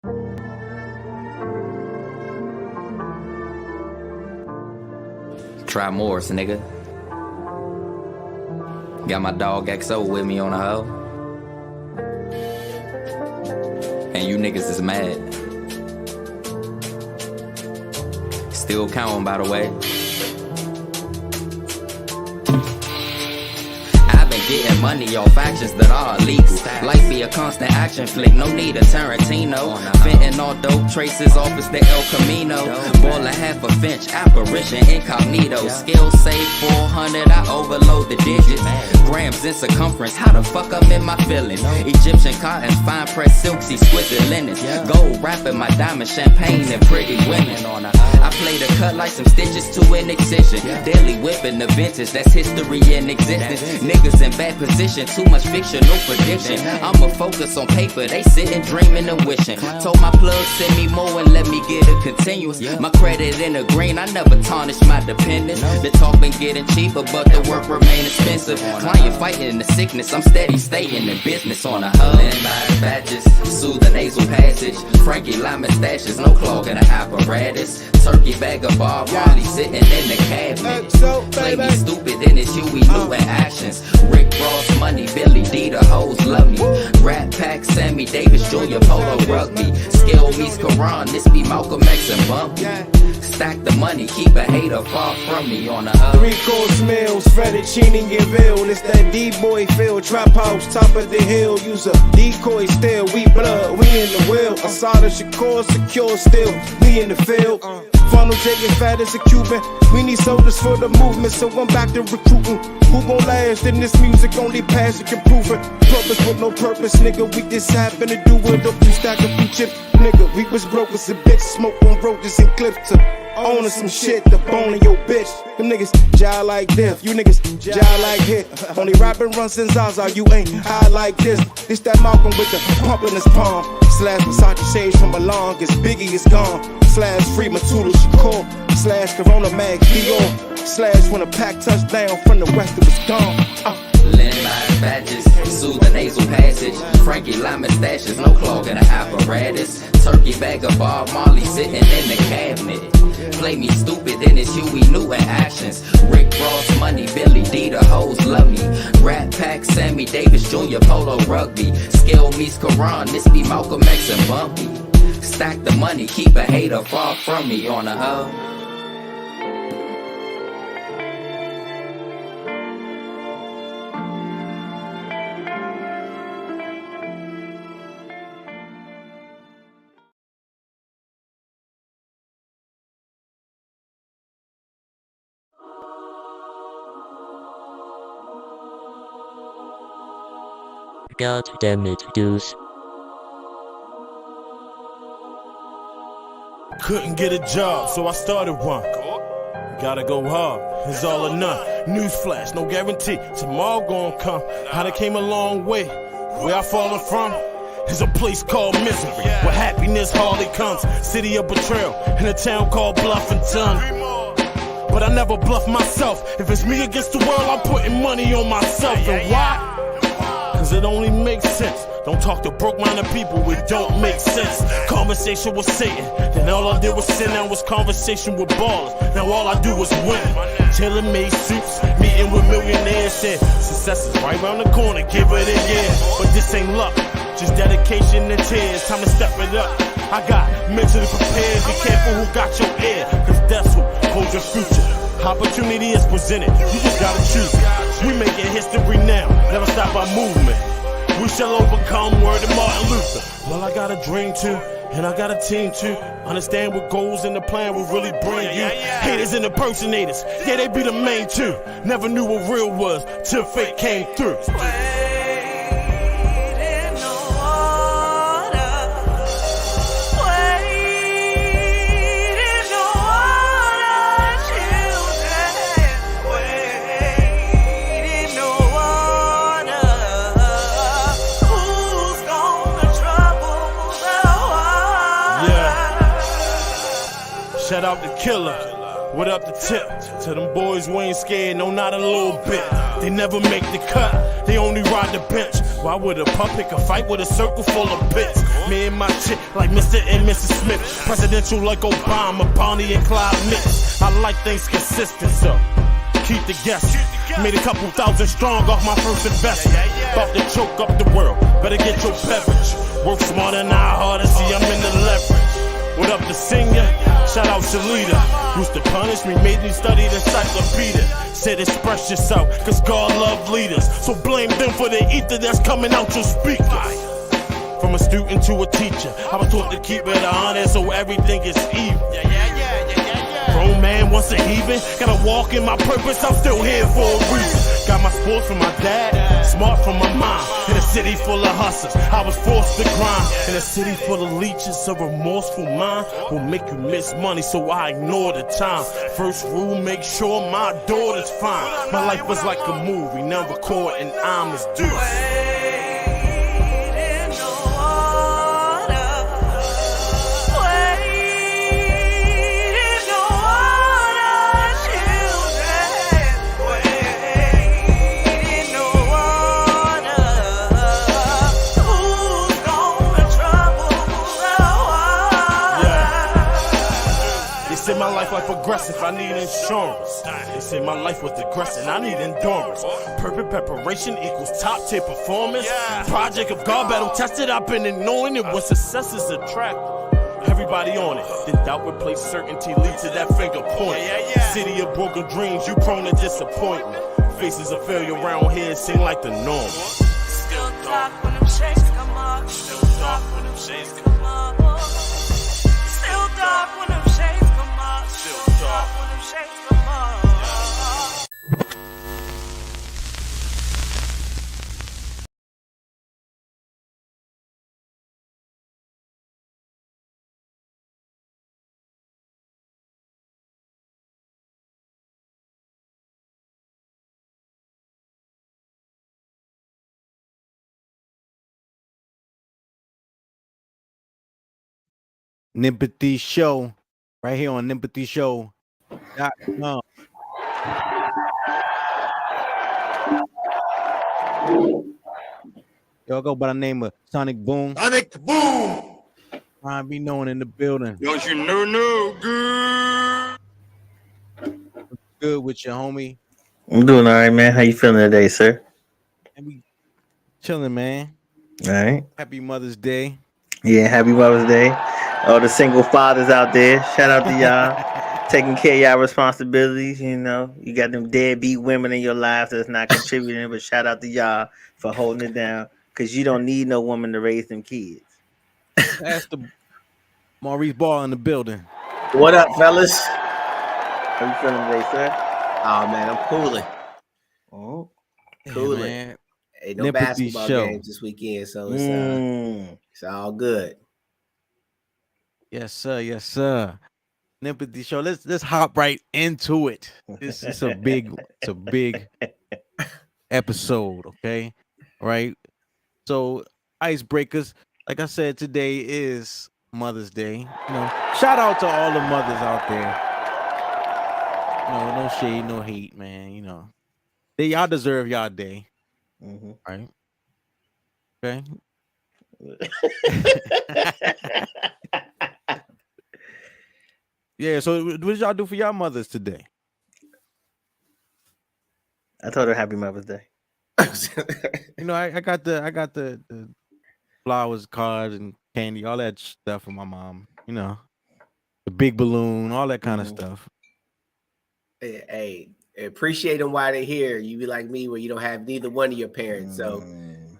Try Morris, nigga. Got my dog XO with me on the hoe. And you niggas is mad. Still counting, by the way. Getting money off actions that are illegal. Life be a constant action flick, no need a Tarantino. Fitting all dope traces off is the El Camino. Boil a half a finch, apparition incognito. Skill save 400, I overload the digits. Grams in circumference, how the fuck I'm in my feelings. Egyptian cottons, fine pressed silks, exquisite linens. Gold wrapping my diamond, champagne and pretty women. I play the cut like some stitches to an excision. Daily whipping the vintage, that's history in existence. Niggas in bad position, too much fiction, no prediction. I'ma focus on paper, they sitting dreaming and wishing. Told my plug send me more and let me get a continuous. My credit in the green, I never tarnish my dependence. The talk been getting cheaper, but the work remain expensive. Client fighting the sickness, I'm steady staying in business on a hub. And my badges, soothe the nasal passage. Frankie Lyman stashes, no clogging the apparatus. Turkey bag of Bob Marley sitting in the cabinet. Play me stupid in it's Huey Newton actions. Rick Ross, money, Billy D, the hoes love me. Rat Pack, Sammy Davis, Jr., Polo Rugby. Skill meets Quran, this be Malcolm X and Bumpy. Stack the money, keep a hater far from me on the hub. 3-course meals, fettuccine and veal. It's that D-boy feel, trap house, top of the hill. Use a decoy still, we blood, we in the wheel. Asada Shakur, secure still, we in the field. Funnel taking fat as a Cuban. We need soldiers for the movement, so I'm back to recruiting. Who gon' last in this music? Only passion can prove it. Purpose with no purpose, nigga. We just happen to do it. Up you stack a few chips, nigga. We was broke as a bitch, smoke on roaches and clips to owning some shit, the bone of your bitch. Them niggas jive like this, you niggas jive like hit. Only rapping runs since Zaza, you ain't high like this. It's that Malcolm with the pump in his palm. Slash Versace shades from Milan, cause Biggie is gone. Slash free Matula Shakur. Slash Corona Mag Dior. Slash when a pack touched down from the west, it was gone. Lend my badges, soothe the nasal passage. Frankie Lyman stashes, no clogging the apparatus. Turkey bag of Bob Marley sitting in the cabinet. Play me stupid in it's Huey Newton actions. Rick Ross, money, Billy D, the hoes love me. Rat Pack, Sammy Davis, Jr., Polo Rugby. Skill meets Quran, this be Malcolm X and Bumpy. Stack the money, keep a hater far from me on the hub. God damn it, dudes. Couldn't get a job, so I started one. Gotta go hard, it's all or none. Newsflash, no guarantee, tomorrow gon' come. I done came a long way, where I fallen from is a place called misery, where happiness hardly comes. City of betrayal, in a town called Bluffington. But I never bluff myself. If it's me against the world, I'm putting money on myself. And why? Cause it only makes sense. Don't talk to broke-minded people, it don't make sense. Conversation with Satan, then all I did was sin. Now was conversation with ballers, now all I do is win. Tailor-made suits, meeting with millionaires. Said success is right around the corner, give it a year. But this ain't luck, just dedication and tears. Time to step it up. I got mentally prepared, be careful who got your ear, cause that's who holds your future. Opportunity is presented, you just gotta choose it. We making history now, never stop our movement. We shall overcome, word of Martin Luther. Well, I got a dream too, and I got a team too. Understand what goals in the plan will really bring you. Haters and impersonators, yeah, they be the main two. Never knew what real was, till fate came through. Shout out to Killer, what up the tip? To them boys we ain't scared, no not a little bit. They never make the cut, they only ride the bench. Why would a pup pick a fight with a circle full of bits? Me and my chick like Mr. and Mrs. Smith. Presidential like Obama, Bonnie and Clyde Mitts. I like things consistent, so keep the guessing. Made a couple thousand strong off my first investment. About to choke up the world, better get your beverage. Work smarter, not harder, see I'm in the leverage. What up, the senior? Shout out Shalita. Used to punish me, made me study the encyclopedia. Said express yourself, cause God love leaders. So blame them for the ether that's coming out your speakers. From a student to a teacher, I was taught to keep it honest so everything is even. Grown man wants a heathen, gotta walk in my purpose, I'm still here for a reason. Got my sports from my dad, smart from my mom. In a city full of hustlers, I was forced to grind. In a city full of leeches, a remorseful mind will make you miss money, so I ignore the time. First rule, make sure my daughter's fine. My life was like a movie, now recording I'm as due. They say my life like progressive, I need insurance. They say my life was digressing, I need endurance. Perfect preparation equals top tier performance. Project of God battle tested, I've been ignoring it when success is attractive. Everybody on it, then doubt replace certainty, lead to that finger point. City of broken dreams, you prone to disappointment. Faces of failure around here seem like the norm. Still dark when them shades come up. Still dark when them shades come up. Still dark when them shades come up. Still dark when them shades come up. NEMPATHY Show, right here on NEMPATHY Show. Y'all go by the name of SONICBOONE. SONICBOONE. Trying to be known in the building. Don't you know good? Good with your homie. I'm doing all right, man. How you feeling today, sir? And we chilling, man. All right. Happy Mother's Day. Yeah, happy Mother's Day. All the single fathers out there, shout out to y'all. Taking care of y'all responsibilities, you know. You got them deadbeat women in your lives that's not contributing, but shout out to y'all for holding it down, because you don't need no woman to raise them kids. That's the Maurice Ball in the building. What up, fellas? How you feeling today, sir? Oh man, I'm cooling. Oh, Cooling. Man. Ain't no NEMPATHY basketball Show. games this weekend, so Mm. it's all good. Yes, sir. Yes, sir. NEMPATHY Show. Let's hop right into it. This is a big episode. Okay, all right. So icebreakers. Like I said, today is Mother's Day. You know, shout out to all the mothers out there. No shade, no hate, man. You know, y'all deserve y'all day, Mm-hmm. right? Okay. Yeah. So, what did y'all do for y'all mothers today? I told her happy Mother's Day. You know, I got the flowers, cards, and candy, all that stuff for my mom. You know, the big balloon, all that kind of stuff. Hey, appreciate them while they're here. You be like me, where you don't have neither one of your parents. So,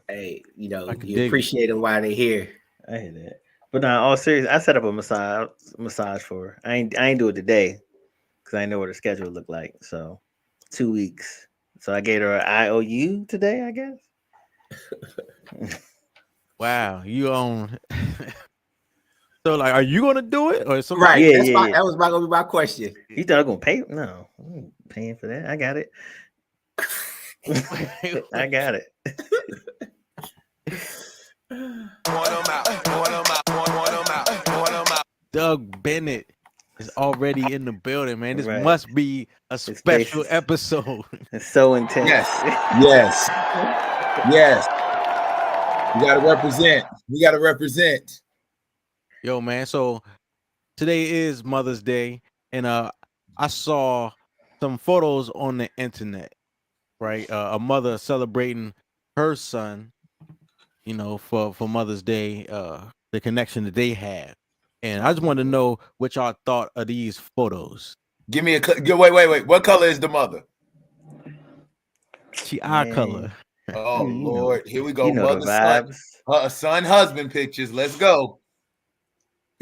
hey, you know, I can you dig appreciate them while they're here. I hear that. But now, all serious, I set up a massage for her. I ain't do it today because I know what her schedule looked like. So 2 weeks. So I gave her an IOU today, I guess. Wow, you own. So, like, are you gonna do it or somebody? Right. Yeah, That's yeah. That was gonna be my question. You thought I was gonna pay? No, I ain't paying for that. I got it. I got it. Doug Bennett is already in the building, man. This Right. must be a special episode. It's so intense. Yes. Yes. We gotta represent. We gotta represent. Yo, man. So today is Mother's Day, and I saw some photos on the internet. Right, a mother celebrating her son, you know, for Mother's Day, the connection that they have, and I just wanted to know what y'all thought of these photos. Give me a wait. What color is the mother? She eye color. Oh Lord, here we go. You know Mother, the vibes. son, husband pictures. Let's go.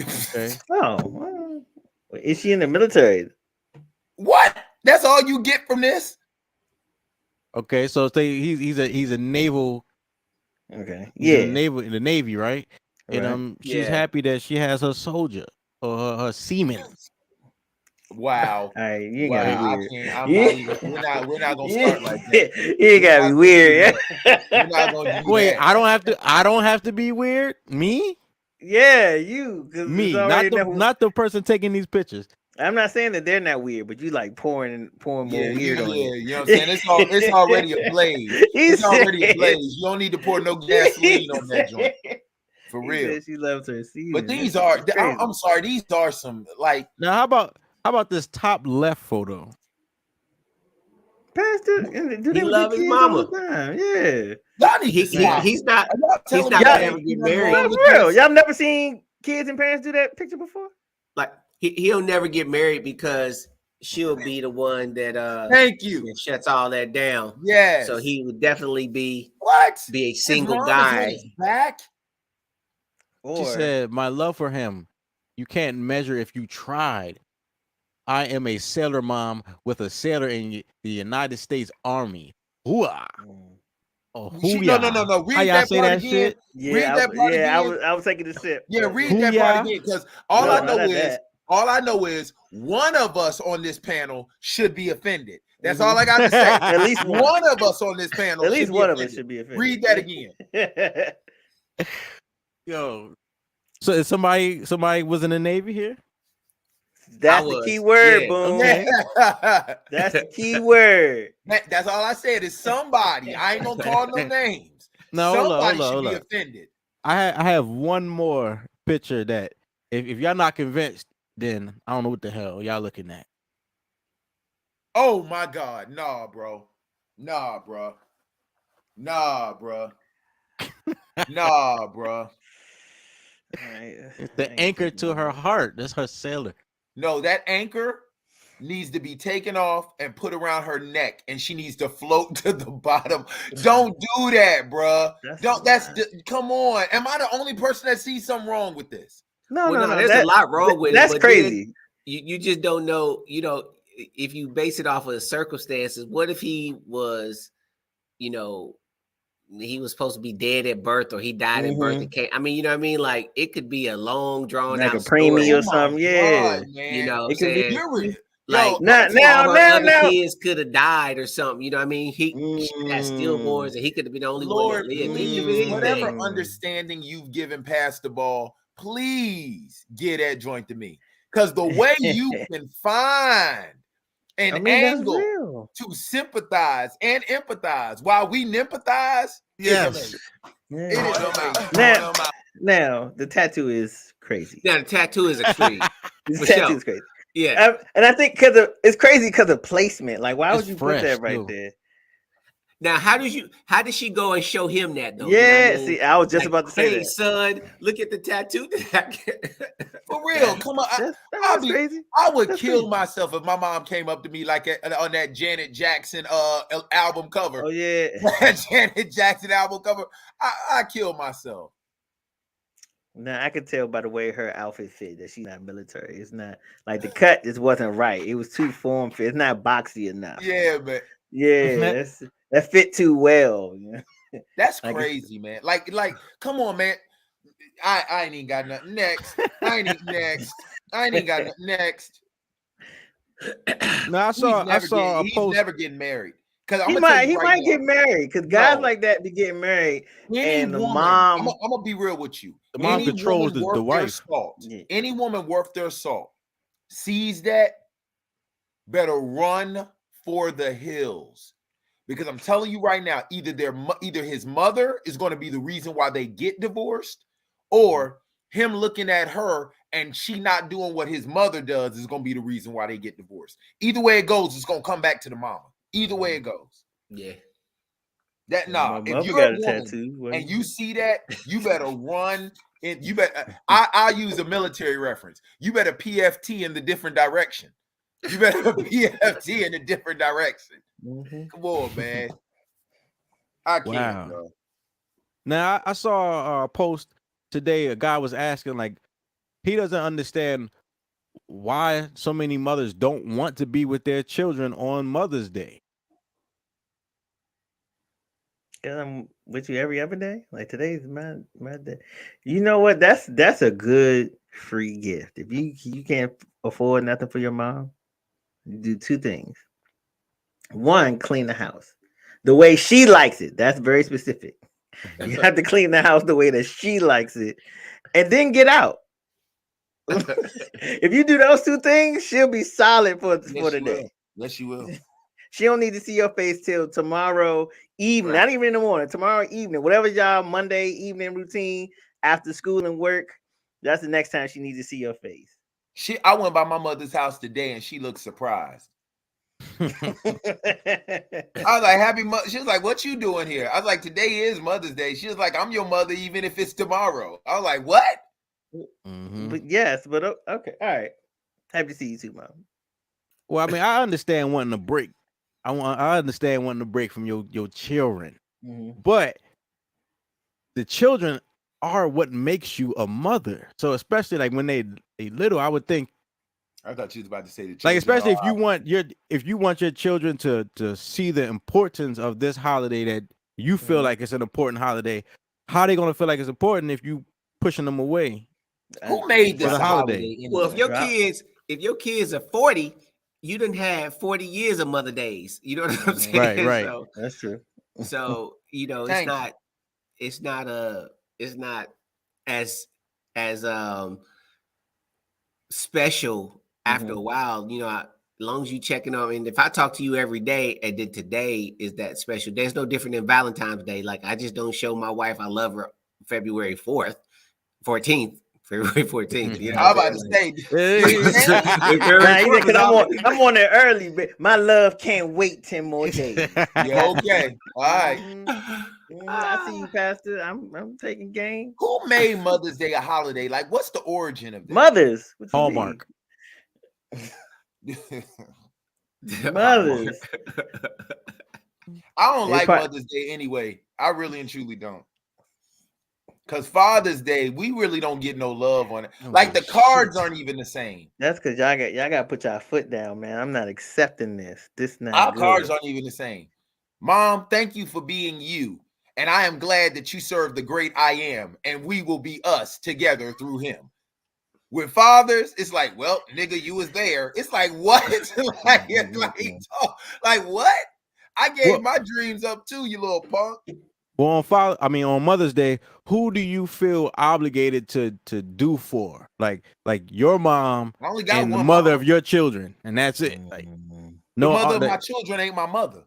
Okay. Oh, well, is she in the military? What? That's all you get from this? Okay, so say he's a naval. Okay, He's in the Navy, right? And she's Yeah. happy that she has her soldier or her seaman. Wow. All right, you ain't Wow. gotta be I weird. can't. I'm not even. We're not gonna start like that. You ain't gotta be weird. We're not gonna do Wait, that. I don't have to be weird. Me? Yeah, you. Me, not the person taking these pictures. I'm not saying that they're not weird, but you like pouring more weird on you. You know what I'm saying? It's already a blaze. It's already a blaze. You don't need to pour no gasoline on that joint. For real. She loves her season. But these are, I'm sorry, these are some like. Now, how about this top left photo? Pastor, He love his mama. Yeah. Y'all need to stop. He's not Y'all gonna ever get married. For real. Y'all never seen kids and parents do that picture before? Like he'll never get married because she'll be the one that thank you that shuts all that down. Yes. So he would definitely be a His single mom is guy. on his back. She said, "My love for him, you can't measure if you tried. I am a sailor mom with a sailor in the United States Army. Hooah!" Oh, No. Read Read that part again. shit? Yeah, read that part again. I was taking a sip. Yeah, read that part again. Because all I know is one of us on this panel should be offended. That's all I got to say. At least one of us on this panel. At least one of us should be offended. Read that again. Yo, so is somebody was in the Navy here? That's the key word, Boone. Okay. That's the key word. That's all I said is somebody. I ain't gonna call no names. No, somebody hold should up. be offended. I have one more picture that if y'all not convinced, then I don't know what the hell y'all looking at. Oh my God, nah, bro. Nah, bro. It's the anchor to her heart. That's her sailor. No, that anchor needs to be taken off and put around her neck, and she needs to float to the bottom. Don't do that, bro. Come on. Am I the only person that sees something wrong with this? No. There's a lot wrong with it. That's crazy. You just don't know. You know, if you base it off of the circumstances, what if he was, he was supposed to be dead at birth or he died at birth? I mean, you know what I mean? Like it could be a long drawn out a preemie story. or something. Yeah. God, You know what I'm It could be saying? like now kids could have died or something. You know what I mean? She had stillborns and he could have been the only one that lived. Whatever understanding you've given past the ball, please get that joint to me. Because the way you can find an angle to sympathize and empathize while we NEMPATHIze, yes. It is amazing. Now the tattoo is crazy. Now the tattoo is a tree. This tattoo is crazy. Yeah, and I think it's crazy because of placement. Like, why would you put that right there? Now, how did she go and show him that though? Yeah, see, I was just about to say that. Son, look at the tattoo. For real, come on. Crazy. I would kill myself if my mom came up to me like on that Janet Jackson album cover. Oh yeah, that Janet Jackson album cover. I kill myself. Now I could tell by the way her outfit fit that she's not military. It's not like the cut just wasn't right. It was too form fit. It's not boxy enough. Yeah, but yeah, that fit too well. You know? That's crazy, man. Like, come on, man. I ain't even got nothing next. I ain't even got nothing next. No, I saw a post. He's never getting married. He might get married because guys like that be getting married. And the mom, I'm gonna be real with you. The mom controls the wife. Any woman worth their salt sees that, better run for the hills, Because I'm telling you right now, either his mother is going to be the reason why they get divorced, or him looking at her and she not doing what his mother does is going to be the reason why they get divorced. Either way it goes, it's going to come back to the mama. Either way it goes. Yeah. If you're a woman and you see that, you better run. And you better. I'll use a military reference. You better PFT in the different direction. You better PFT in a different direction. Come on, man. I can't, bro. Now I saw a post today. A guy was asking, like, he doesn't understand why so many mothers don't want to be with their children on Mother's Day. I'm with you every other day. Like today's my day. You know what? That's a good free gift. If you can't afford nothing for your mom, you do two things. One, clean the house the way she likes it. That's very specific. You have to clean the house the way that she likes it, and then get out. If you do those two things, she'll be solid for the day. Yes, you will. She don't need to see your face till tomorrow evening, not even in the morning, tomorrow evening, whatever y'all Monday evening routine after school and work. That's the next time she needs to see your face. I went by my mother's house today and she looked surprised. I was like, happy mother. She was like, what you doing here? I was like, today is Mother's Day. She was like, I'm your mother even if it's tomorrow. I was like, what? But yes, but okay, all right. Happy to see you too, Mom. Well, I mean, I understand wanting a break. I understand wanting to break from your children, but the children are what makes you a mother. So especially like when they little, I would think. I thought you was about to say the children. Like especially if you want your children to see the importance of this holiday that you feel like it's an important holiday, how are they gonna feel like it's important if you pushing them away? Who made this holiday? Well, if your kids are 40. You didn't have 40 years of Mother Days. You know what I'm saying? Right. So, that's true. So it's not as special after a while. You know, as long as you checking on. And if I talk to you every day, and then today is that special day, it's no different than Valentine's Day. Like I just don't show my wife I love her February 14th. February 14th. You know, I'm about to say, I'm on there early, but my love can't wait 10 more days. Yeah, okay. All right. I see you, Pastor. I'm taking game. Who made Mother's Day a holiday? Like, what's the origin of this? Mothers. Hallmark. Mothers. I don't like Mother's Day anyway. I really and truly don't. Because Father's Day, we really don't get no love on it. Like the cards aren't even the same. That's because y'all got to put y'all foot down, man. I'm not accepting this. Our cards aren't even the same. Mom, thank you for being you. And I am glad that you serve the great I am. And we will be us together through him. With fathers, it's like, well, nigga, you was there. It's like, what? like what? I gave my dreams up too, you little punk. Well, on Mother's Day, who do you feel obligated to do for? Like your mom and the mother of your children, and that's it. Like no, the mother of my children ain't my mother.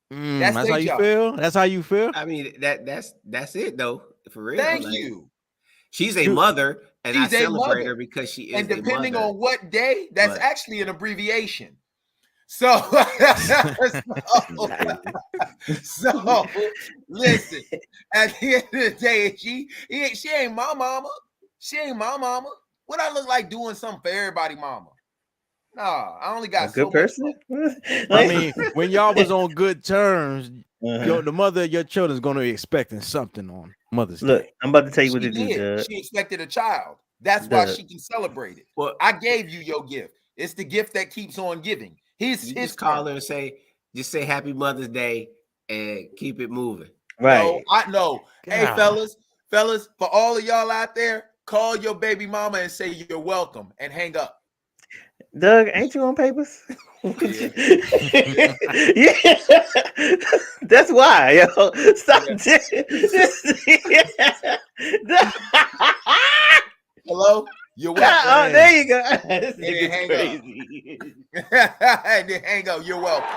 That's how you feel. That's how you feel. I mean, that's it though. For real. Thank you. She's a mother, and I celebrate her because she is. And depending on what day, that's actually an abbreviation. So, so listen, at the end of the day, she ain't my mama. She ain't my mama. What I look like doing something for everybody, mama? Nah, I only got a good person. I mean, when y'all was on good terms, the mother of your children's going to be expecting something on Mother's Day. Look, I'm about to tell you what to do. She expected a child. That's why she can celebrate it. Well, I gave you your gift. It's the gift that keeps on giving. Just call her and say Happy Mother's Day and keep it moving. Right. No, I know. Hey, fellas, for all of y'all out there, call your baby mama and say you're welcome and hang up. Doug, ain't you on papers? Yeah. That's why, yo. Stop. Hello? You're welcome. Oh, there you go. This nigga's crazy. And then hang up. You're welcome.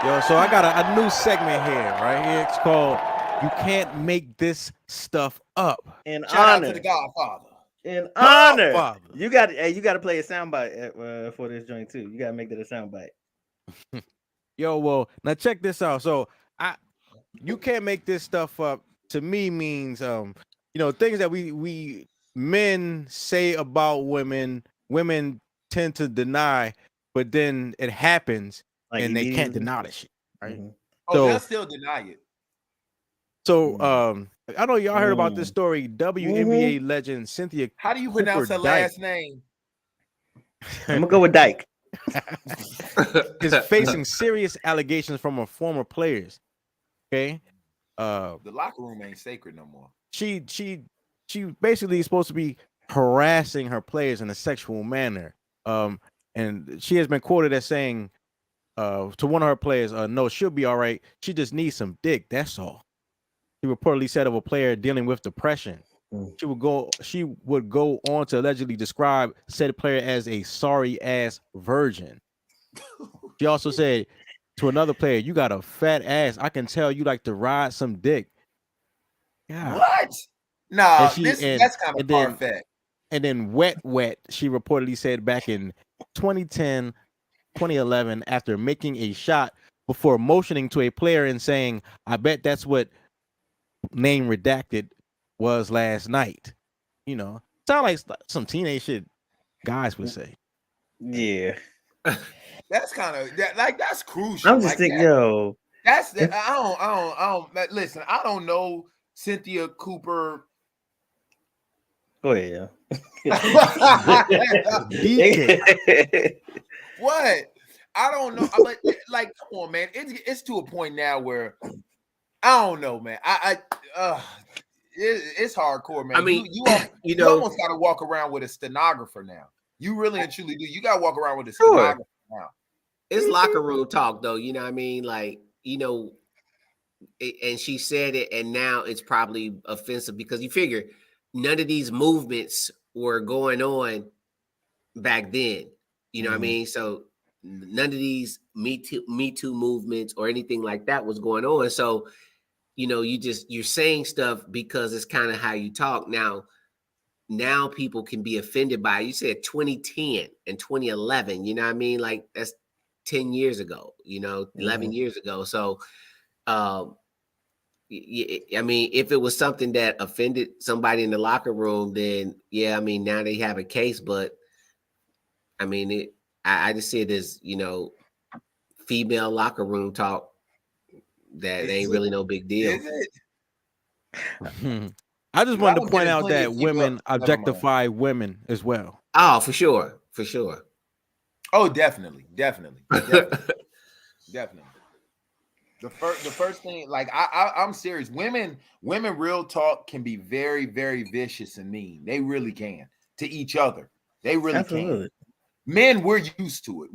Yo, so I got a new segment here, right here. It's called "You Can't Make This Stuff Up." In Shout out honor. to the Godfather. In honor. Godfather. You got to play a soundbite for this joint too. You got to make that a soundbite. Yo, well, now check this out. So you can't make this stuff up. To me, means things that we men say about women tend to deny, but then it happens and they can't deny the shit, right? Mm-hmm. Oh, they'll still deny it. So I know y'all heard about this story. WNBA legend Cynthia. How do you pronounce her last name? I'm gonna go with Dyke. Is facing serious allegations from her former players. Okay. The locker room ain't sacred no more. She basically is supposed to be harassing her players in a sexual manner. And she has been quoted as saying to one of her players, no, she'll be all right. She just needs some dick. That's all. She reportedly said of a player dealing with depression. She would go on to allegedly describe said player as a sorry ass virgin. She also said to another player, "You got a fat ass. I can tell you like to ride some dick." Yeah. What? Nah, that's kind of far-fetched. And then wet, she reportedly said back in 2010, 2011, after making a shot before motioning to a player and saying, "I bet that's what name redacted was last night." Sound like some teenage shit guys would say. Yeah. That's kind of that's crucial. I'm just thinking, yo. That's I don't listen. I don't know Cynthia Cooper. Go ahead, What? I don't know. Like, come on, man. It's to a point now where I don't know, man. It's hardcore, man. I mean, you almost got to walk around with a stenographer now. You really and truly do. You got to walk around with a stenographer now. It's locker room talk, though. You know what I mean? Like, and she said it, and now it's probably offensive because you figure none of these movements were going on back then. You know what I mean? So none of these Me Too movements or anything like that was going on. So, you're saying stuff because it's kind of how you talk. Now people can be offended by it. You said 2010 and 2011, you know what I mean? Like that's 10 years ago, 11 years ago. So, I mean, if it was something that offended somebody in the locker room, then yeah, I mean, now they have a case, but I mean, I just see it as, female locker room talk that ain't really no big deal. I just wanted to point out that women objectify women as well. Oh, for sure. Oh, definitely. The first thing, like I'm serious. Women, real talk can be very, very vicious and mean. They really can to each other. They really can. Men, we're used to it.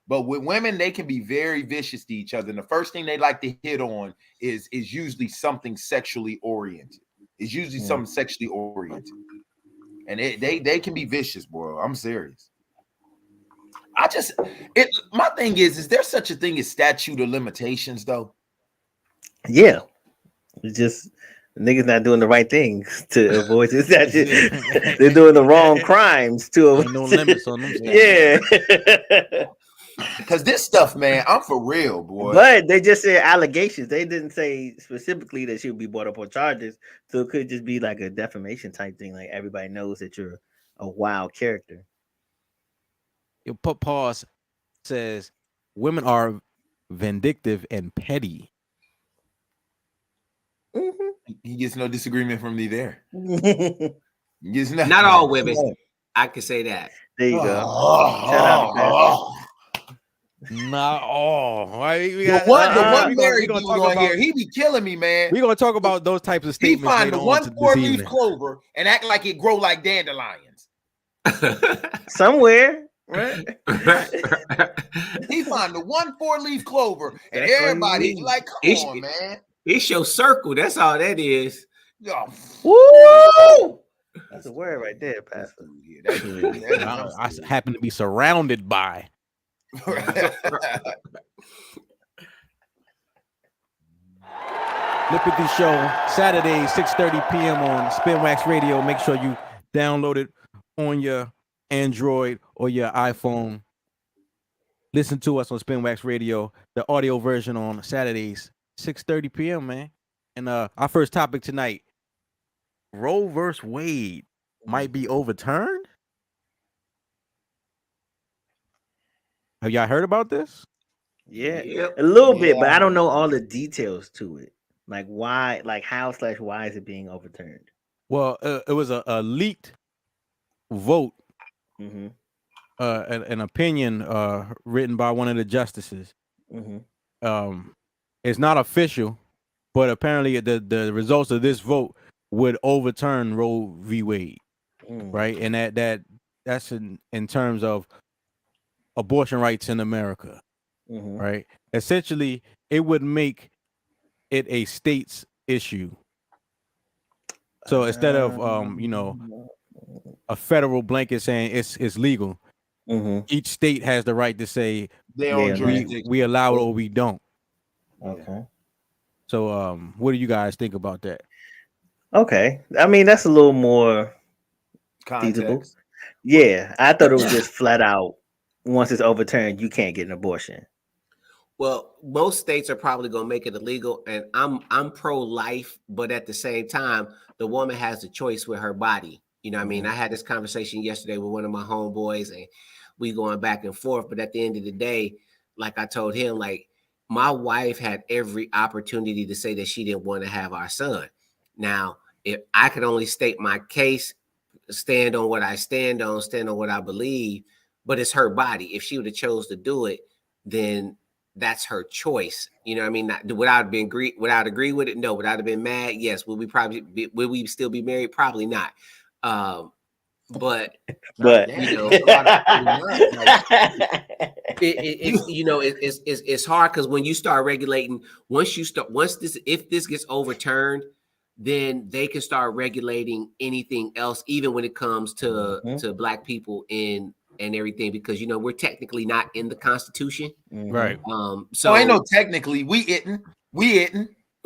But with women, they can be very vicious to each other. And the first thing they like to hit on is usually something sexually oriented. It's usually something sexually oriented. And they can be vicious, bro. I'm serious. My thing is there such a thing as statute of limitations, though? Yeah. It's just niggas not doing the right things to avoid this. They're doing the wrong crimes to avoid. No limits on them. Yeah. Because this stuff, man, I'm for real, boy. But they just said allegations. They didn't say specifically that she would be brought up on charges. So it could just be like a defamation type thing. Like everybody knows that you're a wild character. Your pause says women are vindictive and petty. He gets no disagreement from me there. Not all women. I can say that. There you go. Shout out to Pastor. Not all. Right? The one married dude on here, he be killing me, man. We're gonna talk about those types of statements. He find the 1 4-leaf clover and act like it grow like dandelions. Somewhere, right? He find the 1 4-leaf clover and everybody like, come on, man. It's your circle. That's all that is. Oh. Woo! That's a word right there, Pastor. I happen to be surrounded by. NEMPATHY Show, Saturday, 6:30 p.m. on Spinwax Radio. Make sure you download it on your Android or your iPhone. Listen to us on Spinwax Radio, the audio version on Saturdays, 6:30 p.m., man. And our first topic tonight, Roe versus Wade might be overturned? Have y'all heard about this? Yeah, Yep. a little bit, but I don't know all the details to it. Like why, like how/why is it being overturned? Well, it was a leaked vote, Mm-hmm. an opinion written by one of the justices. Mm-hmm. It's not official, but apparently the results of this vote would overturn Roe v. Wade, right? And that's in terms of abortion rights in America, right? Essentially, it would make it a state's issue. So instead of a federal blanket saying it's legal, each state has the right to say we allow it or we don't. Okay. So what do you guys think about that? Okay. I mean, that's a little more feasible. Context. Yeah, I thought it was just flat out. Once it's overturned, you can't get an abortion. Well, most states are probably going to make it illegal, and I'm pro-life, but at the same time, the woman has a choice with her body. You know what I mean? I had this conversation yesterday with one of my homeboys, and we going back and forth. But at the end of the day, like I told him, like my wife had every opportunity to say that she didn't want to have our son. Now, if I could only state my case, stand on what I stand on what I believe, but it's her body. If she would have chose to do it, then that's her choice. You know what I mean? Would I agree with it? No. Would I have been mad? Yes. Would we still be married? Probably not. But you know, it's hard because when you start regulating, if this gets overturned, then they can start regulating anything else, even when it comes to Black people and everything, because we're technically not in the Constitution, right? So I know technically we it'in'.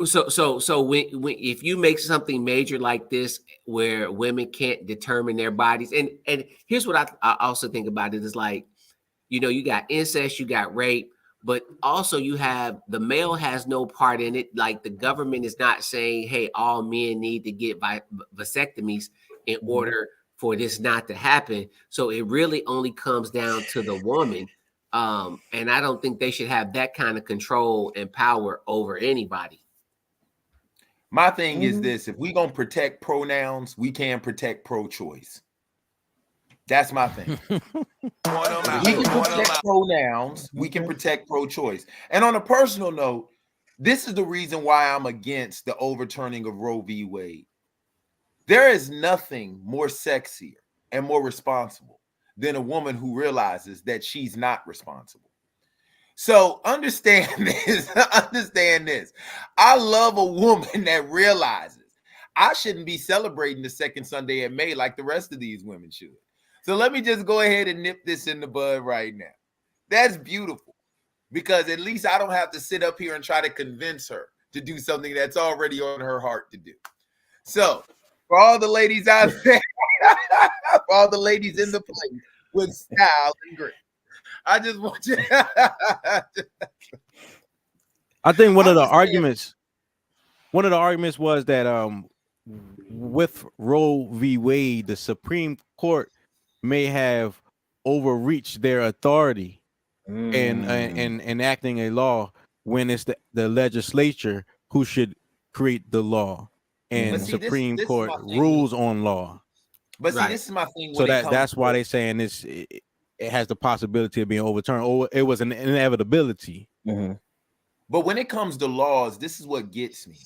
So when if you make something major like this where women can't determine their bodies, and here's what I also think about it is like, you got incest, you got rape, but also you have the male has no part in it. Like the government is not saying, hey, all men need to get vasectomies in order for this not to happen. So it really only comes down to the woman. And I don't think they should have that kind of control and power over anybody. My thing is this: if we gonna protect pronouns, we can protect pro-choice. That's my thing. If we can protect pronouns, we can protect pro-choice. And on a personal note, this is the reason why I'm against the overturning of Roe v. Wade. There is nothing more sexier and more responsible than a woman who realizes that she's not responsible. So understand this. Understand this. I love a woman that realizes I shouldn't be celebrating the second Sunday in May like the rest of these women should. So let me just go ahead and nip this in the bud right now. That's beautiful, because at least I don't have to sit up here and try to convince her to do something that's already on her heart to do. So for all the ladies out there, for all the ladies in the place with style and grit, I just want you. I think one of the arguments was that with Roe v. Wade, the Supreme Court may have overreached their authority in enacting a law when it's the legislature who should create the law, and Supreme Court rules on law. But see, this is my thing. So that's why they're saying this. It has the possibility of being overturned, or it was an inevitability. But when it comes to laws, this is what gets me.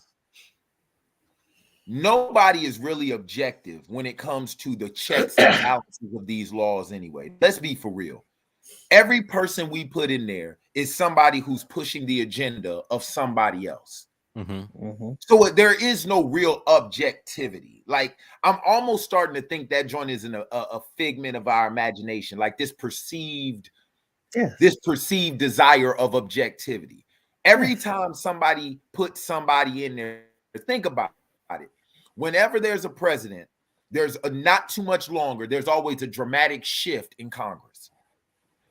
Nobody is really objective when it comes to the checks and balances of these laws anyway. Let's be for real. Every person we put in there is somebody who's pushing the agenda of somebody else. So there is no real objectivity. Like, I'm almost starting to think that joint is a figment of our imagination, like this perceived desire of objectivity. Every time somebody puts somebody in there Think about it. Whenever there's a president, there's not too much longer. There's always a dramatic shift in Congress.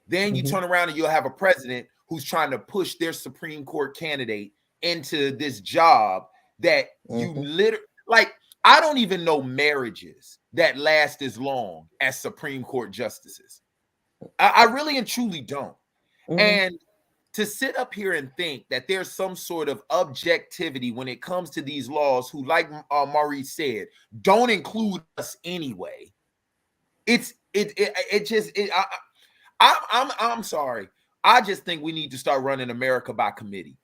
Then you turn around and you'll have a president who's trying to push their Supreme Court candidate into this job that you literally, like, I don't even know marriages that last as long as Supreme Court justices. I really and truly don't. And to sit up here and think that there's some sort of objectivity when it comes to these laws who, like Maurice said, don't include us anyway. I'm sorry. I just think we need to start running America by committee.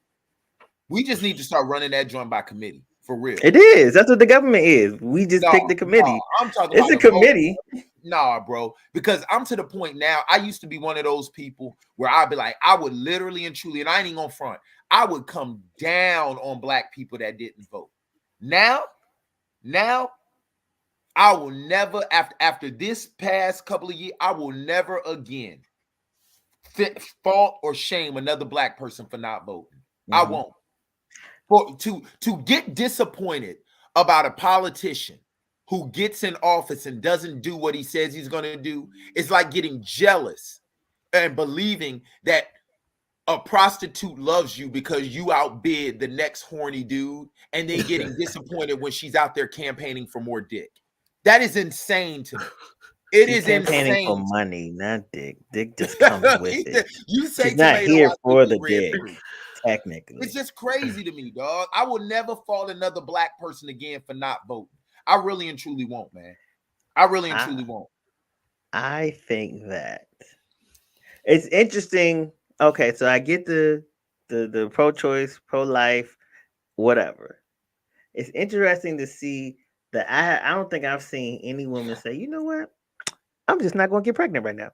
We just need to start running that joint by committee. For real. It is. That's what the government is. We just pick the committee. I'm talking it's about a committee. Nah, bro. Because I'm to the point now. I used to be one of those people where I'd be like, I would literally and truly, and I ain't even gonna front, I would come down on black people that didn't vote. Now, I will never, after this past couple of years, I will never again fault or shame another black person for not voting. I won't. To get disappointed about a politician who gets in office and doesn't do what he says he's going to do is like getting jealous and believing that a prostitute loves you because you outbid the next horny dude and then getting disappointed when she's out there campaigning for more dick. That is insane to me. It is campaigning insane. for money, not dick. Dick just comes with it. You say she's not tomato, here I for think the red dick. period. Technically, It's just crazy to me, dog. I will never fault another black person again for not voting. I really and truly won't, man. I really and truly won't. I think that it's interesting. Okay, so I get the pro-choice, pro-life, whatever. It's interesting to see that I don't think I've seen any woman say, you know what? I'm just not going to get pregnant right now.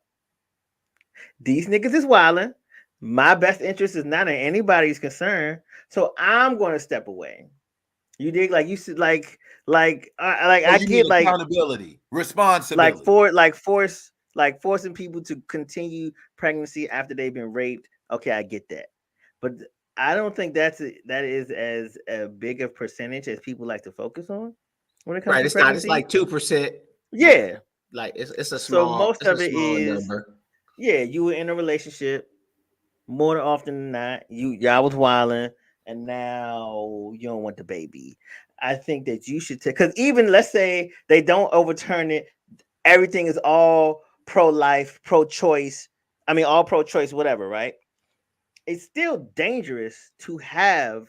These niggas is wilding. My best interest is not in anybody's concern, so I'm going to step away. You dig? Like you said, like I get like accountability, responsibility, forcing people to continue pregnancy after they've been raped. Okay, I get that, but I don't think that is as a big of percentage as people like to focus on when it comes to pregnancy. It's like 2%. Yeah, like it's a small. So most of it is number. Yeah, you were in a relationship. More than often than not, y'all was wilding, and now you don't want the baby. I think that you should take, because even let's say they don't overturn it, everything is all pro-life, pro-choice. I mean, all pro-choice, whatever, right? It's still dangerous to have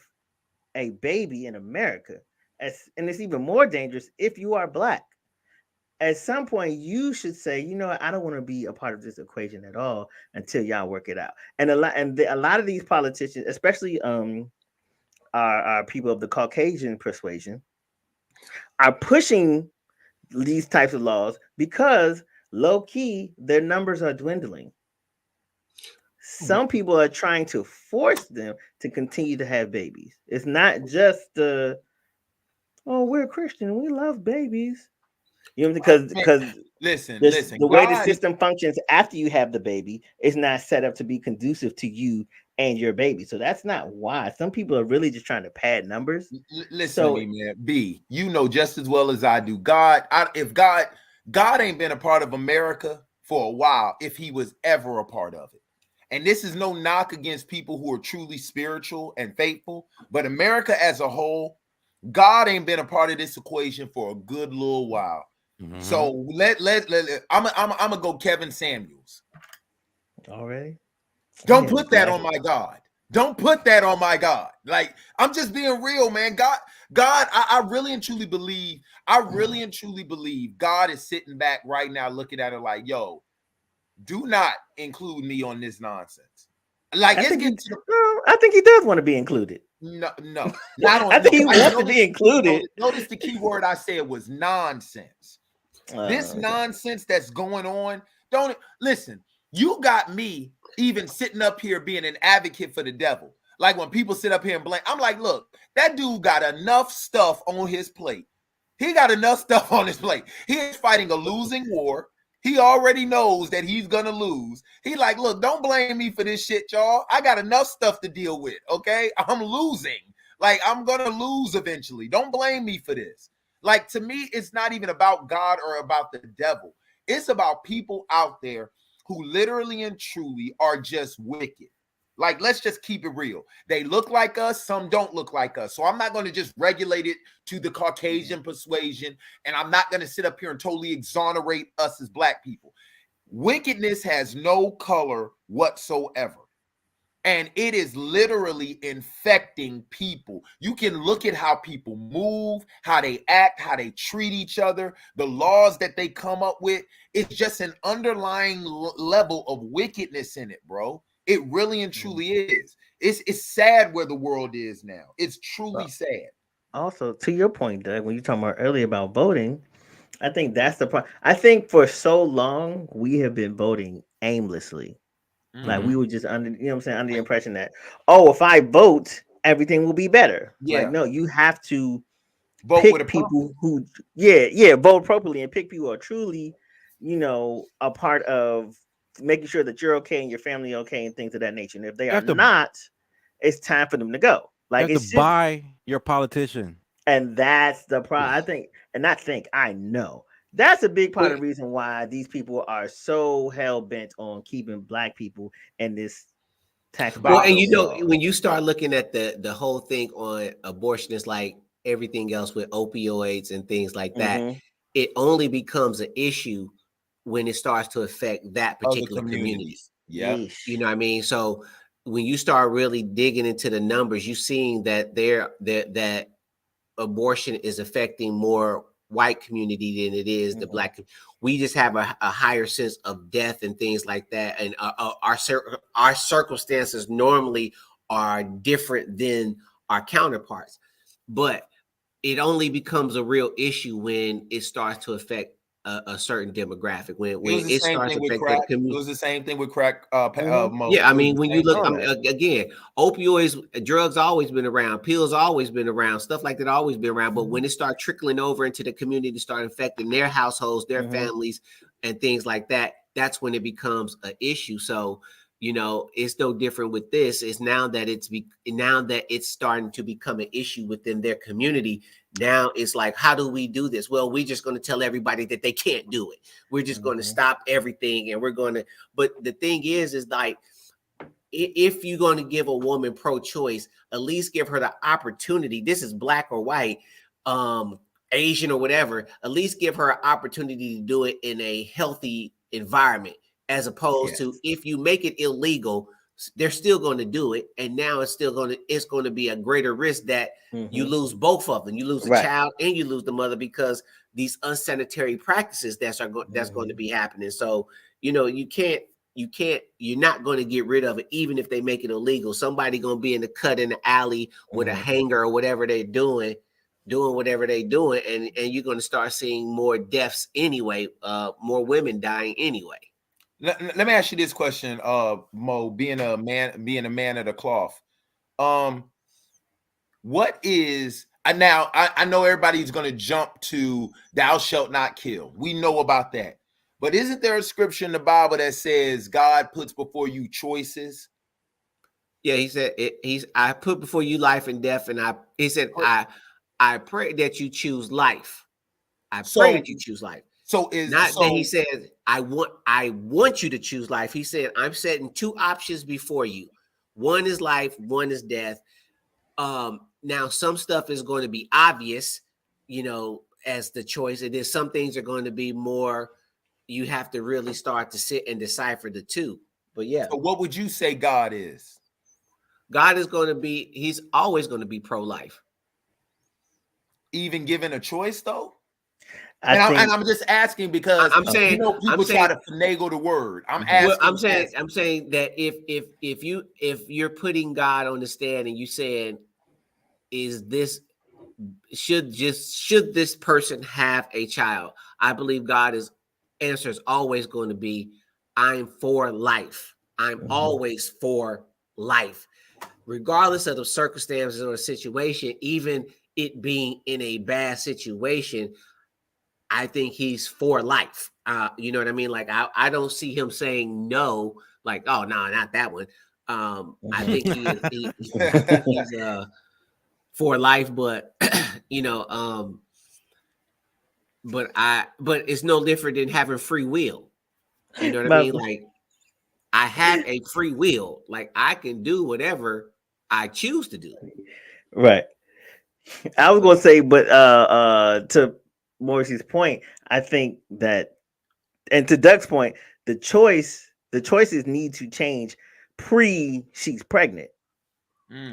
a baby in America, and it's even more dangerous if you are black. At some point, you should say, you know what, I don't want to be a part of this equation at all until y'all work it out. And a lot of these politicians, especially are people of the Caucasian persuasion, are pushing these types of laws because low key their numbers are dwindling. Some people are trying to force them to continue to have babies. It's not just oh, we're Christian, we love babies. You know, because listen, the way the system functions after you have the baby is not set up to be conducive to you and your baby. So that's not why. Some people are really just trying to pad numbers. Listen to me, man. B, you know just as well as I do. God ain't been a part of America for a while if he was ever a part of it. And this is no knock against people who are truly spiritual and faithful, but America as a whole, God ain't been a part of this equation for a good little while. Mm-hmm. So I'm gonna go Kevin Samuels. Already? Don't put that on my God. Don't put that on my God. Like, I'm just being real, man. God, I really and truly believe, God is sitting back right now looking at it like, yo, do not include me on this nonsense. Like, I think he does want to be included. No. I think he wants to be included. Notice the key word I said was nonsense. This nonsense that's going on. Don't listen. You got me even sitting up here being an advocate for the devil. Like when people sit up here and blame, I'm like, look, that dude got enough stuff on his plate. He got enough stuff on his plate. He is fighting a losing war. He already knows that he's gonna lose. He like, look, don't blame me for this shit, y'all. I got enough stuff to deal with. Okay, I'm losing. Like, I'm gonna lose eventually. Don't blame me for this. Like, to me, it's not even about God or about the devil. It's about people out there who literally and truly are just wicked. Like, let's just keep it real. They look like us, some don't look like us. So I'm not going to just regulate it to the Caucasian persuasion, and I'm not going to sit up here and totally exonerate us as black people. Wickedness has no color whatsoever. And it is literally infecting people. You can look at how people move, how they act, how they treat each other, the laws that they come up with. It's just an underlying level of wickedness in it, bro. It really and truly is. It's sad where the world is now. It's truly sad. Also, to your point, Doug, when you talking about earlier about voting, I think that's the problem. I think for so long we have been voting aimlessly. Like we were just under, you know what I'm saying, under the impression that, oh, if I vote, everything will be better. Yeah. Like, no, you have to vote pick with people who, vote appropriately and pick people who are truly, you know, a part of making sure that you're okay and your family okay and things of that nature. And if they are not, it's time for them to go. Like, you have to buy your politician. And that's the problem. I know. That's a big part of the reason why these people are so hell bent on keeping black people in this tax. Well, and you know, when you start looking at the whole thing on abortion, it's like everything else with opioids and things like that. It only becomes an issue when it starts to affect that particular community. Yeah, you know what I mean. So when you start really digging into the numbers, you're seeing that that abortion is affecting more white community than it is the black. We just have a higher sense of death and things like that, and our circumstances normally are different than our counterparts, but it only becomes a real issue when it starts to affect a certain demographic. When it starts to affect the community. It was the same thing with crack. Yeah, I mean, when you look, again, opioids, drugs always been around, pills always been around, stuff like that always been around. But when it starts trickling over into the community, start infecting their households, their families, and things like that, that's when it becomes an issue. So, you know, it's no different with this. It's now that it's starting to become an issue within their community. Now it's like, how do we do this? Well, we're just going to tell everybody that they can't do it. We're just going to stop everything, and we're going to. But the thing is like, if you're going to give a woman pro-choice, at least give her the opportunity. This is black or white, Asian or whatever. At least give her an opportunity to do it in a healthy environment. As opposed to if you make it illegal, they're still going to do it, and now it's going to be a greater risk that you lose both of them. You lose the child and you lose the mother because these unsanitary practices that's going to be happening. So you know you're not going to get rid of it even if they make it illegal. Somebody going to be in the cut in the alley with a hanger or whatever they're doing whatever they're doing, and you're going to start seeing more deaths anyway, more women dying anyway. Let me ask you this question, Mo, being a man of the cloth. What is now? I know everybody's going to jump to "thou shalt not kill." We know about that, but isn't there a scripture in the Bible that says God puts before you choices? Yeah, he said I put before you life and death, and I pray that you choose life. I pray that you choose life. That he said, I want you to choose life. He said, I'm setting two options before you. One is life, one is death. Now some stuff is going to be obvious, you know, as the choice. And then some things are going to be more, you have to really start to sit and decipher the two. But yeah. So what would you say God is? God is going to be, he's always going to be pro-life. Even given a choice though? I'm just asking because I'm saying, you know, people try to finagle the word. I'm asking. Well, I'm saying that if you're putting God on the stand and you saying, should this person have a child? I believe God's answer is always going to be, I'm for life. I'm always for life, regardless of the circumstances or the situation. Even it being in a bad situation, I think he's for life. You know what I mean? Like, I don't see him saying no, like, oh, no, not that one. I think he's for life, but you know, but it's no different than having free will. You know what I mean? Like, I have a free will. Like, I can do whatever I choose to do. Right. I was gonna say, but to Morrissey's point, I think that, and to Doug's point, the choices need to change she's pregnant.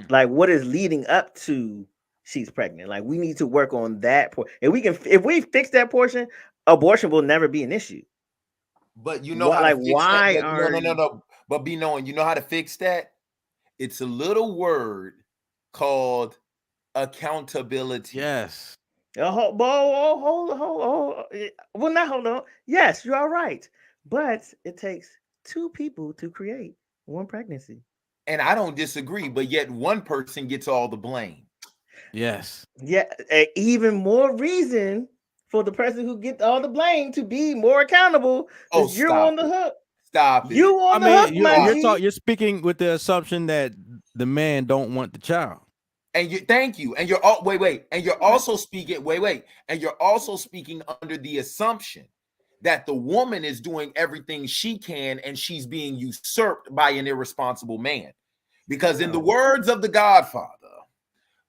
Like, what is leading up to she's pregnant? Like, we need to work on that point. If we fix that portion, abortion will never be an issue. But you know how to fix that? No. But be knowing, you know how to fix that? It's a little word called accountability. Yes. Hold on. Well, not hold on. Yes, you are right. But it takes two people to create one pregnancy. And I don't disagree, but yet one person gets all the blame. Yes. Yeah, even more reason for the person who gets all the blame to be more accountable. Oh, you're on the hook. Stop it. You on the hook, you're speaking with the assumption that the man don't want the child. And thank you. And you're and you're also speaking and you're also speaking under the assumption that the woman is doing everything she can and she's being usurped by an irresponsible man. Because in the words of the Godfather,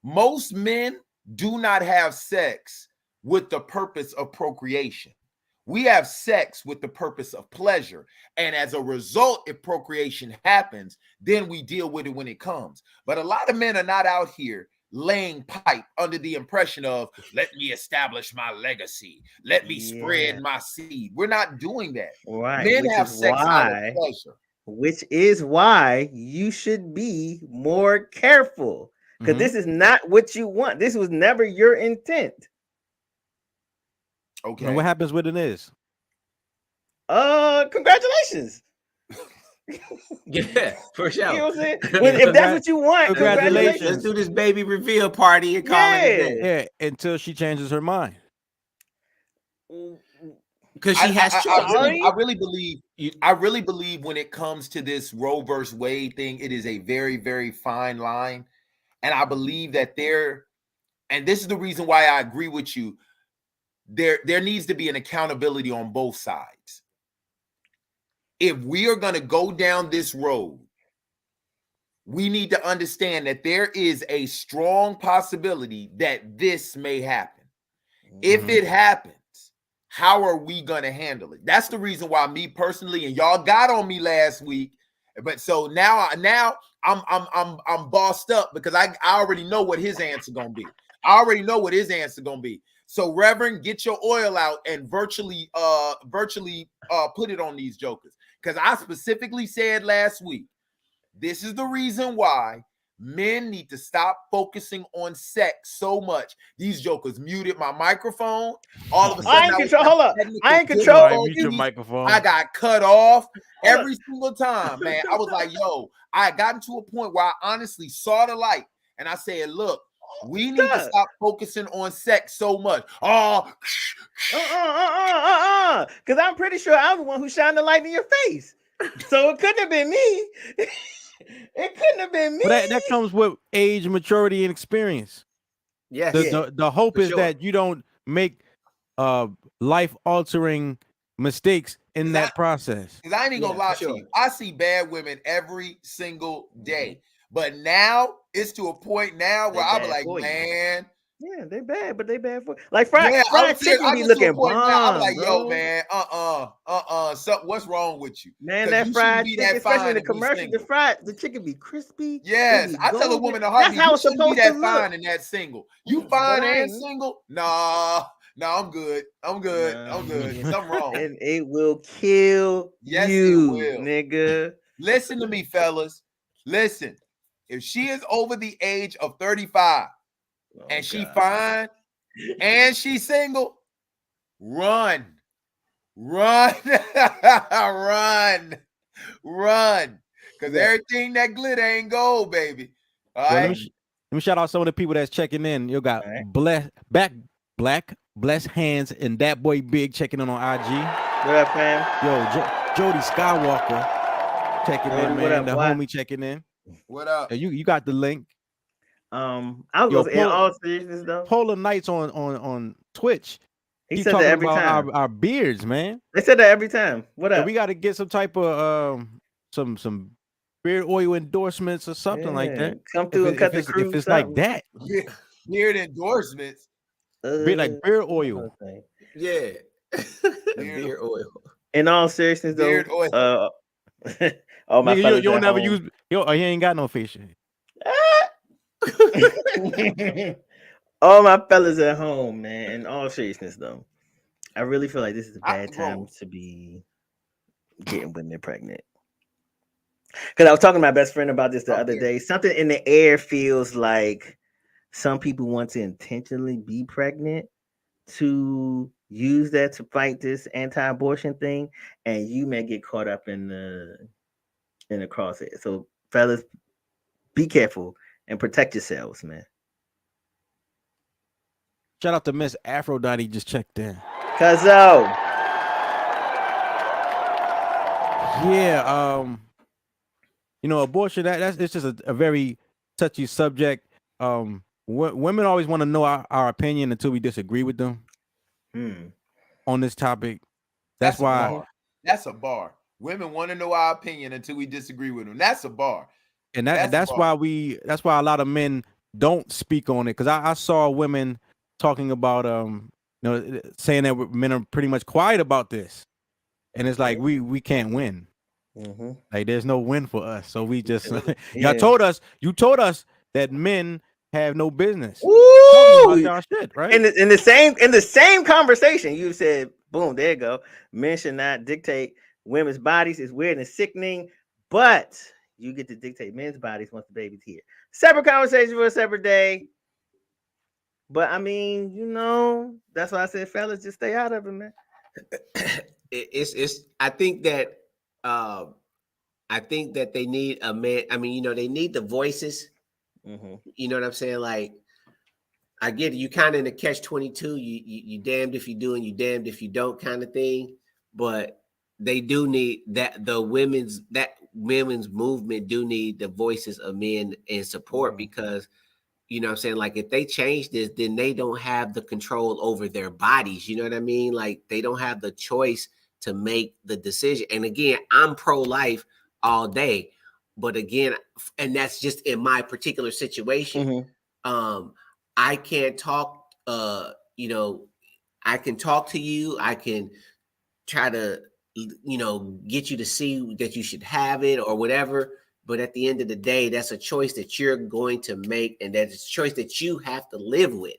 most men do not have sex with the purpose of procreation. We have sex with the purpose of pleasure. And as a result, if procreation happens, then we deal with it when it comes. But a lot of men are not out here laying pipe under the impression of, let me establish my legacy. Let me spread my seed. We're not doing that. Right. Men have sex out of pleasure. Which is why you should be more careful. Because this is not what you want. This was never your intent. Okay. And what happens when it is? Congratulations. Yeah, for sure. You know what I'm saying? If that's what you want, congratulations. Let's do this baby reveal party and call it a day. Yeah, until she changes her mind. Because she has children. I really believe when it comes to this Roe versus Wade thing, it is a very, very fine line. And I believe that and this is the reason why I agree with you, there needs to be an accountability on both sides. If we are going to go down this road, we need to understand that there is a strong possibility that this may happen. If it happens, how are we going to handle it? That's the reason why me personally, and y'all got on me last week, but so now I'm bossed up because I already know what his answer gonna be. So Reverend, get your oil out and virtually put it on these jokers. Because I specifically said last week, this is the reason why men need to stop focusing on sex so much. These jokers muted my microphone. All of a sudden, I ain't control your microphone. I got cut off every single time, man. I was like, yo, I had gotten to a point where I honestly saw the light and I said, look, we need to stop focusing on sex so much. Because I'm pretty sure I was the one who shined the light in your face. So it couldn't have been me. It couldn't have been me. But that comes with age, maturity, and experience. Yes. The hope is that you don't make life-altering mistakes in that process. Because I ain't even gonna lie to you. I see bad women every single day. But now it's to a point now where I'll be like, man. Yeah, they bad, but they bad for like fried chicken be looking bomb. I'm like, yo, man, what's wrong with you? Man, that fried chicken, especially in the commercial, the chicken be crispy. Yes, I tell a woman in a heartbeat, you shouldn't be that fine and that single. You fine and single? Nah, I'm good. Something wrong. And it will kill you, it will. Nigga. Listen to me, fellas. Listen, if she is over the age of 35, and she fine and she's single, run. Because everything that glitter ain't gold, baby. All right. Let me shout out some of the people that's checking in. You got Black Hands and That Boy Big checking in on IG. What up, fam? Yo, Jody Skywalker checking in, man. The homie checking in. What up? You got the link. I was Yo, gonna say, in all seriousness though, Polar Knights on Twitch. he Keep said that talking every about time. our beards, man. They said that every time. What Yeah, up? we got to get some type of some beard oil endorsements or something like Yeah, that. come through and cut the crew. If it's like that, Beard endorsements. like beard oil. Yeah. Beard oil. In all seriousness though, Beard oil. all my Nigga, fellas you don't at never home. use. He ain't got no facial. All my fellas at home, man. In all seriousness though, I really feel like this is a bad time to be getting women pregnant. Because I was talking to my best friend about this the other day. Something in the air feels like some people want to intentionally be pregnant to use that to fight this anti-abortion thing, and you may get caught up in the crosshair. So, fellas, be careful and protect yourselves, man. Shout out to Miss Aphrodite, just checked in. Cuzzo. Yeah, you know, abortion, it's just a very touchy subject. Women always want to know our opinion until we disagree with them on this topic. That's why. That's a bar. Women want to know our opinion until we disagree with them. That's a bar. And that's why a lot of men don't speak on it. Because I saw women talking about saying that men are pretty much quiet about this, and it's like we can't win. Like there's no win for us, so we just you told us that men have no business. Y'all shit, right? In the same conversation, you said, boom, there you go. Men should not dictate women's bodies. It's weird and sickening, but you get to dictate men's bodies once the baby's here. Separate conversation for a separate day. But I mean, you know, that's why I said, fellas, just stay out of it, man. I think that they need a man. I mean, you know, they need the voices. You know what I'm saying? Like, I get it. You kind of in a catch-22. You damned if you do and you damned if you don't kind of thing. But they do need that women's movement do need the voices of men in support because, you know what I'm saying? Like, if they change this, then they don't have the control over their bodies. You know what I mean? Like, they don't have the choice to make the decision. And again, I'm pro-life all day. But again, and that's just in my particular situation. I can't talk, you know, I can talk to you. I can try to, you know, get you to see that you should have it or whatever. But at the end of the day, that's a choice that you're going to make. And that's a choice that you have to live with.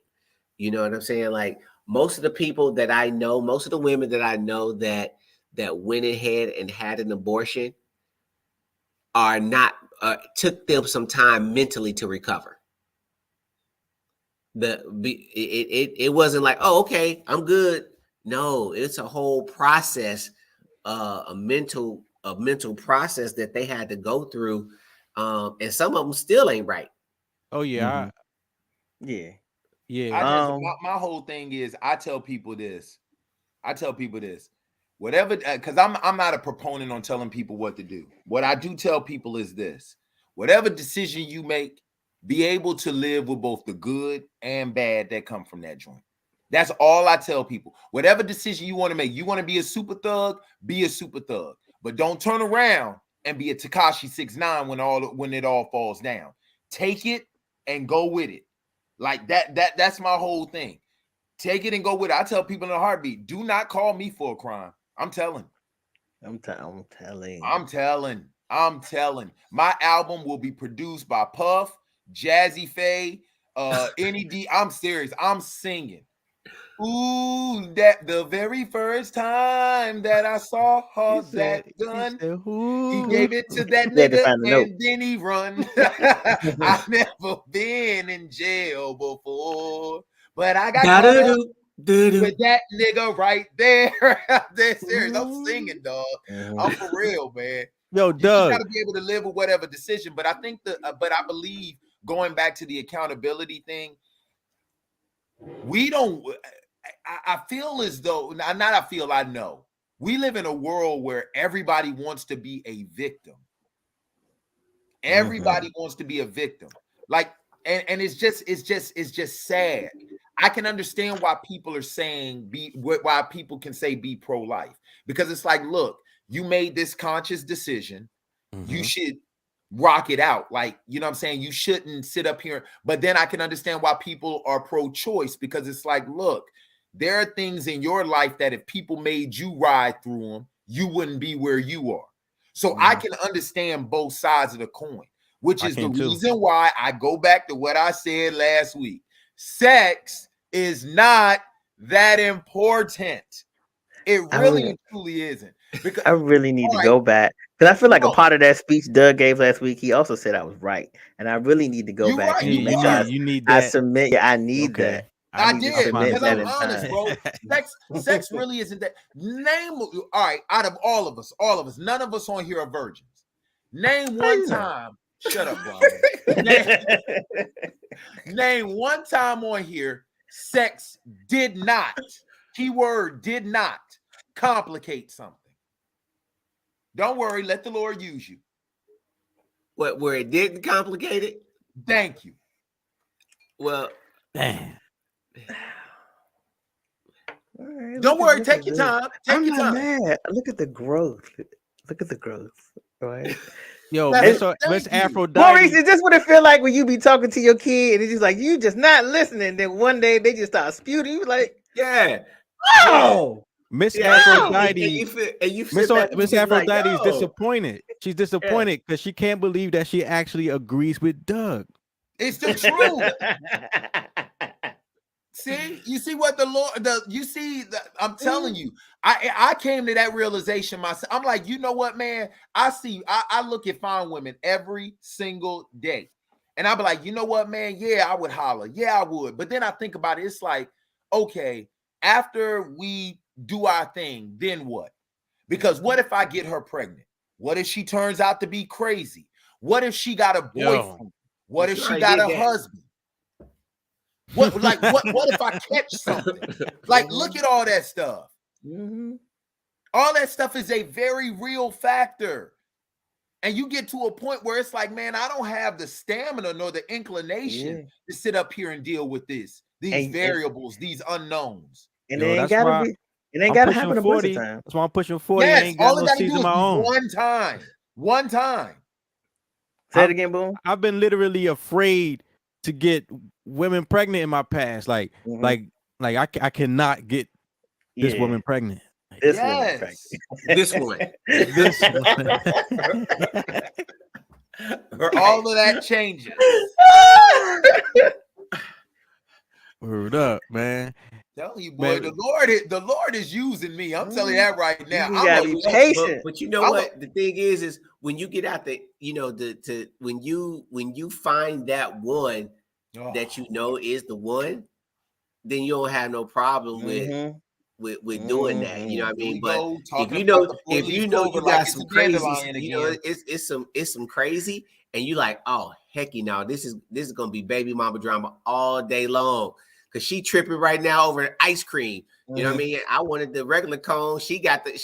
You know what I'm saying? Like most of the people that I know, most of the women that I know that went ahead and had an abortion are not, took them some time mentally to recover. It wasn't like, oh, okay, I'm good. No, it's a whole process, a mental process that they had to go through, and some of them still ain't right. Oh yeah, yeah. My whole thing is, I tell people this, whatever, because I'm not a proponent on telling people what to do. What I do tell people is this: whatever decision you make, be able to live with both the good and bad that come from that joint. That's all I tell people. Whatever decision you want to make, you want to be a super thug, be a super thug. But don't turn around and be a Tekashi 6ix9ine when it all falls down. Take it and go with it. Like that's my whole thing. Take it and go with it. I tell people in a heartbeat, do not call me for a crime. I'm telling. My album will be produced by Puff, Jazzy Faye, Any D. I'm serious. I'm singing. Ooh, that the very first time that I saw her gun, he gave it to that nigga and then he run. I've never been in jail before, but I got caught up with that nigga right there. They're serious. I'm singing, dog. I'm for real, man. Yo, Doug, you gotta be able to live with whatever decision. But I think but I believe going back to the accountability thing, we don't. I feel as though I know we live in a world where everybody wants to be a victim. Everybody wants to be a victim. Like and it's just sad. I can understand why people are saying why people can say be pro-life, because it's like, look, you made this conscious decision. You should rock it out. Like, you know what I'm saying? You shouldn't sit up here. But then I can understand why people are pro-choice, because it's like, look, there are things in your life that if people made you ride through them, you wouldn't be where you are. So I can understand both sides of the coin, which is the reason why I go back to what I said last week. Sex is not that important. It really and truly isn't. Because I really need to go back, because I feel like a part of that speech Doug gave last week, he also said I was right, and I really need to go back and make sure you need that. I submit. Yeah, I need that. I did, because I'm honest, bro. Sex really isn't that. All right, out of all of us, none of us on here are virgins. Name one time. Shut up, Brian. Name one time on here sex did not, keyword did not, complicate something. Don't worry, let the Lord use you. What, where it didn't complicate it? Thank you. Well, damn. Right, don't worry, take your time. I'm not mad. Look at the growth. Look at the growth. Right. Yo, Miss Aphrodite. Maurice, is this what it feel like when you be talking to your kid and it's just like you just not listening? Then one day they just start spewing. You like, yeah. Oh, Miss Aphrodite. Miss Aphrodite is disappointed. She's disappointed because she can't believe that she actually agrees with Doug. It's the truth. See, you see what the Lord does. You see, I'm telling you, I came to that realization myself. I'm like, you know what, man? I look at fine women every single day, and I'll be like, you know what, man? Yeah, I would holler. Yeah, I would. But then I think about it. It's like, okay, after we do our thing, then what? Because what if I get her pregnant? What if she turns out to be crazy? What if she got a boyfriend? What if she got a husband? What if I catch something? Like, look at all that stuff. All that stuff is a very real factor. And you get to a point where it's like, man, I don't have the stamina nor the inclination to sit up here and deal with these variables, these unknowns. And it ain't gotta happen a bunch of times. That's why I'm pushing 40. Yes, I ain't got all no I gotta seeds do of is my own. One time. Say it again, Boone. I've been literally afraid to get women pregnant in my past. Like I cannot get this woman pregnant. This one. Where all of that changes. Word up, man. Telling you, boy, the Lord is using me. I'm telling you that right now. You gotta be patient. But you know what? The thing is when you get out the, you know, when you find that one that you know is the one, then you don't have no problem with doing that. You know what I mean? But if you know you got some crazy, you know, it's some crazy, and you like, oh hecky, now this is gonna be baby mama drama all day long. Cause she tripping right now over ice cream. You know what I mean? I wanted the regular cone. She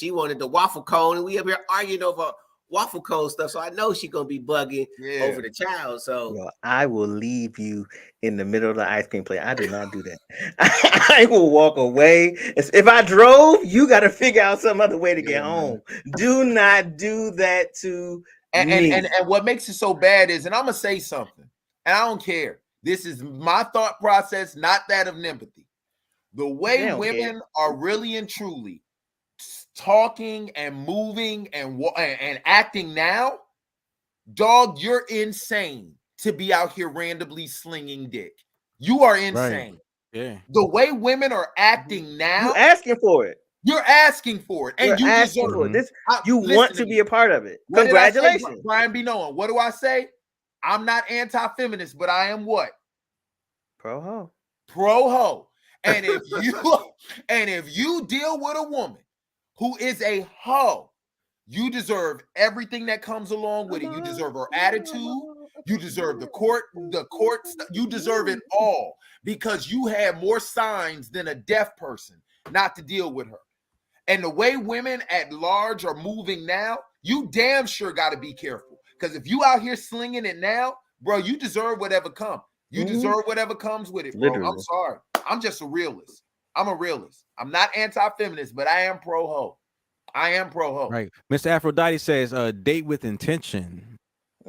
wanted the waffle cone, and we up here arguing over waffle cone stuff. So I know she gonna be bugging over the child. So well, I will leave you in the middle of the ice cream plate. I do not do that. I will walk away. If I drove, you got to figure out some other way to get home. Do not do that to me. And what makes it so bad is, and I'm gonna say something, and I don't care. This is my thought process, not that of NEMPATHY. The way women are really and truly talking and moving and acting now, dog, you're insane to be out here randomly slinging dick. You are insane. Right. Yeah. The way women are acting now, you're asking for it. You're asking for it, and you deserve it. You want to be a part of it. Congratulations, Brian B. Knowing. What do I say? I'm not anti-feminist, but I am what? Pro-ho. Pro-ho. And if you deal with a woman who is a hoe, you deserve everything that comes along with it. You deserve her attitude. You deserve the court. You deserve it all, because you have more signs than a deaf person not to deal with her. And the way women at large are moving now, you damn sure got to be careful. Because if you out here slinging it now, bro, you deserve whatever comes. You deserve whatever comes with it, bro. Literally. I'm sorry. I'm just a realist. I'm a realist. I'm not anti-feminist, but I am pro-ho. I am pro-ho. Right. Mr. Aphrodite says, date with intention.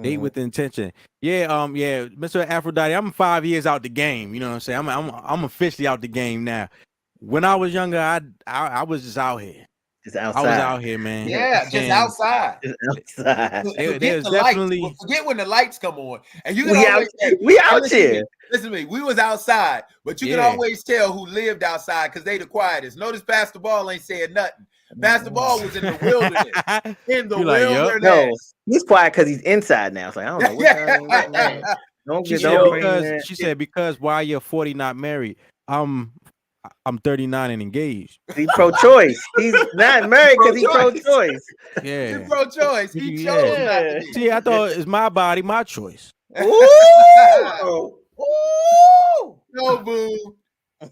Date with intention. Yeah, yeah. Mr. Aphrodite, I'm 5 years out the game. You know what I'm saying? I'm officially out the game now. When I was younger, I was just out here. Just outside. I was out here, man. Yeah, just outside. Just outside. There's definitely lights. Forget when the lights come on. And you We can out, always we out here. Listen to me. We was outside, but you can always tell who lived outside because they the quietest. Notice Pastor Ball ain't saying nothing. Pastor Ball was in the wilderness. In the wilderness. No, he's quiet because he's inside now. So I don't know. What she said because while you're 40 not married, I'm 39 and engaged. He's pro-choice. He's not married because he's pro-choice. Yeah, he's pro-choice. He chose not to be. See, I thought it's my body, my choice. Ooh! Ooh! No, boo. You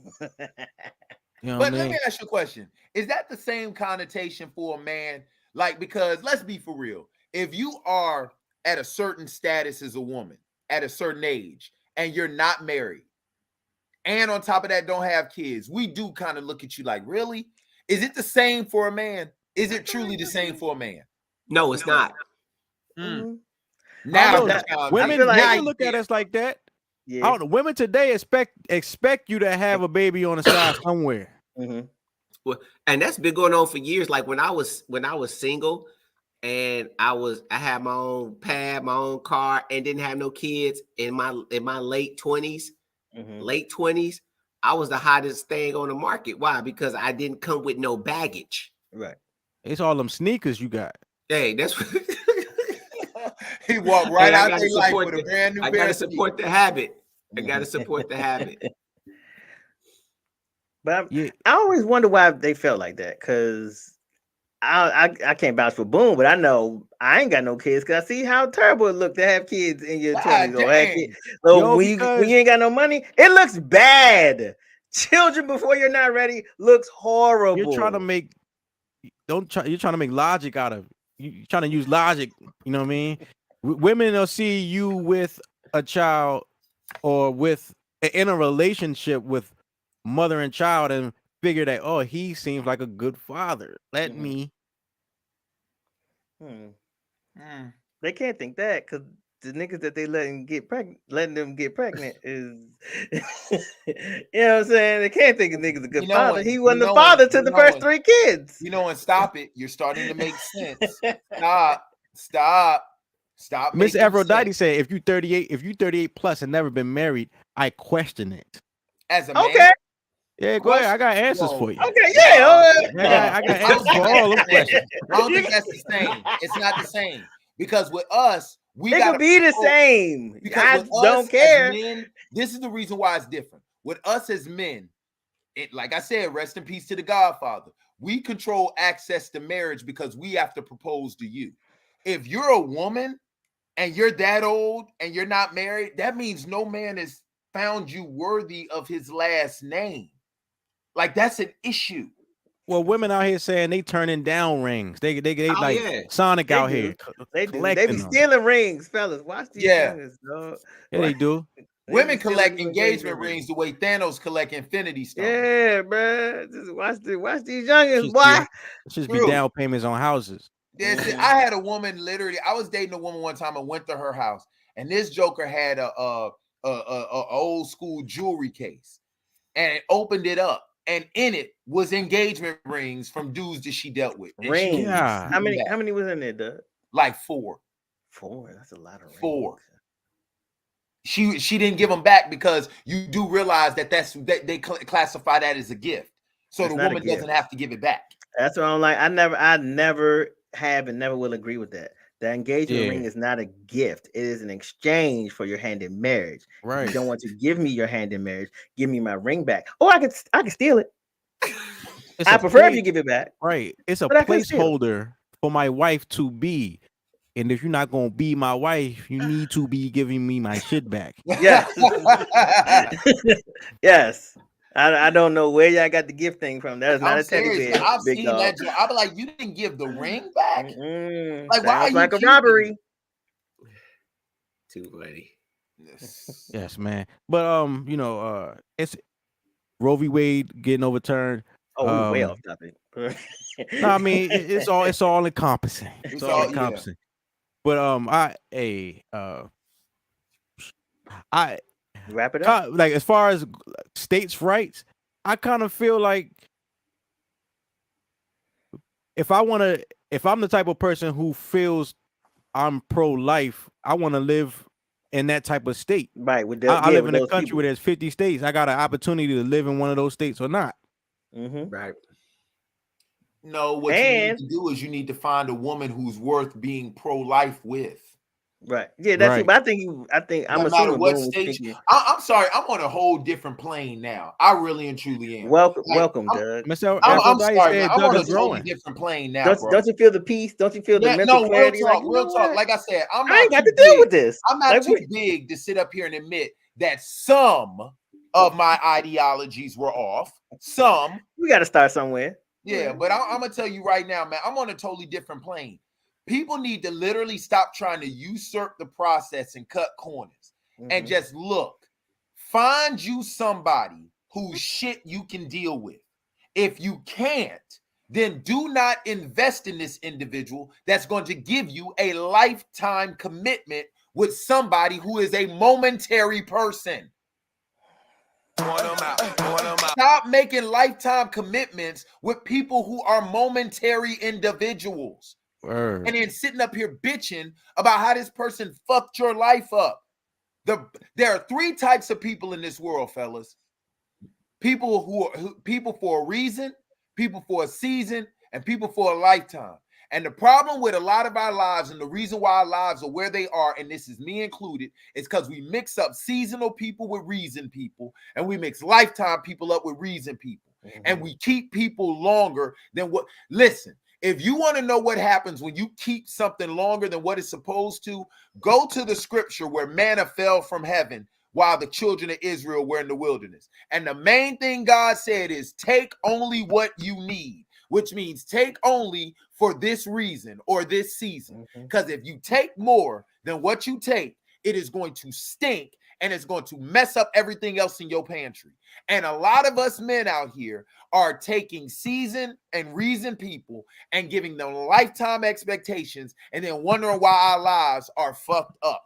know But what I let mean? me ask you a question. Is that the same connotation for a man? Like, because let's be for real. If you are at a certain status as a woman, at a certain age, and you're not married, and on top of that, don't have kids, we do kind of look at you like, really? Is it the same for a man? Is it truly the same for a man? No, it's not. Now, women look at us like that. Yeah. I don't know. Women today expect you to have a baby on the side somewhere. Well, and that's been going on for years. Like when I was single, and I had my own pad, my own car, and didn't have no kids in my late 20s. Late 20s, I was the hottest thing on the market. Why? Because I didn't come with no baggage. Right. It's all them sneakers you got. Hey, that's what he walked right out their life with a brand new I gotta support the habit. I gotta support the habit. But I always wonder why they felt like that. Cause I can't vouch for Boone, but I know I ain't got no kids because I see how terrible it looked to have kids in your 20s. Or have kids. So when you ain't got no money, it looks bad. Children before you're not ready looks horrible. You're trying to make you're trying to make logic out of you trying to use logic, you know what I mean? Women will see you with a child or in a relationship with mother and child and figure that, oh, he seems like a good father. Let me. They can't think that because the niggas that they letting them get pregnant is, you know what I'm saying? They can't think a nigga's a good father. He wasn't the father to the first 3 kids. You know, and stop it. You're starting to make sense. Stop. Miss Aphrodite said, if you 38 plus and never been married, I question it. As a man. Okay. Yeah, go ahead. I got answers for you. Okay, yeah. I got answers for all them questions. I don't think that's the same. It's not the same. Because with us, it could be the same. I don't care. Men, this is the reason why it's different. With us as men, like I said, rest in peace to the Godfather. We control access to marriage because we have to propose to you. If you're a woman and you're that old and you're not married, that means no man has found you worthy of his last name. Like that's an issue. Well, women out here saying they turning down rings. They like Sonic they out do. here. They do. They be stealing rings, fellas. Watch these youngers, dog. Yeah, they do. Women collect engagement rings the way Thanos collect Infinity Stones. Yeah, bro. Just watch these youngers, boy. Just be down payments on houses. Yeah, I had a woman literally. I was dating a woman one time and went to her house, and this joker had a old school jewelry case, and it opened it up. And in it was engagement rings from dudes that she dealt with. Rings. How many was in there, Doug? Like 4. 4. That's a lot of rings. 4. She didn't give them back because you do realize that they classify that as a gift, so the woman doesn't have to give it back. That's what I'm like. I never have and never will agree with that. The engagement ring is not a gift. It is an exchange for your hand in marriage. Right. If you don't want to give me your hand in marriage, give me my ring back. Oh, I can steal it. I prefer if you give it back. Right. It's a placeholder for my wife to be. And if you're not gonna be my wife, you need to be giving me my shit back. Yes. Yes. I don't know where y'all got the gift thing from. That is not a teddy bear. I've seen that. I'll be like, you didn't give the ring back? Like, why are you like a robbery? Too funny. Yes, man. But you know, it's Roe v. Wade getting overturned. Oh, we way off topic. No, I mean it's all encompassing. It's all encompassing. But I wrap it up. Like as far as states' rights, I kind of feel like if I'm the type of person who feels I'm pro-life, I want to live in that type of state. Right. I live in a country where there's 50 states. I got an opportunity to live in one of those states or not. Right. No, what you need to do is you need to find a woman who's worth being pro-life with. Right. Yeah, that's it. But I think I'm assuming what stage. I'm sorry, I'm on a whole different plane now. I really and truly am. Welcome, Doug. I'm sorry, man, I'm on a totally different plane now, bro. Don't you feel the peace? Don't you feel the mental clarity? Real talk. Like I said, I ain't got to deal with this. I'm not too big to sit up here and admit that some of my ideologies were off. Some. We got to start somewhere. Yeah, but I'm gonna tell you right now, man, I'm on a totally different plane. People need to literally stop trying to usurp the process and cut corners and just look. Find you somebody whose shit you can deal with. If you can't, then do not invest in this individual that's going to give you a lifetime commitment with somebody who is a momentary person. Stop making lifetime commitments with people who are momentary individuals. Word. And then sitting up here bitching about how this person fucked your life up. There are three types of people in this world, fellas. People people for a reason, people for a season, and people for a lifetime. And the problem with a lot of our lives, and the reason why our lives are where they are, and this is me included, is because we mix up seasonal people with reason people, and we mix lifetime people up with reason people. And we keep people longer than what. Listen, if you want to know what happens when you keep something longer than what it's supposed to, go to the scripture where manna fell from heaven while the children of Israel were in the wilderness. And the main thing God said is take only what you need, which means take only for this reason or this season. Because if you take more than what you take, it is going to stink and it's going to mess up everything else in your pantry. And a lot of us men out here are taking season and reason people and giving them lifetime expectations and then wondering why our lives are fucked up.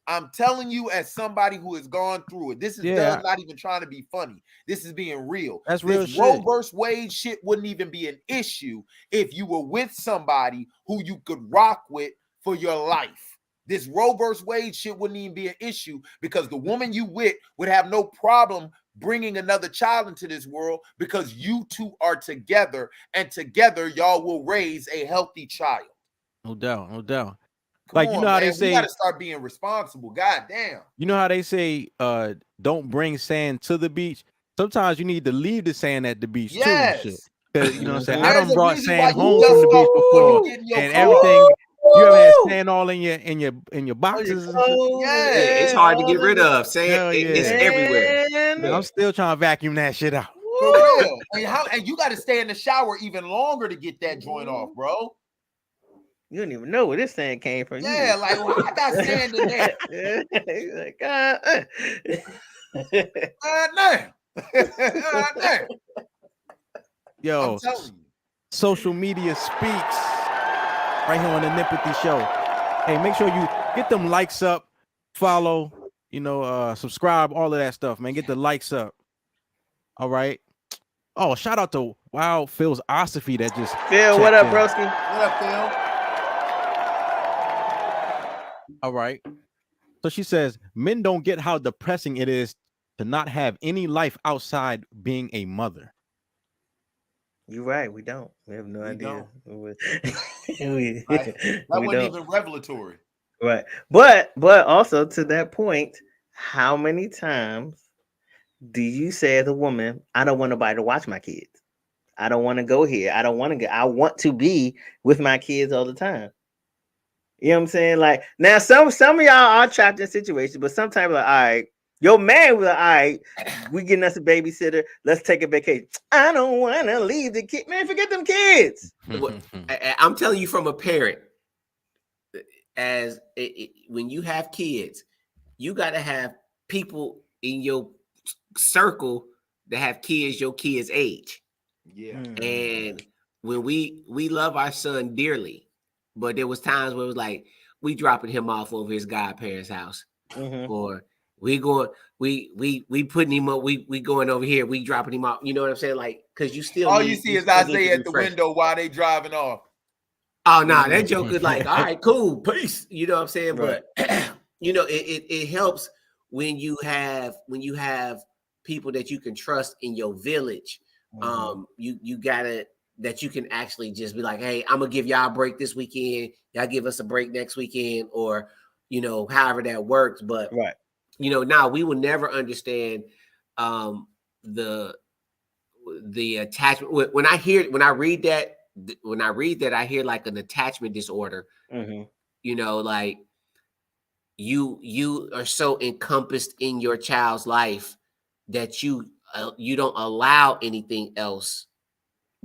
I'm telling you, as somebody who has gone through it, this is not even trying to be funny. This is being real. That's real shit. Roe versus Wade shit wouldn't even be an issue if you were with somebody who you could rock with for your life. This Roe versus Wade shit wouldn't even be an issue because the woman you with would have no problem bringing another child into this world because you two are together, and together y'all will raise a healthy child. No doubt, no doubt. Come on, you know how they say, we gotta start being responsible. God damn. You know how they say, don't bring sand to the beach. Sometimes you need to leave the sand at the beach too. Shit. You know what I'm saying? I done brought sand home from the beach before, and everything. You ever had sand all in your boxes? It's hard to get rid of. Sand, it's everywhere. I'm still trying to vacuum that shit out. For real. And you got to stay in the shower even longer to get that joint off, bro. You don't even know where this sand came from. Yeah, like I got sand in there. He's like, damn. Yo, social media speaks. Right here on the NEMPATHY Show. Hey, make sure you get them likes up, follow, subscribe, all of that stuff, man. Get the likes up. All right. Oh, shout out to Wild Phil's Osophy that just Phil, what up, broski? What up, Phil? All right. So she says, men don't get how depressing it is to not have any life outside being a mother. You're right. We don't. We have no idea. That wasn't even revelatory. Right. But also to that point, how many times do you say as a woman, I don't want nobody to watch my kids. I don't want to go here. I want to be with my kids all the time. You know what I'm saying? Like now some of y'all are trapped in situations, but sometimes like, all right, your man was like, all right, we getting us a babysitter. Let's take a vacation. I don't want to leave the kid. Man, forget them kids. I'm telling you from a parent, when you have kids, you got to have people in your circle that have kids your kids' age. Yeah. And when we love our son dearly, but there was times where it was like we dropping him off over his godparents' house, or we going we putting him up, we going over here, we dropping him off. You know what I'm saying? Like, because you still all you see is Isaiah at the window while they driving off. Oh no, that joke is like, all right, cool, peace. You know what I'm saying? Right. But you know, it helps when you have people that you can trust in your village. You gotta that you can actually just be like, hey, I'm gonna give y'all a break this weekend. Y'all give us a break next weekend, or you know, however that works. But you know, now we will never understand the attachment. When I read that, I hear like an attachment disorder. You know, like you are so encompassed in your child's life that you don't allow anything else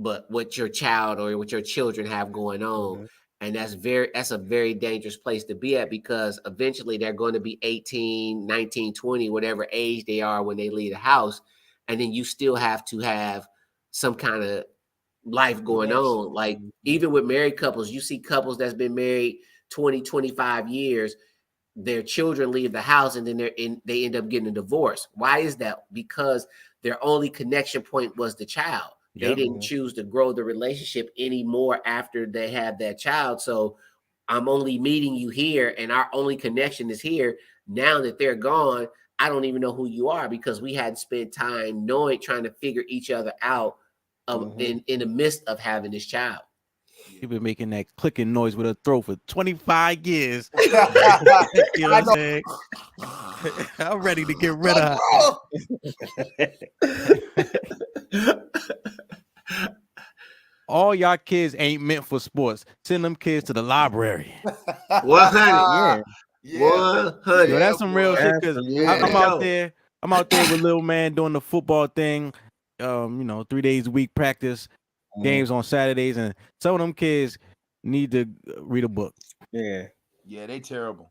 but what your child or what your children have going on. And that's a very dangerous place to be at, because eventually they're going to be 18, 19, 20, whatever age they are when they leave the house. And then you still have to have some kind of life going on. Like even with married couples, you see couples that's been married 20, 25 years, their children leave the house and then they end up getting a divorce. Why is that? Because their only connection point was the child. They didn't choose to grow the relationship anymore after they had that child. So I'm only meeting you here and our only connection is here. Now that they're gone, I don't even know who you are, because we hadn't spent time trying to figure each other out in the midst of having this child. You've been making that clicking noise with her throat for 25 years. You know what I'm saying? I'm ready to get rid of her. All y'all kids ain't meant for sports. Send them kids to the library. 100. Yeah. 100. Yo, that's some real shit, because I'm out there with little man doing the football thing. You know, 3 days a week practice, games on Saturdays, and some of them kids need to read a book. Yeah, they terrible.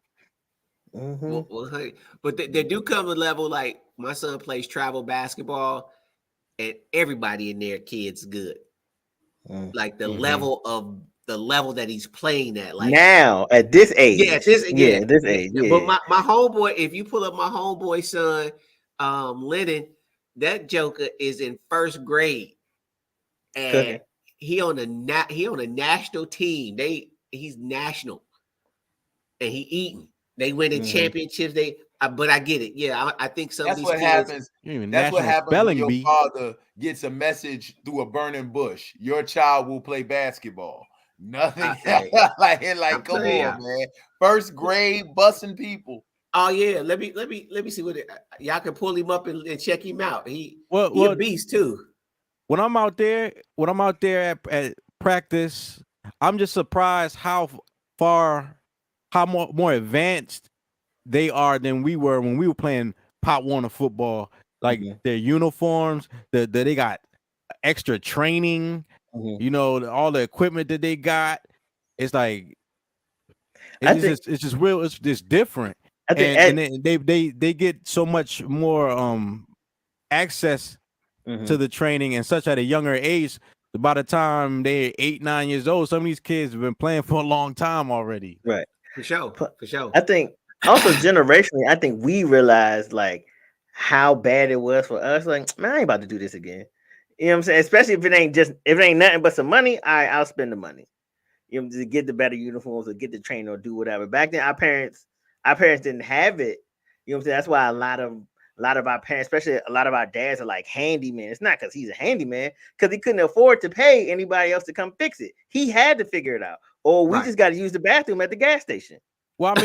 But they do come to a level, like my son plays travel basketball, and everybody in their kids good. Like the level that he's playing at, like now at this age. This age. Yeah. But my homeboy, if you pull up my homeboy son, Lennon, that joker is in first grade, and he on a national team. He's national, and he eating. They winning championships. But I get it. Yeah, I think some of these kids, happens. That's what happens when your father gets a message through a burning bush. Your child will play basketball. Nothing like come on, man. First grade, busting people. Oh yeah, let me see what y'all can pull him up and check him out. He a beast too. When I'm out there at practice, I'm just surprised how more advanced they are than we were when we were playing Pop Warner football. Like their uniforms, they got extra training. You know, all the equipment that they got. It's like it's just real. It's just different. And they get so much more access to the training and such at a younger age. By the time they're 8, 9 years old, some of these kids have been playing for a long time already. Right. For sure. I think also generationally, I think we realized like how bad it was for us. Like, man, I ain't about to do this again. You know what I'm saying? Especially if it ain't nothing but some money, I'll spend the money. You know, to get the better uniforms or get the training or do whatever. Back then, our parents didn't have it. You know what I'm saying? That's why a lot of our parents, especially a lot of our dads, are like handyman. It's not because he's a handyman, because he couldn't afford to pay anybody else to come fix it. He had to figure it out, or we just got to use the bathroom at the gas station. Well,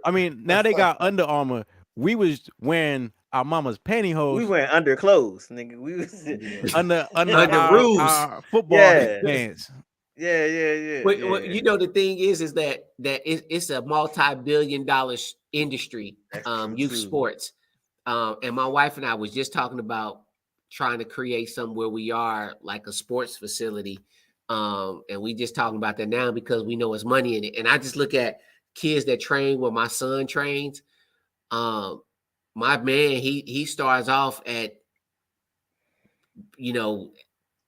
I mean, now they got Under Armour. We was wearing our mama's pantyhose. We wearing underclothes, nigga. We was under our football pants. Yeah. Well, you know, the thing is that it's a multi-billion-dollar industry, youth sports. And my wife and I was just talking about trying to create somewhere we are like a sports facility. And we just talking about that now because we know it's money in it. And I just look at kids that train where my son trains. My man, he starts off at, you know,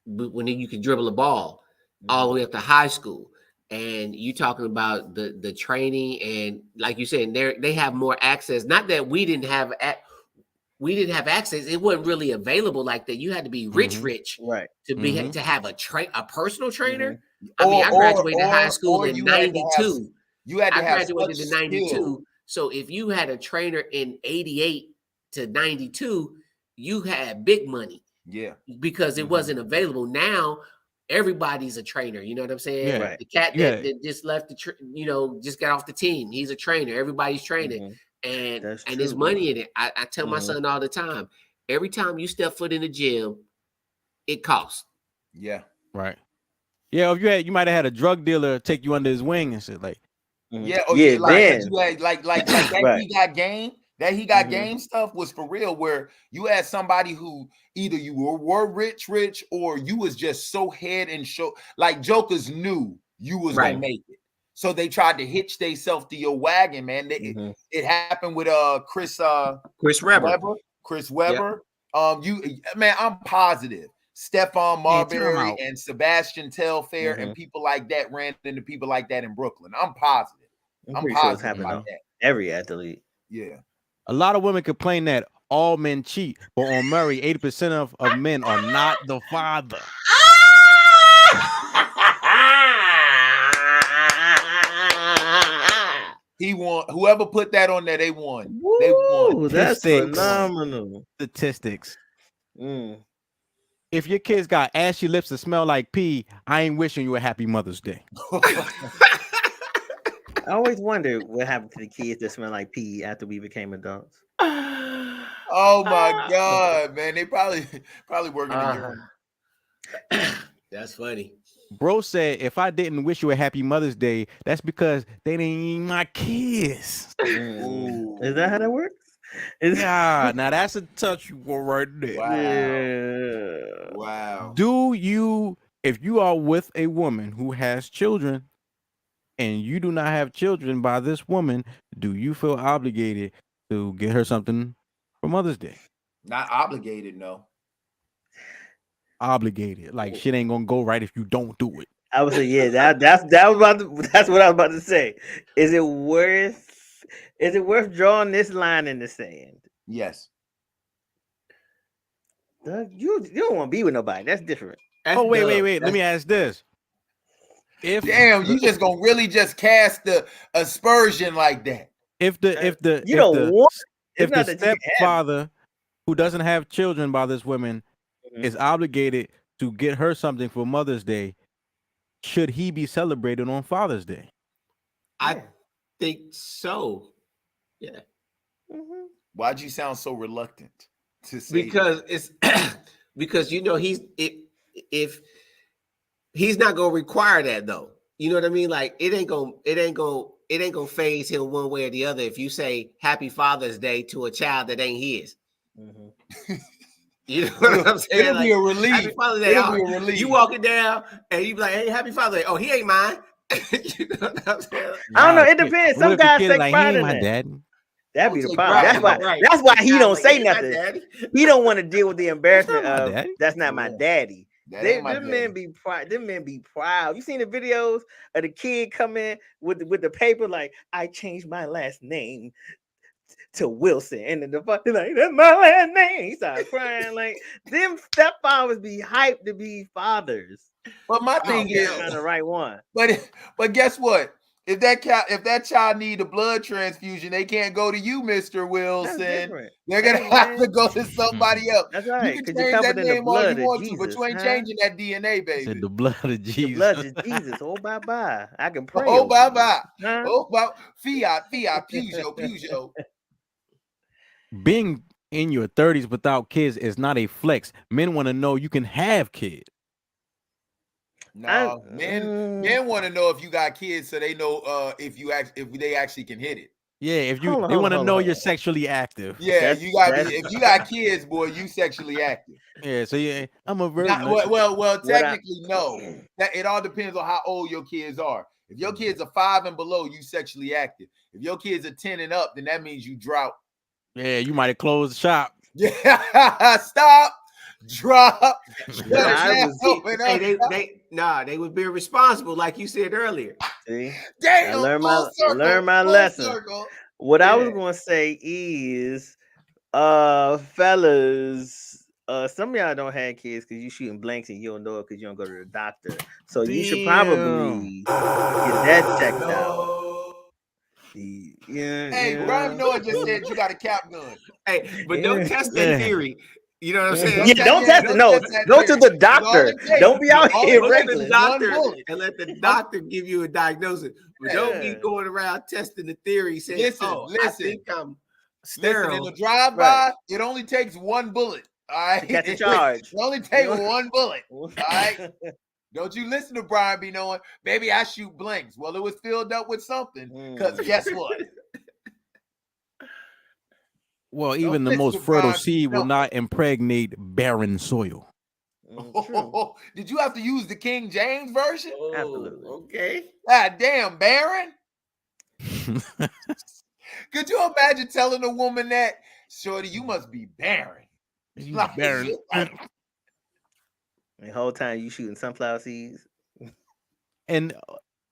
when you can dribble a ball all the way up to high school. And you talking about the training, and like you said, they have more access. Not that we didn't have access. It wasn't really available like that. You had to be rich right to be to have a personal trainer. I mean, I graduated high school in '92. I graduated in '92. So if you had a trainer in '88 to '92, you had big money. Yeah, because it wasn't available. Now everybody's a trainer. You know what I'm saying? Yeah. Right. The cat that just left just got off the team. He's a trainer. Everybody's training, and there's money in it. I tell my son all the time. Every time you step foot in the gym, it costs. Yeah. Right. Yeah. If you might have had a drug dealer take you under his wing and shit like. Yeah. Oh yeah. Like that he got game. That he got game stuff was for real, where you had somebody who either you were rich, or you was just so head and shoulder. Like jokers knew you was gonna make it, so they tried to hitch themselves to your wagon, man. It happened with Chris Webber. Man, I'm positive Stephon Marbury and Sebastian Telfair and people like that ran into people like that in Brooklyn. I'm positive. I'm positive about that. Every athlete. Yeah. A lot of women complain that all men cheat, but on Murray, 80% of men are not the father. He won. Whoever put that on there, they won. Woo, they won. That's phenomenal. Statistics. If your kids got ashy lips that smell like pee, I ain't wishing you a happy Mother's Day. I always wonder what happened to the kids that smell like pee after we became adults. Oh my God, man! They probably working in urine. That's funny. Bro said, if I didn't wish you a happy Mother's Day, that's because they didn't eat my kids. Is that how that works? Yeah, now that's a touch one right Wow. there. Wow. If you are with a woman who has children and you do not have children by this woman, do you feel obligated to get her something for Mother's Day? Not obligated, no. Obligated, like shit ain't gonna go right if you don't do it. I would say, yeah, that's what I was about to say. Is it worth drawing this line in the sand? Yes. Doug, you don't want to be with nobody. That's different. Oh wait. Let me ask this. Damn, you just gonna really just cast the aspersion like that? If the stepfather who doesn't have children by this woman is obligated to get her something for Mother's Day, should he be celebrated on Father's Day? I think so. Yeah. Why'd you sound so reluctant to say? Because it's because if he's not gonna require that though. You know what I mean? Like it ain't gonna phase him one way or the other if you say Happy Father's Day to a child that ain't his. You know what I'm saying? It'll be a relief. Happy Father's Day. It'll be a relief. You walking down and you be like, "Hey, Happy Father's Day." Oh, he ain't mine. You know what I'm saying? I don't know. It depends. Some guys take pride in my that. daddy. That'd be the problem. That's why he don't say nothing. He don't want to deal with the embarrassment of that's not my daddy. Them men be proud. You seen the videos of the kid coming with the paper like, I changed my last name to Wilson, and then the fucking like, that's my last name. He started crying. Like them stepfathers be hyped to be fathers. But my thing is the right one. But guess what? If that child need a blood transfusion, they can't go to you, Mr. Wilson. They're gonna have to go to somebody else. That's right. You can change that name all you want to, but you ain't changing that DNA, baby. Said the blood of Jesus. The blood of Jesus. Oh, bye. I can pray. Oh, bye. Oh, bye. Fiat, Peugeot. Being in your 30s without kids is not a flex. Men want to know you can have kids. No, men want to know if you got kids, so they know if they actually can hit it. Yeah, if you they want to know you're sexually active. Yeah, if you got kids, boy, you sexually active. Yeah, so yeah, I'm a virgin. Well, technically no. That it all depends on how old your kids are. If your kids are 5 and below, you sexually active. If your kids are 10 and up, then that means you drought Yeah, you might have closed the shop. Yeah, stop, drop. They would be responsible, like you said earlier. See? Damn, I learned my lesson. Circle. What I was gonna say is, fellas, some of y'all don't have kids because you shooting blanks and you don't know it because you don't go to the doctor. So you should probably get that checked out. Yeah. Hey, Brian Noah just said you got a cap gun. Hey, but don't test that theory. You know what I'm saying? Yeah, don't test it. No, go to the doctor. Don't be out here reckless. And let the doctor give you a diagnosis. But don't be going around testing the theory saying, listen, I think I'm sterile. Listen, in the drive-by, it only takes one bullet. All right. Catch a charge. It only takes one bullet. All right. Don't you listen to Brian be knowing, baby, I shoot blanks. Well, it was filled up with something. Because guess what? Well, even the most fertile seed will not impregnate barren soil. Did you have to use the King James version? Absolutely. Okay. God damn, barren. Could you imagine telling a woman that, shorty, you must be barren? Like, barren. The whole time you shooting sunflower seeds. And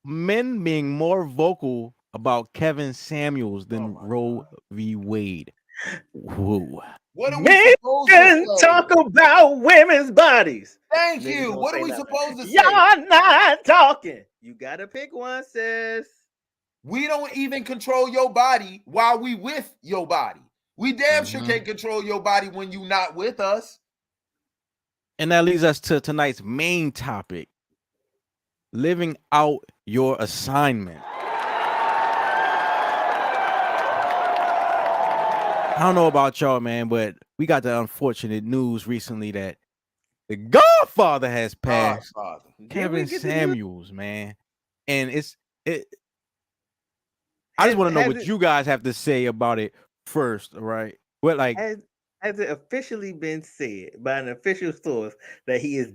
men being more vocal about Kevin Samuels than Roe v. Wade. Whoa. What are we Men supposed to talk about women's bodies. Thank you. What are we supposed to say? Y'all not talking. You gotta pick one, sis. We don't even control your body while we with your body. We damn sure can't control your body when you not with us. And that leads us to tonight's main topic: living out your assignment. I don't know about y'all, man, but we got the unfortunate news recently that the Godfather has passed. Kevin Samuels, man. And I just want to know what you guys have to say about it first, all right? What, like, has it officially been said by an official source that he's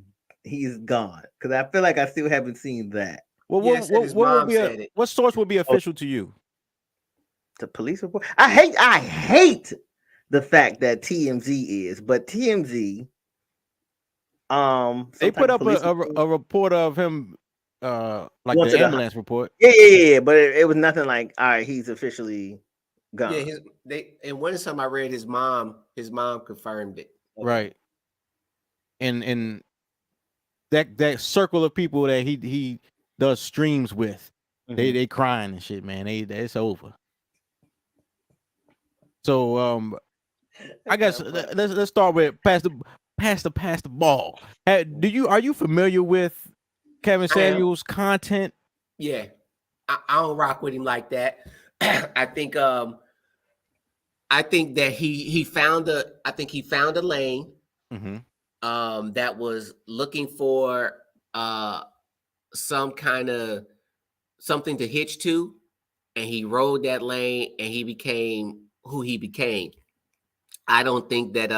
gone? Because I feel like I still haven't seen that. Well, what source would be official to you? The police report. I hate the fact that TMZ is, but TMZ, they put up a report of him, like the ambulance report. Yeah. But it was nothing like, all right, he's officially gone. Yeah, and one time I read his mom confirmed it. Right. And that circle of people that he does streams with, they crying and shit, man. It's over. So I guess let's start with pass the ball. Are you familiar with Kevin Samuels' content? Yeah, I don't rock with him like that. I think that he found a lane that was looking for some kind of something to hitch to, and he rode that lane and he became who he became. I don't think that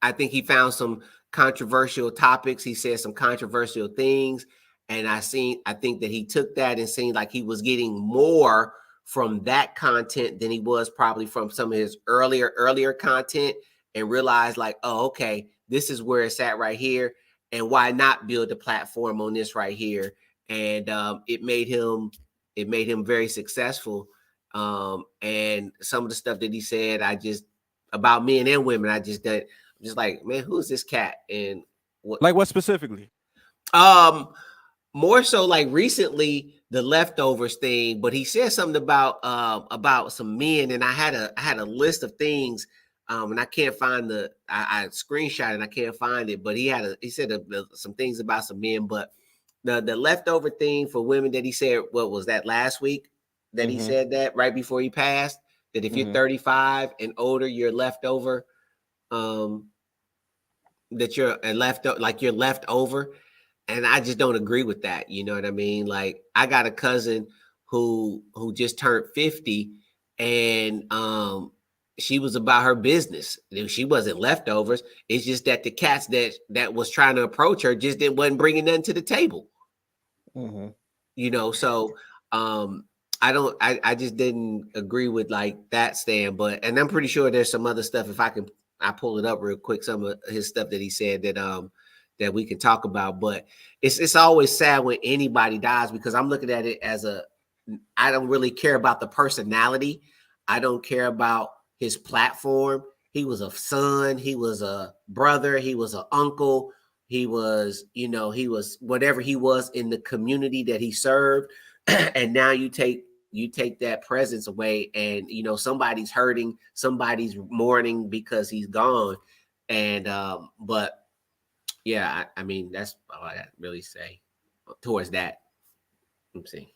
I think he found some controversial topics. He said some controversial things, and I think that he took that and seemed like he was getting more from that content than he was probably from some of his earlier content, and realized like, oh, okay, this is where it's at right here, and why not build a platform on this right here? And it made him very successful. And some of the stuff that he said, about men and women, I'm just like, man, who is this cat? And what specifically? More so like recently the leftovers thing, but he said something about some men, and I had a list of things, and I can't find I screenshot it and I can't find it, but he said some things about some men, but the leftover thing for women that he said, what was that, last week? That he said that right before he passed, that if you're 35 and older, you're leftover, that you're left over. And I just don't agree with that. You know what I mean? Like, I got a cousin who just turned 50, and she was about her business. She wasn't leftovers. It's just that the cats that was trying to approach her wasn't bringing nothing to the table. You know, so I just didn't agree with like that stand, and I'm pretty sure there's some other stuff. If I pull it up real quick, some of his stuff that he said that we can talk about. But it's always sad when anybody dies, because I'm looking at it as I don't really care about the personality. I don't care about his platform. He was a son, he was a brother, he was an uncle, he was whatever he was in the community that he served. And now you take that presence away, and somebody's hurting, somebody's mourning because he's gone. And but yeah, I mean, that's all I really say towards that. Let's see.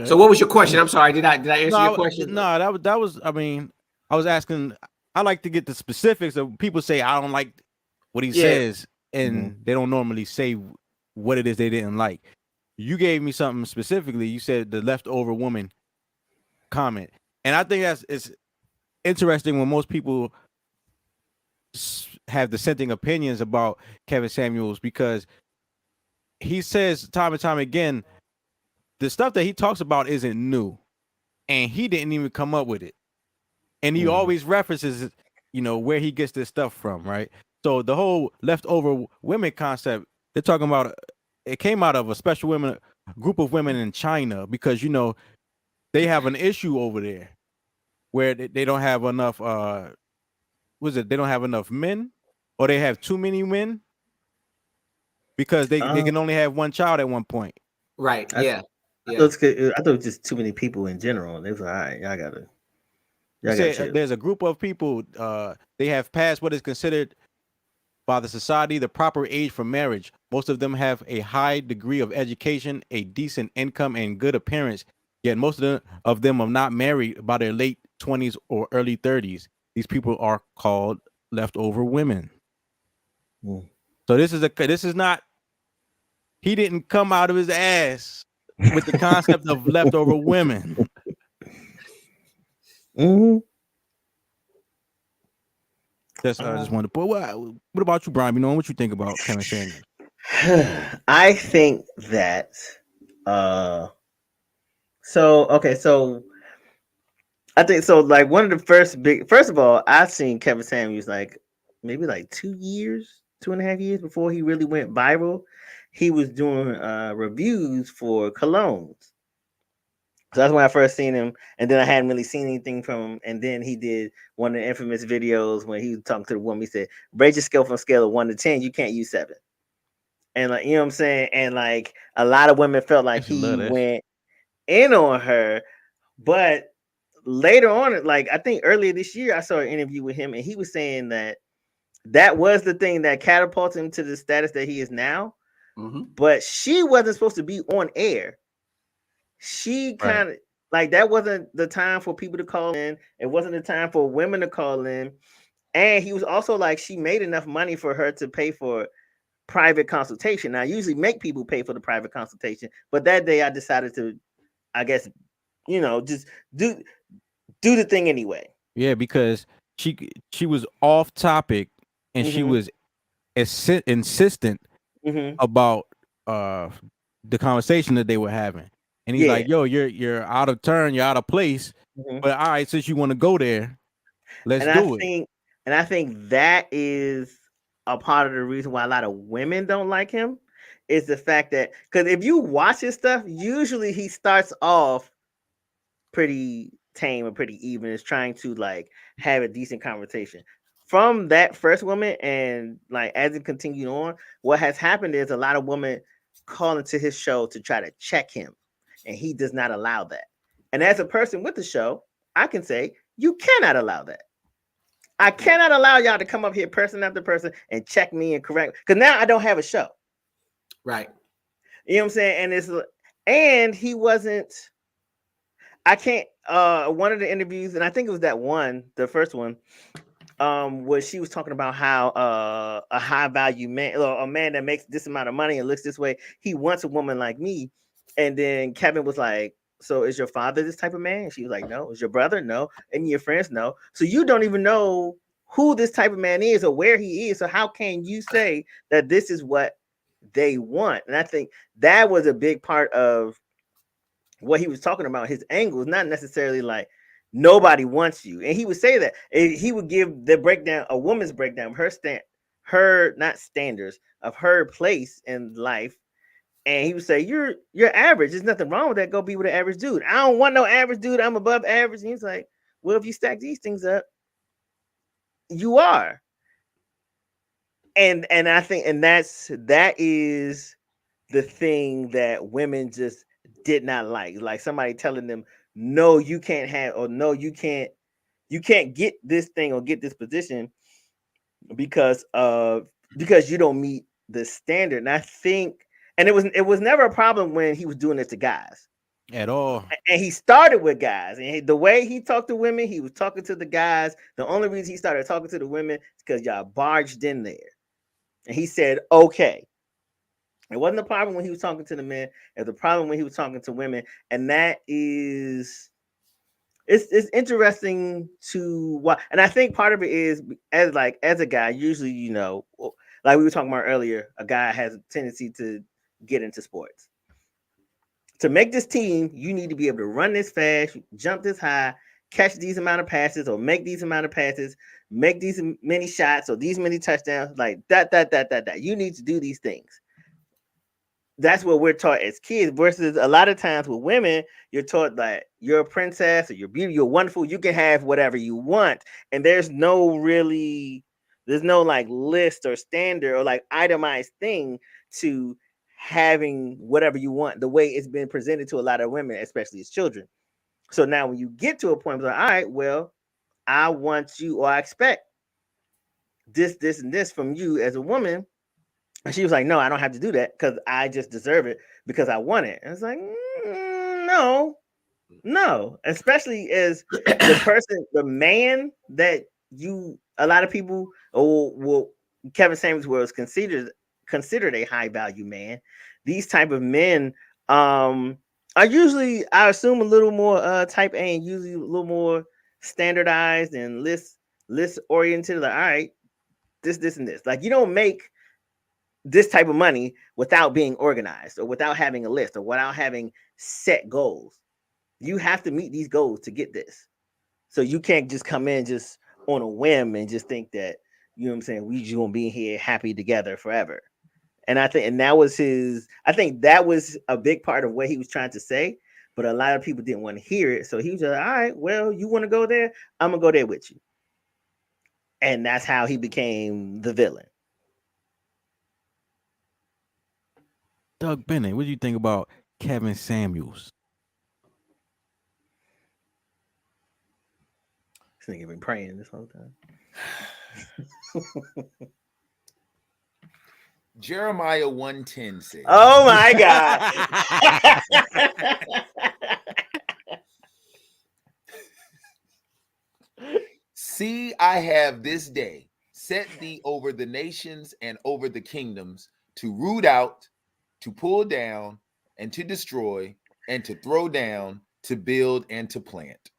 So what was your question? I'm sorry, did I answer your question? No, that was I mean, I was asking, I like to get the specifics of people say I don't like what he says, and they don't normally say what it is they didn't like. You gave me something specifically. You said the leftover woman comment. And I think it's interesting when most people have dissenting opinions about Kevin Samuels, because he says time and time again, the stuff that he talks about isn't new, and he didn't even come up with it. And he always references, where he gets this stuff from, right? So the whole leftover women concept, they're talking about, it came out of a special group of women in China, because they have an issue over there where they don't have enough they don't have enough men, or they have too many men, because they can only have one child at one point. Right. I thought it was just too many people in general. They was like, all right, y'all gotta there's a group of people, they have passed what is considered by the society the proper age for marriage. Most of them have a high degree of education, a decent income, and good appearance. Yet most of them are not married by their late 20s or early 30s. These people are called leftover women. So this is not, he didn't come out of his ass with the concept of leftover women. I just wanted to put. What about you, Brian? What you think about Kevin Samuels? I think that. So I think so. Like one of the first of all, I've seen Kevin Samuels like maybe like 2 years, 2.5 years before he really went viral. He was doing reviews for colognes. So that's when I first seen him, and then I hadn't really seen anything from him. And then he did one of the infamous videos when he was talking to the woman. He said, "Rate your skill from a scale of 1 to 10. You can't use 7." And like, you know what I'm saying? And like a lot of women felt like he went in on her. But later on, like I think earlier this year, I saw an interview with him, and he was saying that was the thing that catapulted him to the status that he is now. But she wasn't supposed to be on air. She kind of like, that wasn't the time for people to call in. It wasn't the time for women to call in. And he was also like, she made enough money for her to pay for private consultation. Now, I usually make people pay for the private consultation, but that day I decided to, I guess, just do the thing anyway. Yeah, because she was off topic, and she was insistent about the conversation that they were having. And he's like, "Yo, you're out of turn, you're out of place. But all right, since you want to go there, let's do it." And I think that is a part of the reason why a lot of women don't like him, is the fact that, because if you watch his stuff, usually he starts off pretty tame or pretty even, is trying to like have a decent conversation. From that first woman, and like as it continued on, what has happened is a lot of women call into his show to try to check him, and he does not allow that. And as a person with the show, I can say you cannot allow that. I cannot allow y'all to come up here person after person and check me and correct, because now I don't have a show. Right. You know what I'm saying? And he wasn't, I can't, one of the interviews, and I think it was that one, the first one, where she was talking about how a high value man, or a man that makes this amount of money and looks this way, he wants a woman like me. And then Kevin was like, "So is your father this type of man?" And she was like, "No." "Is your brother?" "No." "And your friends?" "No." So you don't even know who this type of man is or where he is. So how can you say that this is what they want? And I think that was a big part of what he was talking about, his angle is not necessarily like nobody wants you. And he would say that. And he would give the breakdown, a woman's breakdown, her not standards of her place in life. And he would say, you're average. There's nothing wrong with that. Go be with an average dude. I don't want no average dude. I'm above average. And he's like, well, if you stack these things up, you are. And I think, and that is the thing that women just did not like somebody telling them, no, you can't have, or no, you can't get this thing or get this position because you don't meet the standard. And I think, and it was never a problem when he was doing this to guys at all. And he started with guys, and the way he talked to women, he was talking to the guys. The only reason he started talking to the women is because y'all barged in there, and he said, okay. It wasn't a problem when he was talking to the men. It was a problem when he was talking to women. And that is, it's interesting to watch. And I think part of it is, as a guy, usually, you know, like we were talking about earlier, a guy has a tendency to get into sports. To make this team, you need to be able to run this fast, jump this high, catch these amount of passes, or make these amount of passes, make these many shots, or these many touchdowns, like that. You need to do these things. That's what we're taught as kids, versus a lot of times with women, you're taught that you're a princess or you're beautiful, you're wonderful, you can have whatever you want. And there's no like list or standard or like itemized thing to having whatever you want, the way it's been presented to a lot of women, especially as children. So now when you get to a point where, all right, well, I want you, or I expect this, and this from you as a woman. And she was like, no, I don't have to do that because I just deserve it because I want it. And it's like, no, especially as the person, the man that a lot of people, Kevin Samuels was considered a high value man. These type of men are usually, I assume, a little more type A, and usually a little more standardized and list oriented. Like, all right, this, and this. Like, you don't make this type of money without being organized or without having a list or without having set goals. You have to meet these goals to get this. So you can't just come in just on a whim and just think that, you know what I'm saying, we just gonna be here happy together forever. And I think that was a big part of what he was trying to say, but a lot of people didn't want to hear it. So he was just like, all right, well, you want to go there? I'm gonna go there with you. And that's how he became the villain. Doug Bennett, what do you think about Kevin Samuels? This nigga been praying this whole time. Jeremiah 1:10 says, oh my God. See, I have this day set thee over the nations and over the kingdoms, to root out, to pull down, and to destroy, and to throw down, to build, and to plant.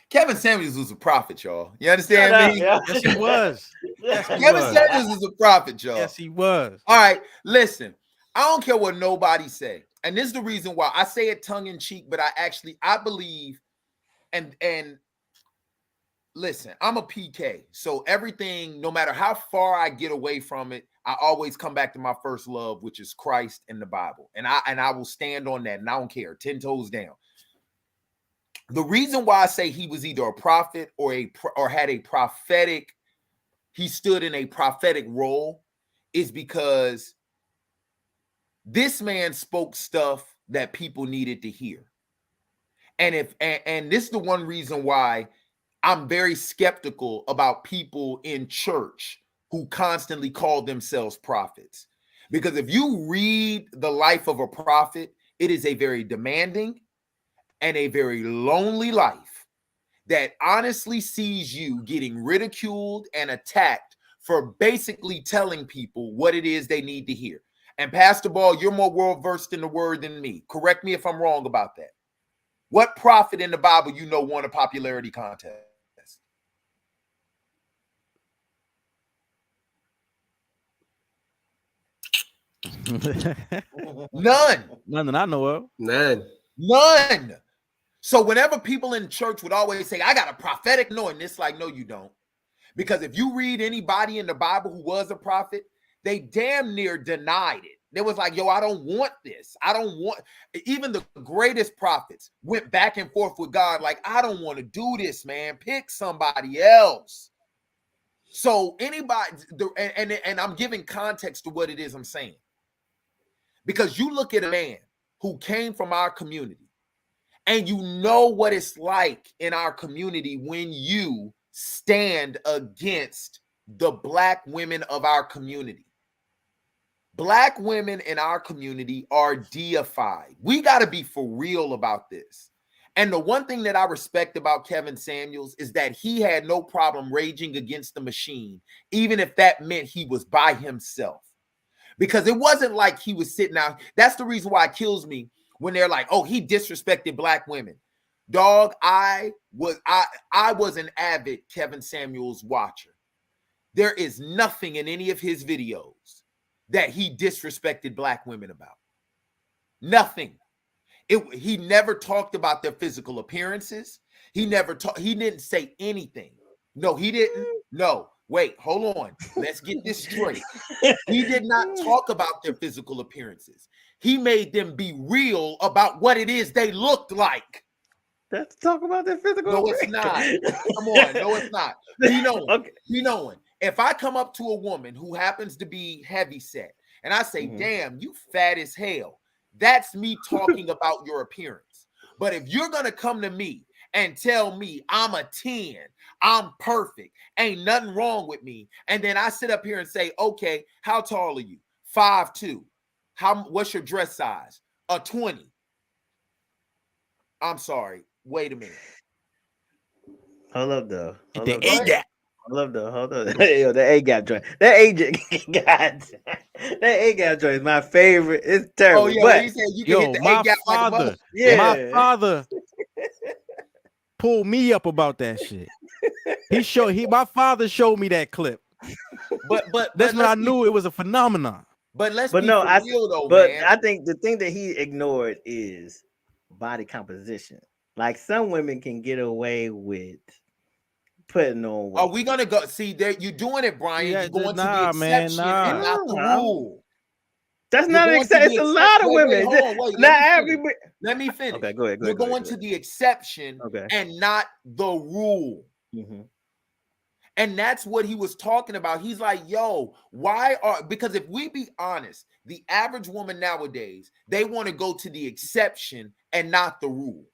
Kevin Samuels was a prophet, y'all. You understand me? Yes, he was. Kevin Samuels was a prophet, y'all. Yes, he was. All right, listen. I don't care what nobody say. And this is the reason why I say it tongue in cheek, but I believe, and listen, I'm a PK. So everything, no matter how far I get away from it, I always come back to my first love, which is Christ and the Bible. And I will stand on that, and I don't care, 10 toes down. The reason why I say he was either a prophet or had a prophetic, he stood in a prophetic role, is because this man spoke stuff that people needed to hear. And this is the one reason why I'm very skeptical about people in church who constantly call themselves prophets. Because if you read the life of a prophet, it is a very demanding and a very lonely life that honestly sees you getting ridiculed and attacked for basically telling people what it is they need to hear. And Pastor Ball, you're more well-versed in the word than me. Correct me if I'm wrong about that. What prophet in the Bible won a popularity contest? None. None that I know of. None. So whenever people in church would always say, I got a prophetic knowing, it's like, no, you don't. Because if you read anybody in the Bible who was a prophet, they damn near denied it. They was like, yo, I don't want this. I don't want, even the greatest prophets went back and forth with God. Like, I don't want to do this, man. Pick somebody else. So anybody, and I'm giving context to what it is I'm saying. Because you look at a man who came from our community, and you know what it's like in our community when you stand against the black women of our community. Black women in our community are deified. We got to be for real about this. And the one thing that I respect about Kevin Samuels is that he had no problem raging against the machine, even if that meant he was by himself. Because it wasn't like he was sitting out. That's the reason why it kills me when they're like, oh, he disrespected black women. Dog, I was an avid Kevin Samuels watcher. There is nothing in any of his videos that he disrespected black women about. Nothing. He never talked about their physical appearances. He didn't say anything. No, he didn't. No, wait, hold on. Let's get this straight. He did not talk about their physical appearances. He made them be real about what it is they looked like. Let's talk about their physical. No, it's not. Come on. No, it's not. Be knowing. If I come up to a woman who happens to be heavy set and I say, damn, you fat as hell, that's me talking about your appearance. But if you're going to come to me and tell me I'm a 10, I'm perfect, ain't nothing wrong with me, and then I sit up here and say, okay, how tall are you? 5'2". What's your dress size? A 20. I'm sorry. Wait a minute. Hold up, though. The A gap. Hold up. Yo, the A gap joint. That A gap joint is my favorite. It's terrible. Oh yeah, but you said you can hit the A gap like a mother. My father pulled me up about that shit. My father showed me that clip. But that's when I knew it was a phenomenon. But let's be real though, but man. I think the thing that he ignored is body composition. Like some women can get away with putting on weight. Are we gonna go see there? You're doing it, Brian. You're going to the exception and not the rule. That's not an exception. It's a lot of women. Let me finish. Okay, go ahead. You're going to the exception and not the rule. And that's what he was talking about. He's like, yo, because if we be honest, the average woman nowadays, they want to go to the exception and not the rule.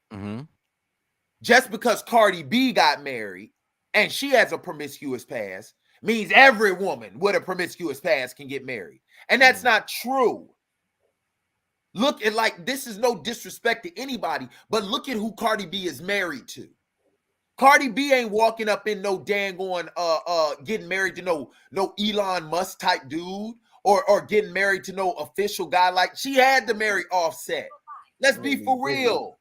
Just because Cardi B got married and she has a promiscuous past means every woman with a promiscuous past can get married. And that's not true. Look at, like, this is no disrespect to anybody, but look at who Cardi B is married to. Cardi B ain't walking up in no dang on getting married to no Elon Musk type dude or getting married to no official guy. Like, she had to marry Offset. Let's be for real.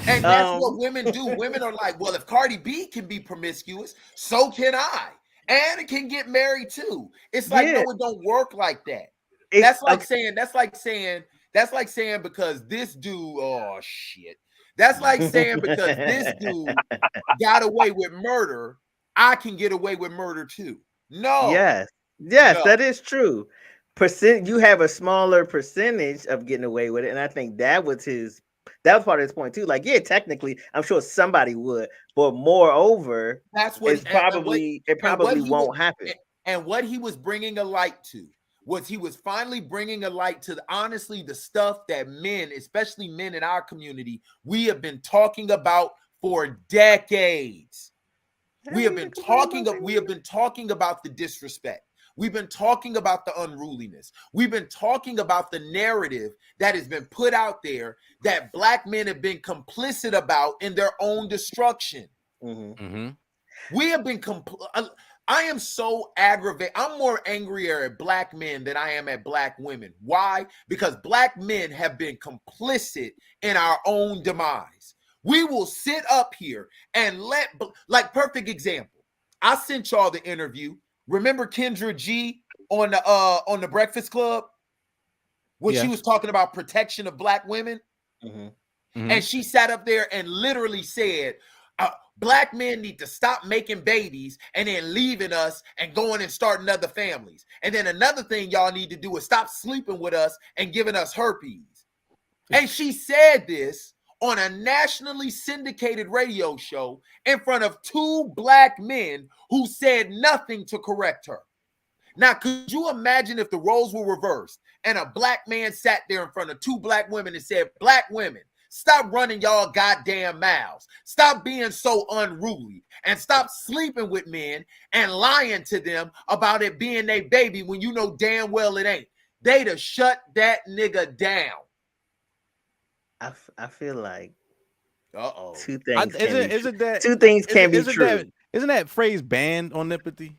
And that's what women do. Women are like, well, if Cardi B can be promiscuous, so can I. And it can get married too. It's like, no, it don't work like that. That's like saying because this dude, oh shit. That's like saying because this dude got away with murder, I can get away with murder too. No. Yes, no. That is true. You have a smaller percentage of getting away with it, and I think that was part of his point too. Like, yeah, technically, I'm sure somebody would, but moreover, that's what it probably won't happen. And what he was bringing a light to was he was finally bringing a light to honestly the stuff that men, especially men in our community, we have been talking about for decades. We have been talking about the disrespect. We've been talking about the unruliness. We've been talking about the narrative that has been put out there that black men have been complicit about in their own destruction. We have been I am so aggravated. I'm more angrier at black men than I am at black women. Why? Because black men have been complicit in our own demise. We will sit up here and perfect example. I sent y'all the interview. Remember Kendra G on the Breakfast Club when she was talking about protection of black women? And she sat up there and literally said, black men need to stop making babies and then leaving us and going and starting other families. And then another thing y'all need to do is stop sleeping with us and giving us herpes. And she said this on a nationally syndicated radio show in front of 2 black men who said nothing to correct her. Now, could you imagine if the roles were reversed and a black man sat there in front of 2 black women and said, black women, stop running y'all goddamn mouths. Stop being so unruly and stop sleeping with men and lying to them about it being their baby when you know damn well it ain't. They'd have shut that nigga down. I feel like two things isn't that two things can be true. Isn't that phrase banned on NEMPATHY?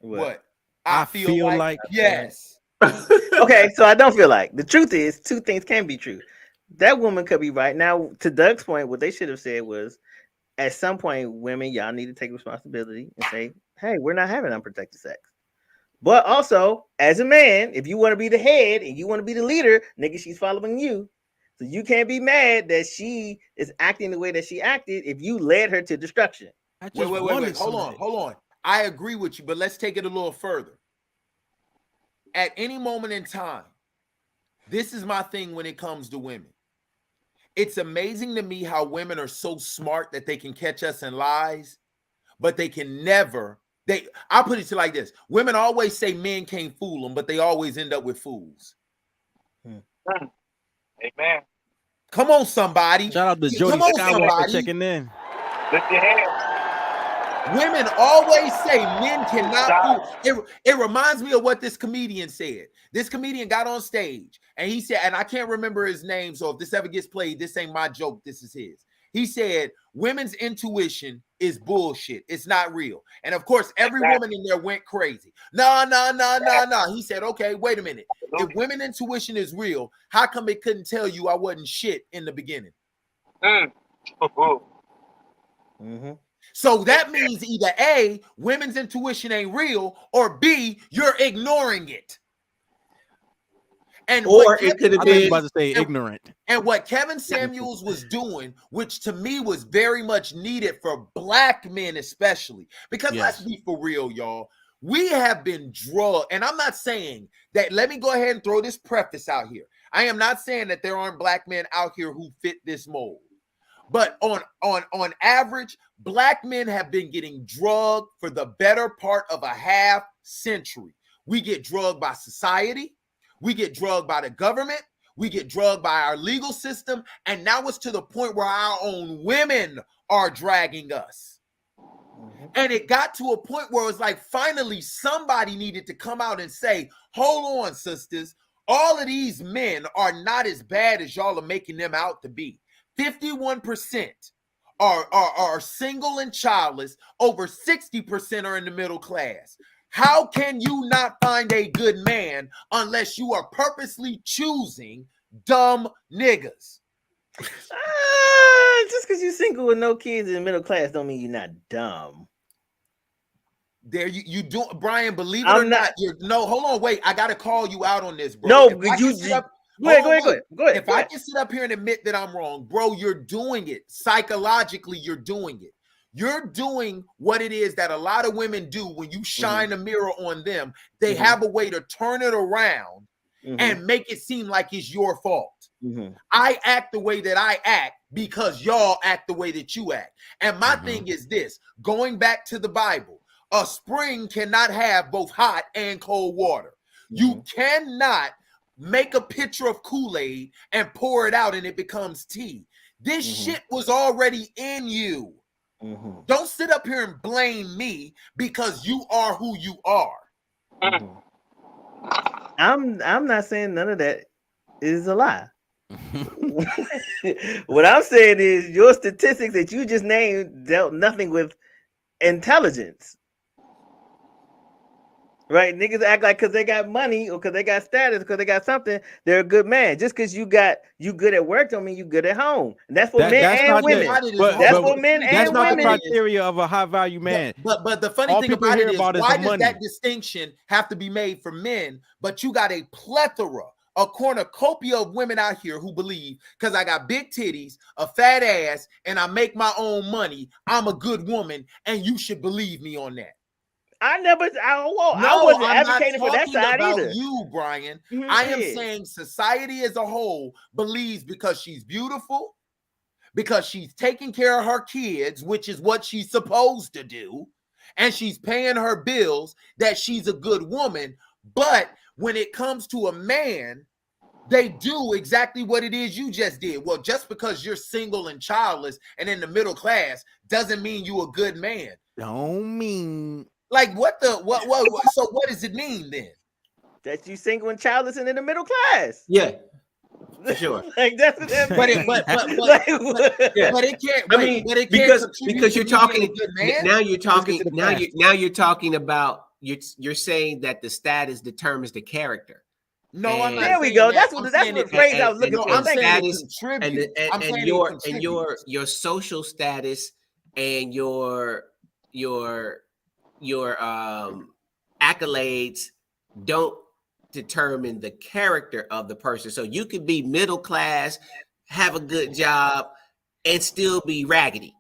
What? I feel like yes. Okay, so I don't feel like. The truth is 2 things can be true. That woman could be right. Now, to Doug's point, what they should have said was, at some point, women, y'all need to take responsibility and say, hey, we're not having unprotected sex. But also, as a man, if you want to be the head and you want to be the leader, nigga, she's following you. So you can't be mad that she is acting the way that she acted if you led her to destruction. Wait. Hold on. I agree with you, but let's take it a little further. At any moment in time, this is my thing when it comes to women. It's amazing to me how women are so smart that they can catch us in lies, but they can never. I'll put it to like this. Women always say men can't fool them, but they always end up with fools. Amen. Come on, somebody. Shout out to Jody Skywalker checking in. Lift your hands. Women always say men cannot fool. It reminds me of what this comedian said. This comedian got on stage and he said, and I can't remember his name, so if this ever gets played, this ain't my joke, this is his. He said, women's intuition is bullshit. It's not real. And of course, every woman in there went crazy. No. He said, okay, wait a minute. If women's intuition is real, how come it couldn't tell you I wasn't shit in the beginning? So that means either A, women's intuition ain't real, or B, you're ignoring it. And or it could have been about to say ignorant. And what Kevin Samuels was doing, which to me was very much needed for black men, especially, because let's be for real, y'all. We have been drugged, and I'm not saying that. Let me go ahead and throw this preface out here. I am not saying that there aren't black men out here who fit this mold. But on average, black men have been getting drugged for the better part of a half century. We get drugged by society. We get drugged by the government. We get drugged by our legal system. And now it's to the point where our own women are dragging us. And it got to a point where it was like, finally, somebody needed to come out and say, hold on, sisters. All of these men are not as bad as y'all are making them out to be. 51% are single and childless. Over 60% are in the middle class. How can you not find a good man unless you are purposely choosing dumb niggas? Just because you're single with no kids in the middle class don't mean you're not dumb. There you do, Brian, believe it or not, hold on, wait. I gotta call you out on this, bro. No, Go ahead. If I can sit up here and admit that I'm wrong, bro, you're doing it. Psychologically, you're doing it. You're doing what it is that a lot of women do when you shine a mirror on them. They have a way to turn it around and make it seem like it's your fault. I act the way that I act because y'all act the way that you act. And my thing is this, going back to the Bible, a spring cannot have both hot and cold water. You cannot make a pitcher of Kool-Aid and pour it out and it becomes tea. This shit was already in you. Don't sit up here and blame me because you are who you are. I'm not saying none of that is a lie. What I'm saying is your statistics that you just named dealt nothing with intelligence. Right, niggas act like because they got money or because they got status, because they got something, they're a good man. Just because you good at work don't mean you good at home. And that's for men That's and not women. That's for men that's and not women. the criteria of a high value man. But the funny All thing people about hear it is, about is why the does money. that distinction have to be made for men? But you got a plethora, a cornucopia of women out here who believe because I got big titties, a fat ass, and I make my own money, I'm a good woman, and you should believe me on that. I No, wasn't I'm advocating not for that talking side about either. you, Brian. Mhm, I am yeah. saying society as a whole believes because she's beautiful, because she's taking care of her kids, which is what she's supposed to do, and she's paying her bills, that she's a good woman. But when it comes to a man, they do exactly what it is you just did. Well, just because you're single and childless and in the middle class doesn't mean you a good man. Don't mean like what? So what does it mean then? That you single and childless and in the middle class. Yeah, for sure. Like that's what that means. But it can't. I mean, but it can't because you're to talking being a good man. now. You're talking now. You're talking about you're saying that the status determines the character. No, I'm not. There we go. That's what the phrase I was looking for. I'm saying Status and your social status and your accolades don't determine the character of the person. So you could be middle class, have a good job, and still be raggedy.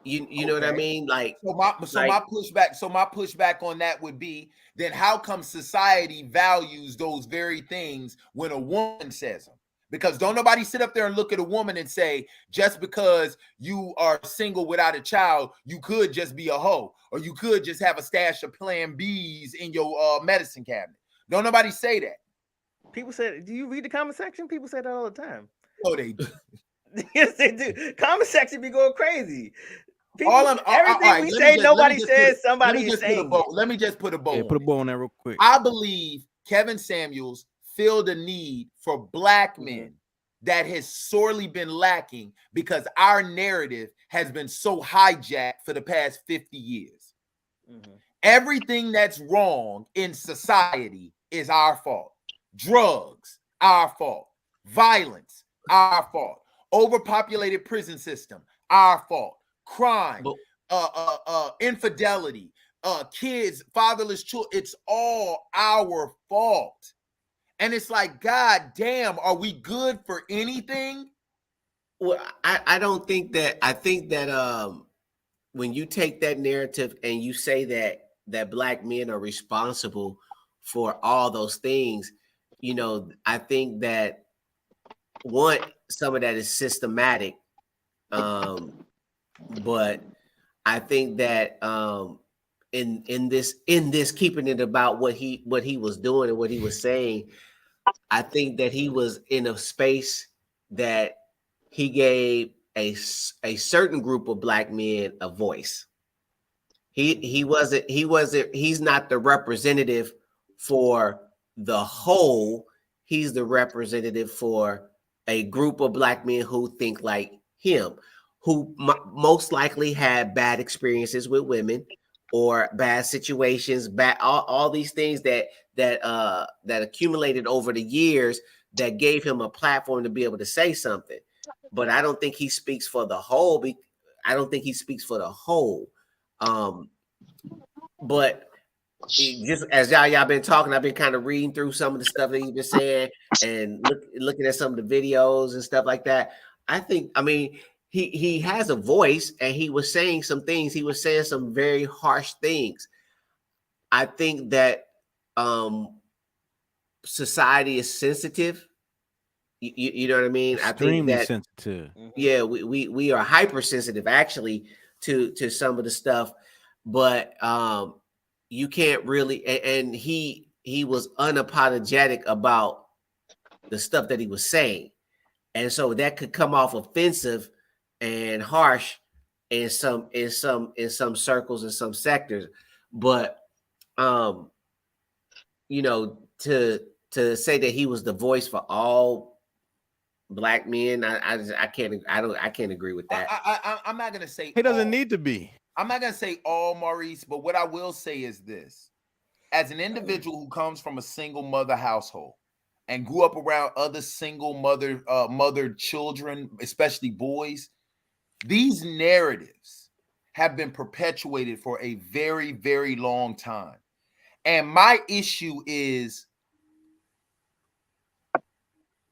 You know what I mean? Like my pushback on that would be, then how come society values those very things when a woman says them? Because don't nobody sit up there and look at a woman and say, just because you are single without a child, you could just be a hoe, or you could just have a stash of Plan Bs in your medicine cabinet. Don't nobody say that. People say, do you read the comment section? People say that all the time. Oh, they do. Yes, they do. Comment section be going crazy. People, everything right, we say, nobody says somebody is saying. Let me just put a bow. Yeah, put a bow on that real quick. I believe Kevin Samuels filled a need for black men that has sorely been lacking because our narrative has been so hijacked for the past 50 years. Everything that's wrong in society is our fault. Drugs, our fault. Violence, our fault. Overpopulated prison system, our fault. Crime, infidelity, kids, fatherless children, it's all our fault. And it's like, God damn, are we good for anything? Well, I don't think that. I think that when you take that narrative and you say that black men are responsible for all those things, you know, I think that some of that is systematic. But I think that in this keeping it about what he was doing and what he was saying, I think that he was in a space that he gave a certain group of black men a voice. He's not the representative for the whole. He's the representative for a group of black men who think like him, who most likely had bad experiences with women or bad situations, all these things that accumulated over the years that gave him a platform to be able to say something. But I don't think he speaks for the whole. But just as y'all been talking, I've been kind of reading through some of the stuff that he's been saying and looking at some of the videos and stuff like that. I mean, he has a voice and he was saying some things. He was saying some very harsh things. I think that society is sensitive. You know what I mean? Extremely I think that sensitive. Yeah, we are hypersensitive actually to some of the stuff, but you can't really. And he was unapologetic about the stuff that he was saying, and so that could come off offensive and harsh in some circles and some sectors. But you know, to say that he was the voice for all black men, I can't agree with that. I'm not gonna say he doesn't need to be. I'm not gonna say all, Maurice, but what I will say is this: as an individual who comes from a single mother household and grew up around other single mothered children, especially boys, these narratives have been perpetuated for a very, very long time. And my issue is,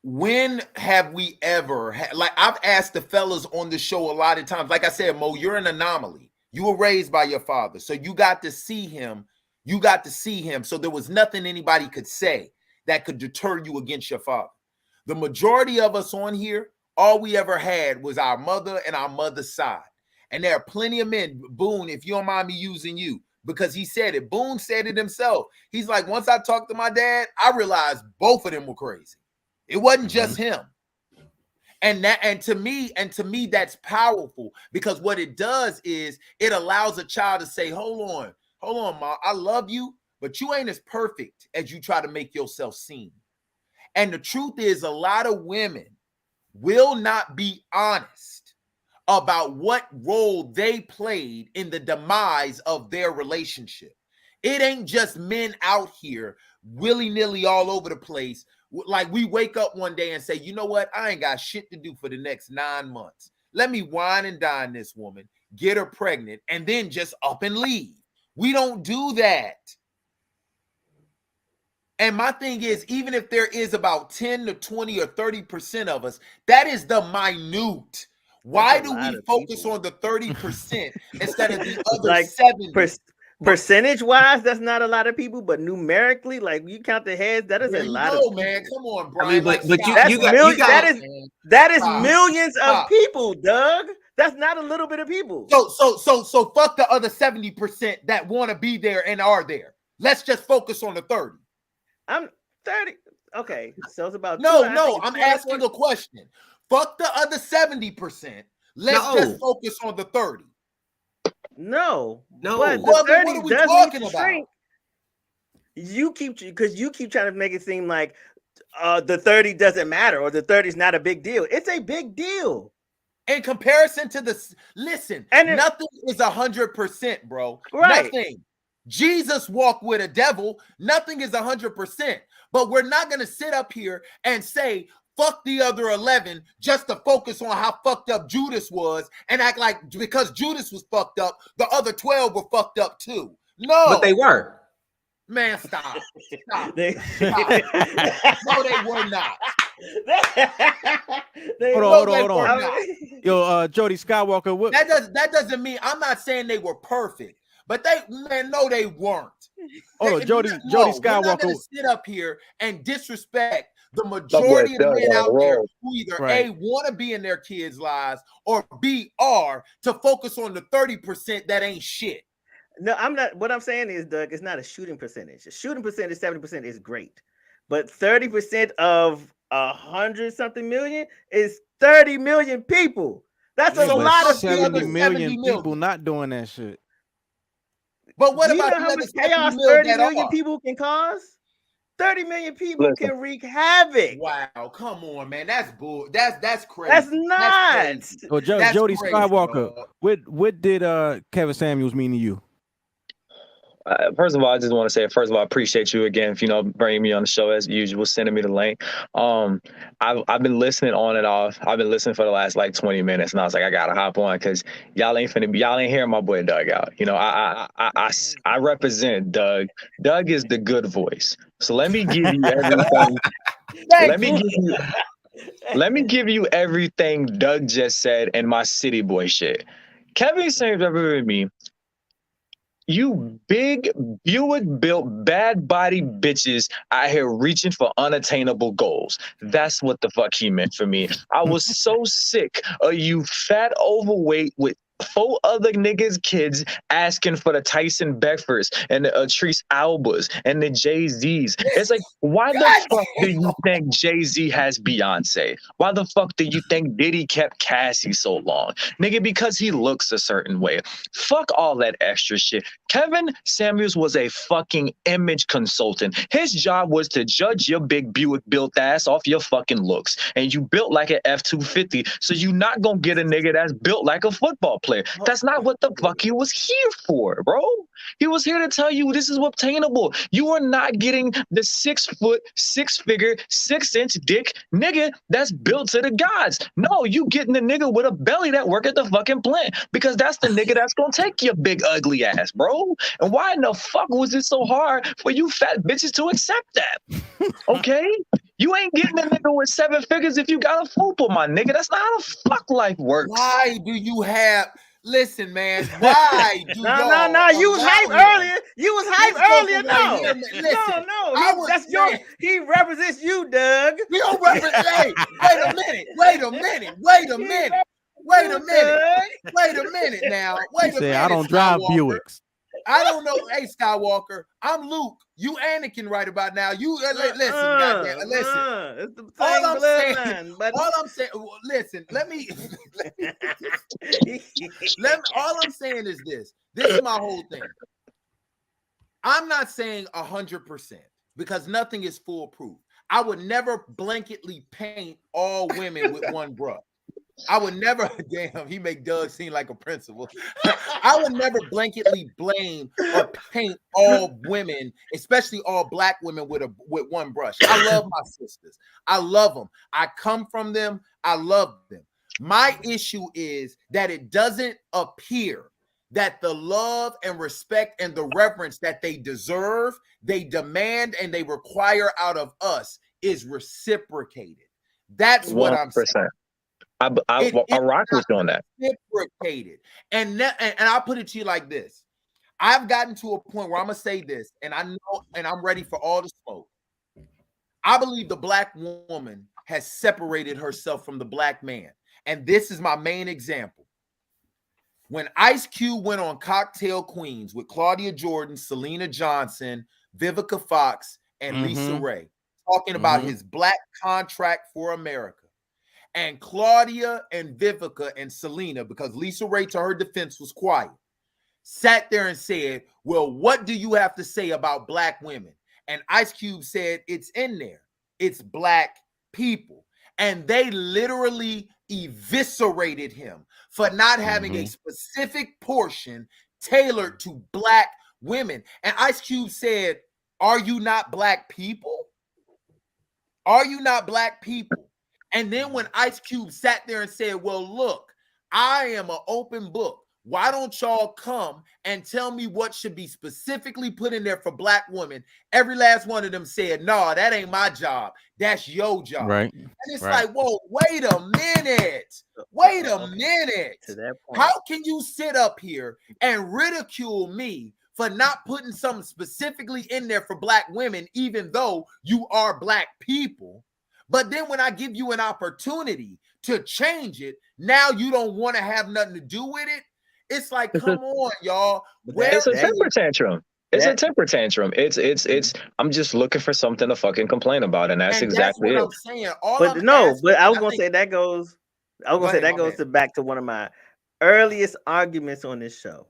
when have we ever like, I've asked the fellas on the show a lot of times, like I said, Mo, you're an anomaly. You were raised by your father, so you got to see him. So there was nothing anybody could say that could deter you against your father. The majority of us on here, all we ever had was our mother and our mother's side. And there are plenty of men, Boone, if you don't mind me using you, because he said it. Boone said it himself. He's like, once I talked to my dad, I realized both of them were crazy. It wasn't just him. And to me, that's powerful, because what it does is it allows a child to say, hold on, Ma, I love you, but you ain't as perfect as you try to make yourself seem. And the truth is, a lot of women will not be honest about what role they played in the demise of their relationship. It ain't just men out here willy-nilly all over the place. Like, we wake up one day and say, you know what? I ain't got shit to do for the next 9 months. Let me wine and dine this woman, get her pregnant, and then just up and leave. We don't do that. And my thing is, even if there is about 10 to 20 or 30% of us, that is the minute. Why do we focus on the 30% instead of the other like 70%? Percentage-wise, that's not a lot of people, but numerically, like, you count the heads, that is a lot of people. Man, come on, Brian. I mean, but that is millions of people, Doug. That's not a little bit of people. So fuck the other 70% that want to be there and are there. Let's just focus on the 30. I'm 30. Okay, so it's about I'm asking a question. Fuck the other 70%. Let's just focus on the 30. No. But the 30 what are we talking about? You keep trying to make it seem like the 30 doesn't matter, or the 30 is not a big deal. It's a big deal. In comparison to nothing is 100%, bro. Right. Nothing. Jesus walked with a devil. Nothing is 100%. But we're not going to sit up here and say, fuck the other 11 just to focus on how fucked up Judas was and act like because Judas was fucked up, the other 12 were fucked up too. No. But they were. Man, stop. Stop. No, they were not. Hold on. Yo, Jody Skywalker. What? That doesn't mean, I'm not saying they were perfect, but they weren't. Jody Skywalker. We're not gonna sit up here and disrespect the majority of the men out there who either A, want to be in their kids' lives, or B, are to focus on the 30% that ain't shit. No, I'm not. What I'm saying is, Doug, it's not a shooting percentage. A shooting percentage, 70% is great, but 30% of 100-something million is 30 million people. That's a lot of 70 million people not doing that shit. But what about how much chaos 30 million people can cause? 30 million people can wreak havoc. Wow, come on, man. That's bull. That's crazy. That's nuts. Oh, Jody Skywalker. What did Kevin Samuels mean to you? First of all, I just want to say, I appreciate you again, bringing me on the show as usual, sending me the link. I've been listening on and off. I've been listening for the last 20 minutes, and I was like, I gotta hop on because y'all ain't hearing my boy Doug out. I represent Doug. Doug is the good voice. So let me give you everything. Let me give you everything Doug just said and my city boy shit. Kevin Samuels represented me. You big Buick-built bad body bitches out here reaching for unattainable goals. That's what the fuck he meant for me. I was so sick of you fat overweight with 4 other niggas' kids asking for the Tyson Beckfords and the Treese Albas and the Jay-Z's. It's like, why the fuck do you think Jay-Z has Beyonce? Why the fuck do you think Diddy kept Cassie so long? Nigga, because he looks a certain way. Fuck all that extra shit. Kevin Samuels was a fucking image consultant. His job was to judge your big Buick-built ass off your fucking looks. And you built like an F-250, so you not gonna get a nigga that's built like a football player. That's not what the fuck he was here for, bro. He was here to tell you this is obtainable. You are not getting the 6 foot, 6-figure, 6-inch dick nigga that's built to the gods. No, you getting the nigga with a belly that work at the fucking plant, because that's the nigga that's gonna take your big ugly ass, bro. And why in the fuck was it so hard for you fat bitches to accept that? Okay? You ain't getting a nigga with 7 figures if you got a fupa, my nigga. That's not how the fuck life works. Why do you have? Listen, man. Why do No. You was hype earlier. You was hype earlier. No. Listen, No. That's your. He represents you, Doug. You don't represent. Hey, wait a minute now. Wait a minute. I don't drive Buicks. I don't know. Hey, Skywalker, I'm Luke. You Anakin right about now. You listen, goddamn, listen. It's the same bloodline, but all I'm saying, listen. All I'm saying is this. This is my whole thing. I'm not saying 100% because nothing is foolproof. I would never blanketly paint all women with one brush. I would never, damn, he make Doug seem like a principal. I would never blanketly blame or paint all women, especially all black women, with one brush. I love my sisters. I love them. I come from them. I love them. My issue is that it doesn't appear that the love and respect and the reverence that they deserve, they demand, and they require out of us is reciprocated. That's what I'm saying. Iraq was doing that. Reciprocated. And I'll put it to you like this. I've gotten to a point where I'm gonna say this, and I know, and I'm ready for all the smoke. I believe the black woman has separated herself from the black man. And this is my main example. When Ice Cube went on Cocktail Queens with Claudia Jordan, Selena Johnson, Vivica Fox, and Lisa Ray, talking about his black contract for America. And Claudia and Vivica and Selena, because Lisa Ray, to her defense, was quiet, sat there and said, well, what do you have to say about black women? And Ice Cube said, it's in there. It's black people. And they literally eviscerated him for not having a specific portion tailored to black women. And Ice Cube said, are you not black people? Are you not black people? And then when Ice Cube sat there and said, well, look, I am an open book. Why don't y'all come and tell me what should be specifically put in there for black women? Every last one of them said, no, that ain't my job. That's your job. Right. And it's like, whoa, wait a minute. Wait a minute. To that point. How can you sit up here and ridicule me for not putting something specifically in there for black women, even though you are black people? But then when I give you an opportunity to change it, now you don't want to have nothing to do with it. It's like, come on, y'all. It's a temper tantrum. It's a temper tantrum. It's. I'm just looking for something to fucking complain about, and that's exactly what it. I'm saying. But I was gonna say that goes. I was gonna say that goes back to one of my earliest arguments on this show.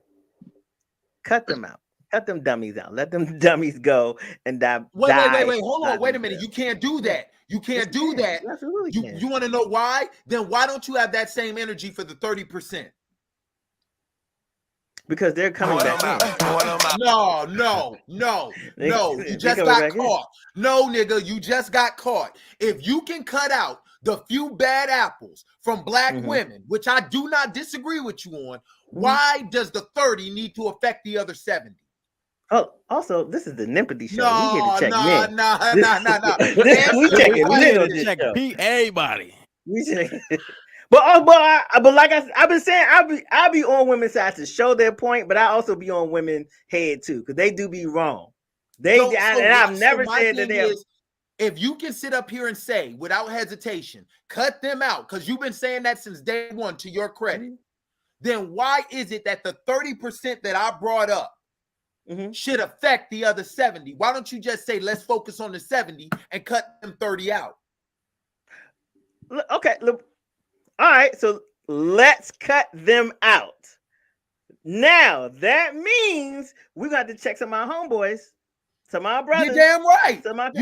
Cut them out. Cut them dummies out. Let them dummies go and die. Wait. Hold on. Wait a minute. You can't do that. You can't do that. You want to know why? Then why don't you have that same energy for the 30%? Because they're coming back. No. You just got caught. No, nigga, you just got caught. If you can cut out the few bad apples from black women, which I do not disagree with you on, why does the 30 need to affect the other 70? Oh, also, this is the NEMPATHY Show. No. We checking men on this check show. Everybody. We check. But like I've been saying, I'll be on women's side to show their point, but I also be on women's head too, because they do be wrong. I've never said that they're. If you can sit up here and say without hesitation, cut them out, because you've been saying that since day one, to your credit, then why is it that the 30% that I brought up should affect the other 70? Why don't you just say, let's focus on the 70 and cut them 30 out? Okay, look. All right, so let's cut them out. Now, that means we got to check some of our homeboys, some of our brothers. You're damn right. All right,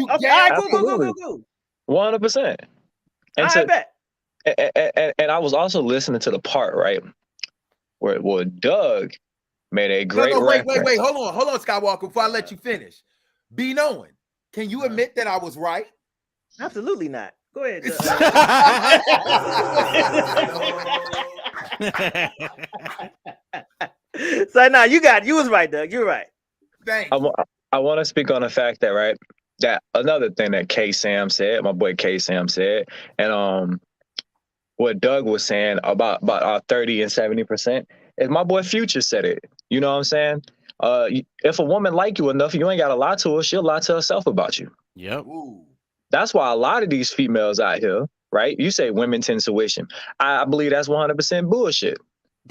cool. 100%. I bet. And I was also listening to the part, right, where Doug made a great wait, reference. hold on, Skywalker, before I let you finish. Be knowing, can you admit that I was right? Absolutely not. Go ahead. So now you was right, Doug. You're right. Thank you. I want to speak on the fact that, right, that another thing that K-Sam said, my boy K-Sam said, and what Doug was saying about 30 and 70%, is my boy Future said it. You know what I'm saying? If a woman like you enough, you ain't got to lie to her. She'll lie to herself about you. Yep. Ooh. That's why a lot of these females out here, right? You say women's intuition. I believe that's 100% bullshit.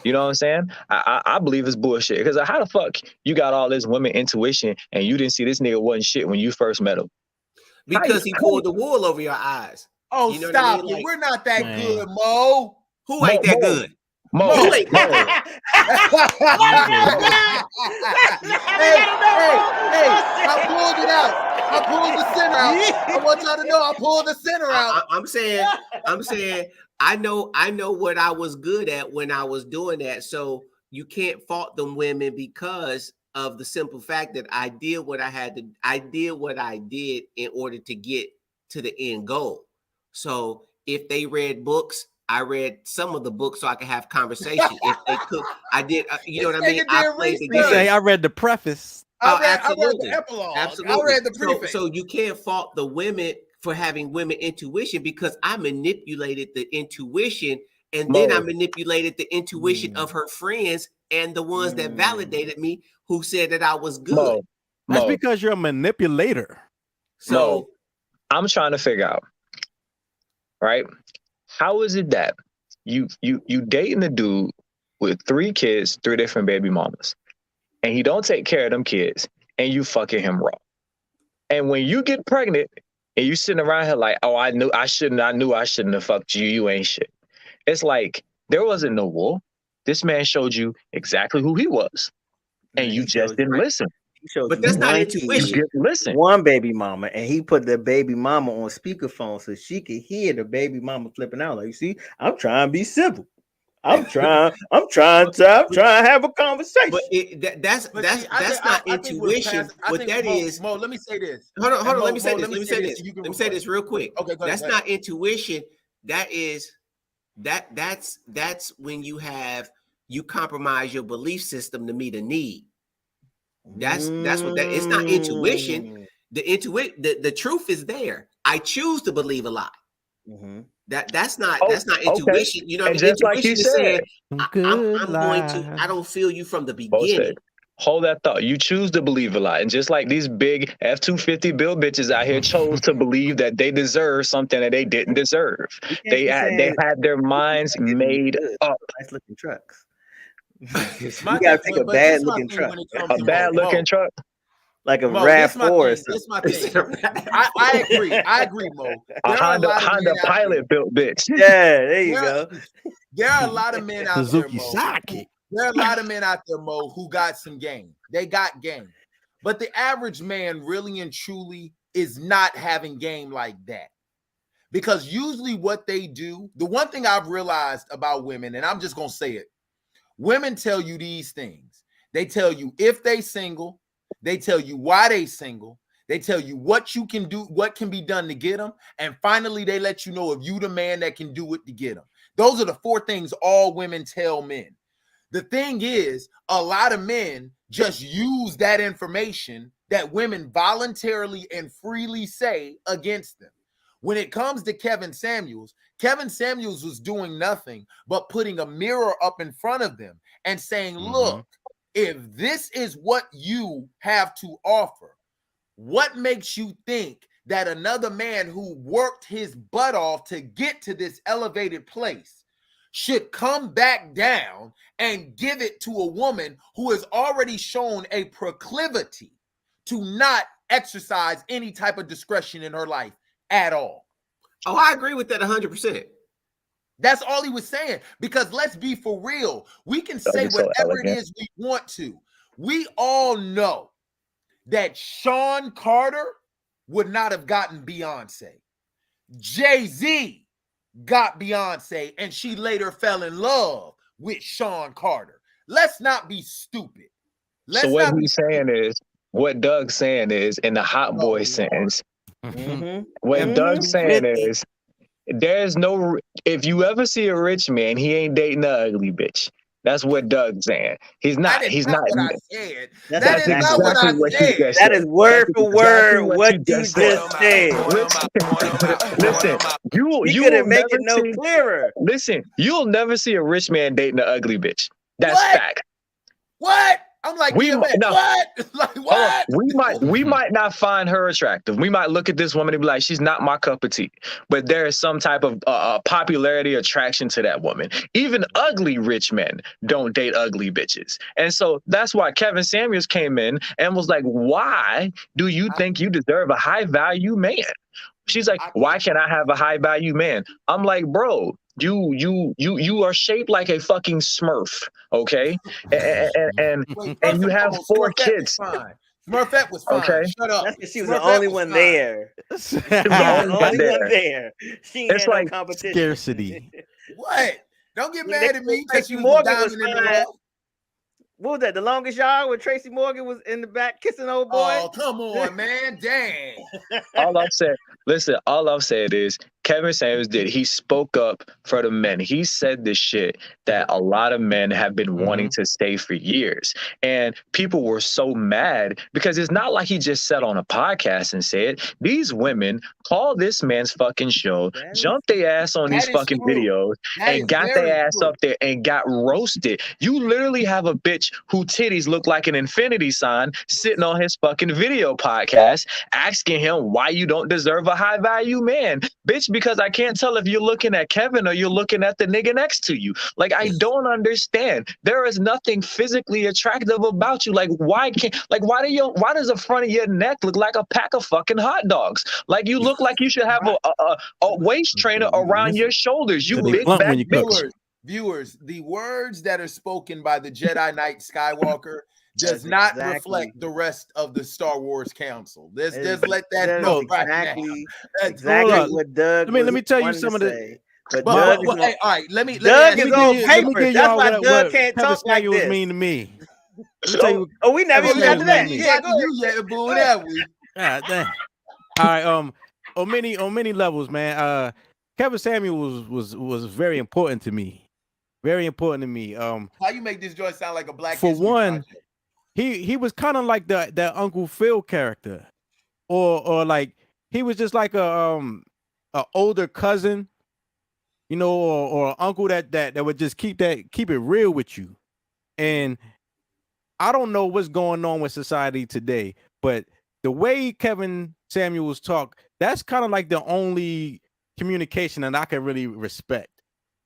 You know what I'm saying? I believe it's bullshit. Because how the fuck you got all this women intuition and you didn't see this nigga wasn't shit when you first met him? Because he pulled the wool over your eyes. Oh, You know stop what I mean? it. Like, We're not that Man. good, Mo. who ain't that good? Mo, Who ain't Mo. Hey, I pulled it out. I pulled the center out. I want y'all to know I pulled the center out. I'm saying, I know what I was good at when I was doing that. So you can't fault them women because of the simple fact that I did what I did in order to get to the end goal. So if they read books, I read some of the books so I could have conversation. If they could, I did. You know what I mean? I played the game. You say I read the preface. Absolutely. I read the epilogue. Absolutely. I read the preface. So you can't fault the women for having women intuition because I manipulated the intuition and then I manipulated the intuition of her friends and the ones that validated me who said that I was good. That's because you're a manipulator. So I'm trying to figure out, right? How is it that you dating a dude with 3 kids, 3 different baby mamas, and he don't take care of them kids, and you fucking him raw? And when you get pregnant and you sitting around here like, oh, I knew I shouldn't have fucked you. You ain't shit. It's like there wasn't no war. This man showed you exactly who he was, and you just didn't listen. But that's not intuition. Listen, one baby mama, and he put the baby mama on speakerphone so she could hear the baby mama flipping out. Like, see, I'm trying to be civil. I'm trying to have a conversation. But that's not intuition. What that is, Mo, let me say this. Hold on. Mo, let me say this. let Let me say this real quick. Okay, go that's ahead. not intuition. That is that's when you compromise your belief system to meet a need. That's what that. It's not intuition. The truth is there. I choose to believe a lie. That's not intuition. You know what I mean? Just like you Intuition is said, saying, I'm going to. I don't feel you from the beginning. Hold that thought. You choose to believe a lie, and just like these big F-250 bill bitches out here chose to believe that they deserve something that they didn't deserve. They had their minds made up. Nice looking trucks. You My gotta thing- take a but bad this my looking thing truck. when it comes A to bad Mo. looking truck. Like a Mo, RAV4 or this something. my thing. I agree, Mo. A Honda Pilot built bitch. Yeah, there you go. There are a lot of men out Suzuki there, Mo. Saki. There are a lot of men out there, Mo, who got some game. They got game. But the average man really and truly is not having game like that. Because usually what they do, the one thing I've realized about women, and I'm just going to say it, women tell you these things. They tell you if they single, they tell you why they single, they tell you what you can do, what can be done to get them, and finally they let you know if you the man that can do it to get them. Those are the 4 things all women tell men. The thing is, a lot of men just use that information that women voluntarily and freely say against them. When it comes to Kevin Samuels was doing nothing but putting a mirror up in front of them and saying, look, if this is what you have to offer, what makes you think that another man who worked his butt off to get to this elevated place should come back down and give it to a woman who has already shown a proclivity to not exercise any type of discretion in her life at all? Oh, I agree with that 100%. That's all he was saying. Because let's be for real. We can say whatever it is we want to. We all know that Sean Carter would not have gotten Beyonce. Jay-Z got Beyonce, and she later fell in love with Sean Carter. let's not be stupid. So what he's saying is, what Doug's saying is, in the hot boy sentence, what Doug's saying is, there's no, if you ever see a rich man, he ain't dating the ugly bitch. That's what Doug's saying. He's not. He's not. What I said. That's exactly what you just That said. is word for word what you just just said. Listen, you couldn't will make never it no see, clearer. Listen, you'll never see a rich man dating an ugly bitch. That's What? fact. What? I'm like, We might, no, what? Like, what? we might not find her attractive. We might look at this woman and be like, she's not my cup of tea. But there is some type of popularity attraction to that woman. Even ugly rich men don't date ugly bitches. And so that's why Kevin Samuels came in and was like, why do you think you deserve a high value man? She's like, why can't I have a high value man? I'm like, bro, you are shaped like a fucking Smurf, okay? And you have 4 kids. Smurfette was fine. Okay. Shut up. That's because she was the only one there. the only one there. She ain't It's had like no competition. Scarcity. What? Don't get mad at me because Tracy you was Morgan diamond was in the fine. rough. What was that? The Longest Yard where Tracy Morgan was in the back kissing old boy? Oh, come on, man. Dang. All I've said, listen, all I've said is Kevin Samuels he spoke up for the men. He said this shit that a lot of men have been wanting to say for years. And people were so mad because it's not like he just sat on a podcast and said, these women call this man's fucking show, jumped their ass on these fucking videos, and got their ass up there and got roasted. You literally have a bitch who titties look like an infinity sign sitting on his fucking video podcast asking him why you don't deserve a high value man. Bitch, because I can't tell if you're looking at Kevin or you're looking at the nigga next to you. Like, I don't understand. There is nothing physically attractive about you. Like, why does the front of your neck look like a pack of fucking hot dogs? Like, you look like you should have a waist trainer around your shoulders. You big back bitch. Viewers, the words that are spoken by the Jedi Knight Skywalker does not reflect the rest of the Star Wars Council. Just let that know right now. Exactly what Doug. Let me tell you some of the. But Doug is all right. Let me Doug is on paper. That's why Doug can't Kevin talk like Samuels this. mean to me. Oh, we never even got to that. Yeah, go ahead, Boone. That we. God damn. All right. On many levels, man. Kevin Samuels was very important to me. Very important to me. How you make this joint sound like a Black for History one, project? he was kind of like that Uncle Phil character, or like he was just like a older cousin, you know, or uncle that would just keep it real with you. And I don't know what's going on with society today, but the way Kevin Samuels talk, that's kind of like the only communication that I can really respect.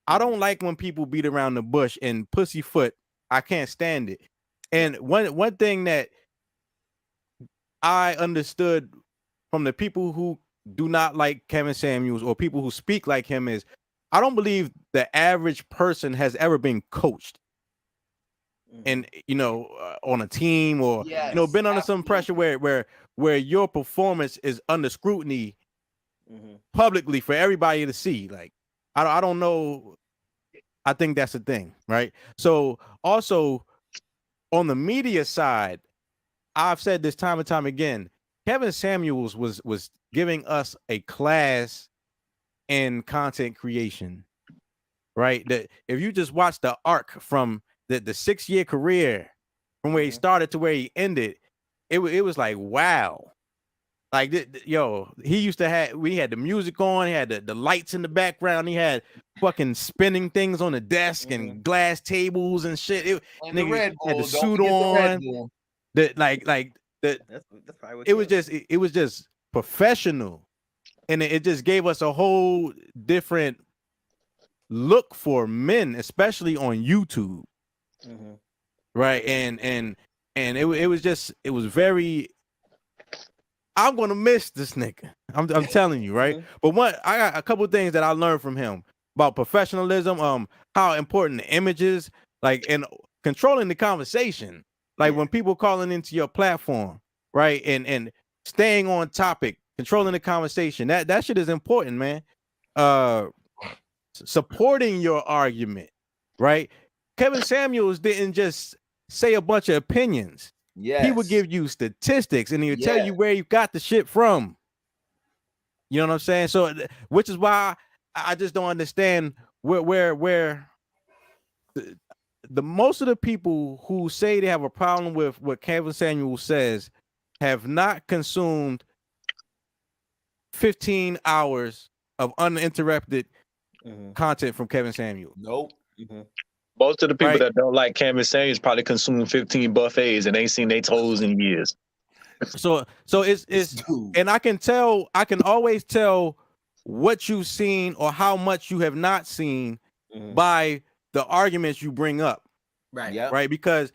I don't like when people beat around the bush and pussyfoot. I can't stand it. And one thing that I understood from the people who do not like Kevin Samuels or people who speak like him is, I don't believe the average person has ever been coached and, you know, on a team or, you know, been under some pressure where your performance is under scrutiny publicly for everybody to see. Like, I don't know. I think that's the thing, right? So also on the media side, I've said this time and time again, Kevin Samuels was giving us a class in content creation, right? That if you just watch the arc from the 6-year career from where he started to where he ended, it was like, wow. Like, he used to we had the music on, he had the lights in the background, he had fucking spinning things on the desk and glass tables and shit. And the Red Bull, had the suit on. It was just professional, and it just gave us a whole different look for men, especially on YouTube, right? And it was very. I'm gonna miss this nigga. I'm telling you, right? But I got a couple of things that I learned from him about professionalism, how important the image is, like, and controlling the conversation. Like when people calling into your platform, right? And staying on topic, controlling the conversation. That shit is important, man. Supporting your argument, right? Kevin Samuels didn't just say a bunch of opinions. Yes. He would give you statistics and he would tell you where you got the shit from. You know what I'm saying? So, which is why I just don't understand where the most of the people who say they have a problem with what Kevin Samuels says have not consumed 15 hours of uninterrupted content from Kevin Samuels. Nope. Most of the people that don't like Kevin Samuels probably consume 15 buffets and ain't seen their toes in years. So it's and I can always tell what you've seen or how much you have not seen by the arguments you bring up. Right. Yep. Right. Because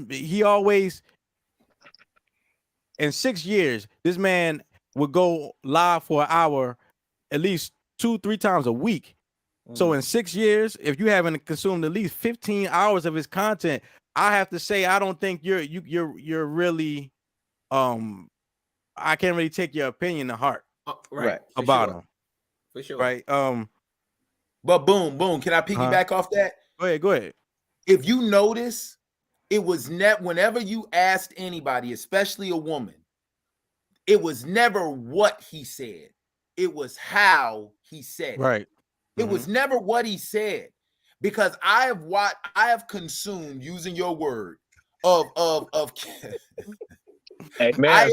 he always, in 6 years, this man would go live for an hour at least 2-3 times a week. So in 6 years, if you haven't consumed at least 15 hours of his content, I have to say I don't think you're really I can't really take your opinion to heart. Right. About him. For sure. Right. But boom, can I piggyback off that? Go ahead. If you notice, it was whenever you asked anybody, especially a woman, it was never what he said. It was how he said it. Right. It was never what he said, because I have consumed, using your word, of Hey, man.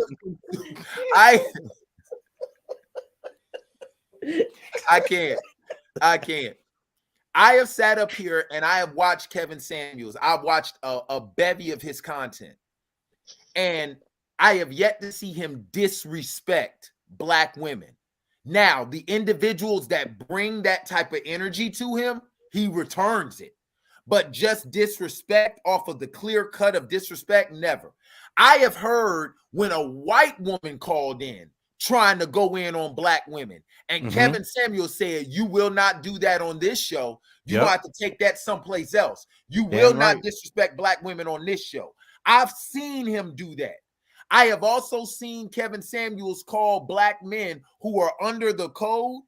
I can't. I have sat up here and I have watched Kevin Samuels. I've watched a bevy of his content, and I have yet to see him disrespect Black women. Now, the individuals that bring that type of energy to him, he returns it. But just disrespect off of the clear cut of disrespect, never. I have heard when a white woman called in trying to go in on Black women, and Kevin Samuels said, "You will not do that on this show. You have to take that someplace else. You will not disrespect Black women on this show." I've seen him do that. I have also seen Kevin Samuels call Black men who are under the code.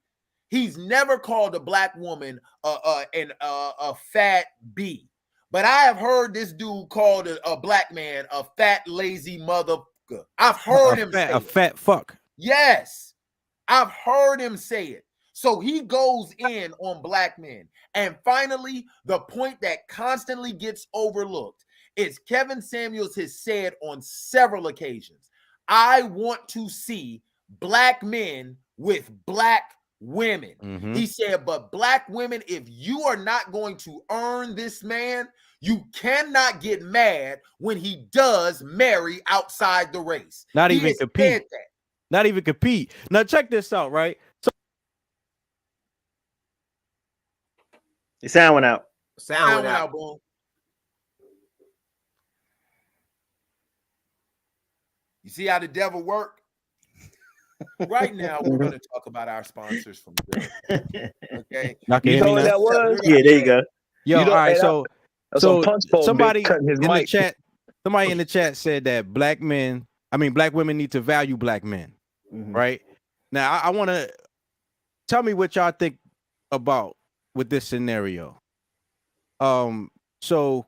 He's never called a Black woman a fat B. But I have heard this dude called a Black man a fat, lazy motherfucker. I've heard him say a fat fuck. Yes, I've heard him say it. So he goes in on Black men. And finally, the point that constantly gets overlooked is Kevin Samuels has said on several occasions, I want to see Black men with Black women. He said, but Black women, if you are not going to earn this man, you cannot get mad when he does marry outside the race. Not even compete. Not even compete. Now check this out, right? So the sound went out. Sound went out, boom. You see how the devil work? Right now, we're going to talk about our sponsors from Europe. Okay. You know what that was? Yeah, there you go. Yo, all right. So somebody in the chat, somebody in the chat said that Black women need to value Black men. Right now, I want to tell me what y'all think about with this scenario. So